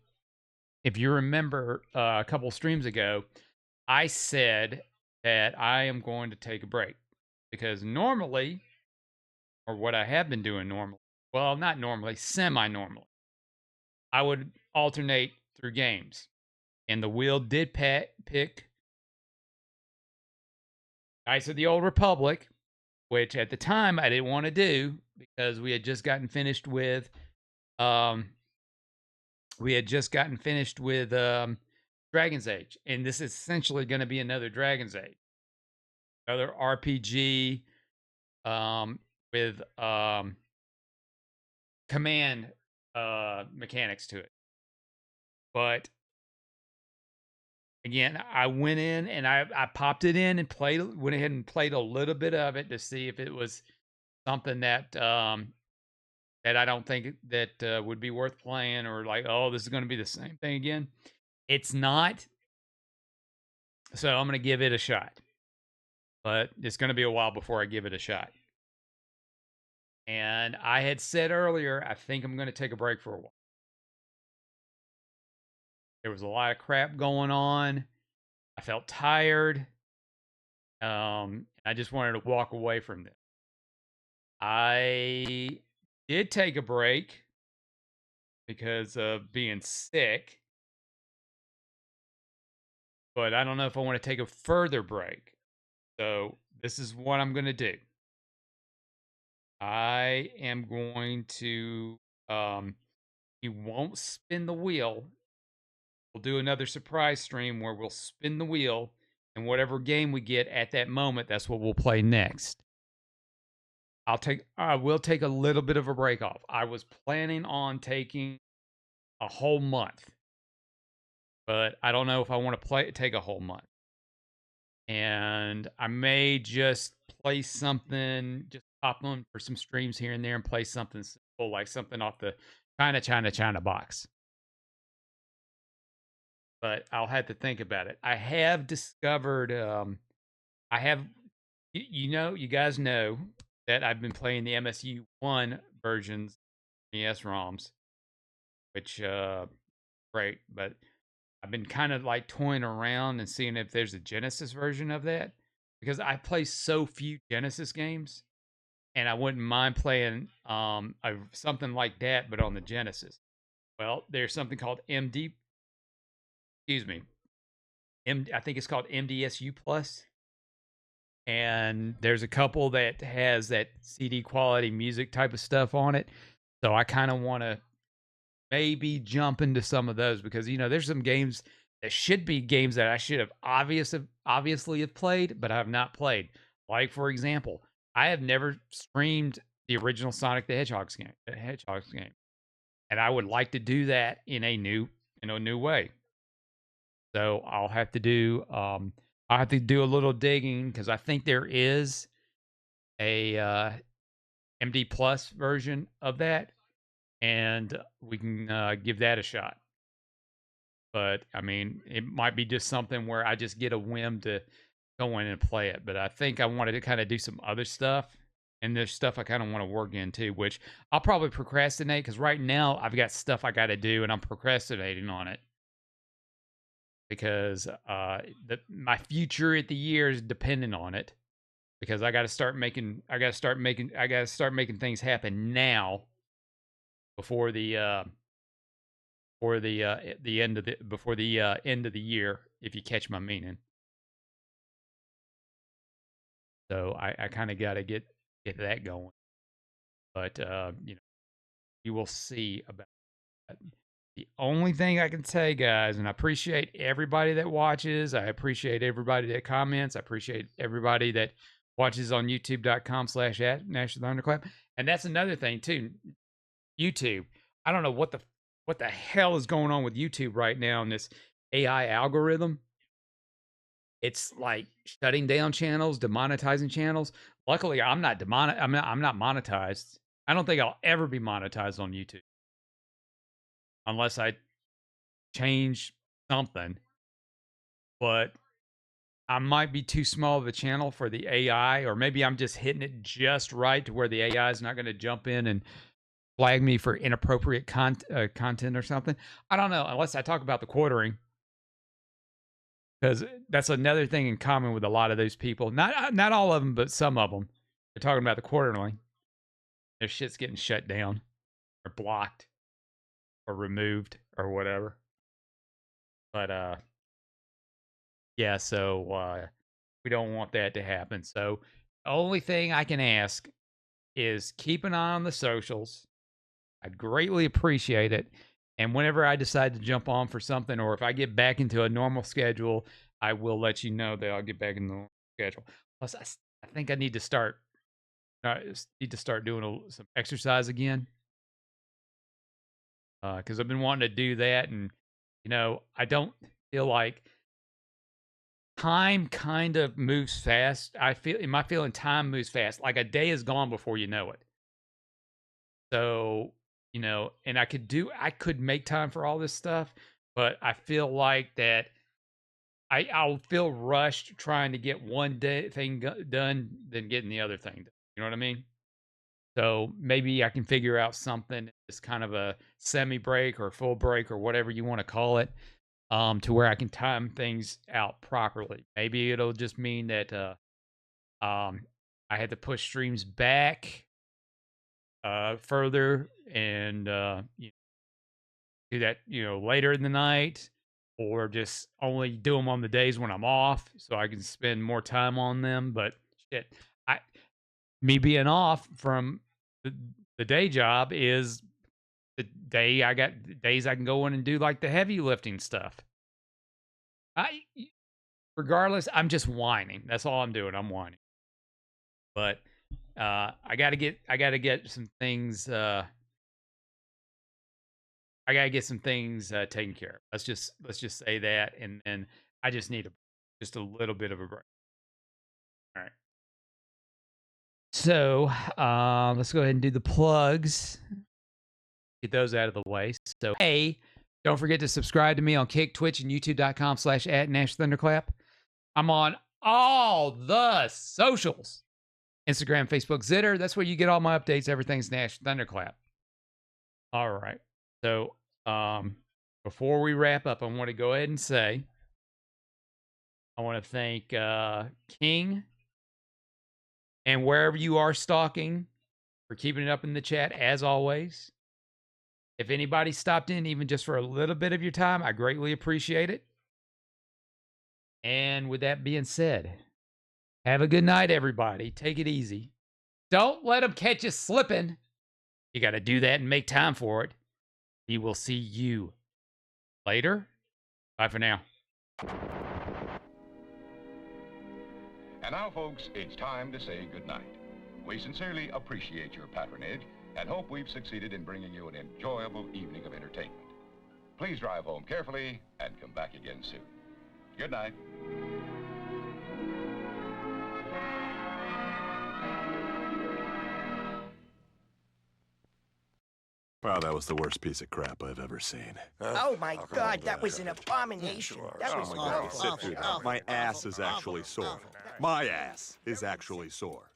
couple streams ago, I said that I am going to take a break because normally, or what I have been doing normally, well, not normally, semi-normally, I would alternate through games, and the wheel did pick Knights of the Old Republic, which at the time I didn't want to do because we had just gotten finished with Dragon's Age, and this is essentially going to be another Dragon's Age, another RPG with command mechanics to it. But again, I went in and I popped it in and went ahead and played a little bit of it to see if it was something that that I don't think that would be worth playing, or like, oh, this is going to be the same thing again. It's not. So I'm going to give it a shot. But it's going to be a while before I give it a shot. And I had said earlier, I think I'm going to take a break for a while. There was a lot of crap going on. I felt tired. I just wanted to walk away from this. I did take a break because of being sick. But I don't know if I want to take a further break. So this is what I'm going to do. I am going to, you won't spin the wheel. We'll do another surprise stream where we'll spin the wheel, and whatever game we get at that moment, that's what we'll play next. I will take a little bit of a break off. I was planning on taking a whole month, but I don't know if I want to take a whole month. And I may just play something, just pop on for some streams here and there and play something simple, like something off the China box. But I'll have to think about it. I have discovered, you guys know that I've been playing the MSU1 versions, ES-ROMs, which, great, but I've been kind of like toying around and seeing if there's a Genesis version of that, because I play so few Genesis games, and I wouldn't mind playing something like that, but on the Genesis. Well, there's something called I think it's called MDSU Plus, and there's a couple that has that CD quality music type of stuff on it. So I kind of want to maybe jump into some of those, because there's some games that should be games that I should have obviously have played, but I have not played. Like, for example, I have never streamed the original Sonic the Hedgehog game, and I would like to do that in a new way. So I'll have to do a little digging, because I think there is a MD Plus version of that, and we can give that a shot. But I mean, it might be just something where I just get a whim to go in and play it. But I think I wanted to kind of do some other stuff, and there's stuff I kind of want to work into, which I'll probably procrastinate, because right now I've got stuff I got to do, and I'm procrastinating on it, because my future at the year is dependent on it, because I got to start making things happen now before the end of the year, if you catch my meaning. So I kind of got to get that going, but you will see about that. The only thing I can say, guys, and I appreciate everybody that watches, I appreciate everybody that comments, I appreciate everybody that watches on youtube.com/@NationalThunderclap. And that's another thing too. YouTube. I don't know what the hell is going on with YouTube right now in this AI algorithm. It's like shutting down channels, demonetizing channels. Luckily, I'm not monetized. I don't think I'll ever be monetized on YouTube unless I change something. But I might be too small of a channel for the AI, or maybe I'm just hitting it just right to where the AI is not going to jump in and flag me for inappropriate content or something. I don't know, unless I talk about the quartering, because that's another thing in common with a lot of those people. Not all of them, but some of them. They're talking about the quarterly. Their shit's getting shut down or blocked or removed or whatever. But yeah, so we don't want that to happen. So the only thing I can ask is keep an eye on the socials. I'd greatly appreciate it. And whenever I decide to jump on for something, or if I get back into a normal schedule, I will let you know that I'll get back in the normal schedule. Plus, I think I need to start doing some exercise again. Because I've been wanting to do that, and I don't feel like time kind of moves fast. In my feeling, time moves fast. Like a day is gone before you know it. So, and I could make time for all this stuff, but I feel like that I'll feel rushed trying to get one thing done than getting the other thing done. You know what I mean? So maybe I can figure out something. It's kind of a semi break or full break or whatever you want to call it. To where I can time things out properly. Maybe it'll just mean that I had to push streams back further and do that later in the night, or just only do them on the days when I'm off so I can spend more time on them. But shit, me being off from the day job is the day I got days I can go in and do like the heavy lifting stuff. Regardless, I'm just whining. That's all I'm doing. I'm whining. But I gotta get some things. I gotta get some things taken care of. Let's just say that, and then I just need just a little bit of a break. All right. So let's go ahead and do the plugs. Get those out of the way. So, hey, don't forget to subscribe to me on Kick, Twitch, and YouTube.com/@NashThunderclap. I'm on all the socials. Instagram, Facebook, Zitter. That's where you get all my updates. Everything's Nash Thunderclap. All right. So, before we wrap up, I want to go ahead and say, I want to thank King and wherever you are stalking for keeping it up in the chat, as always. If anybody stopped in, even just for a little bit of your time, I greatly appreciate it. And with that being said, have a good night, everybody. Take it easy. Don't let them catch you slipping. You got to do that and make time for it. We will see you later. Bye for now. And now, folks, it's time to say goodnight. We sincerely appreciate your patronage and hope we've succeeded in bringing you an enjoyable evening of entertainment. Please drive home carefully and come back again soon. Good night. Wow, that was the worst piece of crap I've ever seen. Oh my God, that was an abomination. That was Sit through that. My ass is actually sore. My ass is actually sore.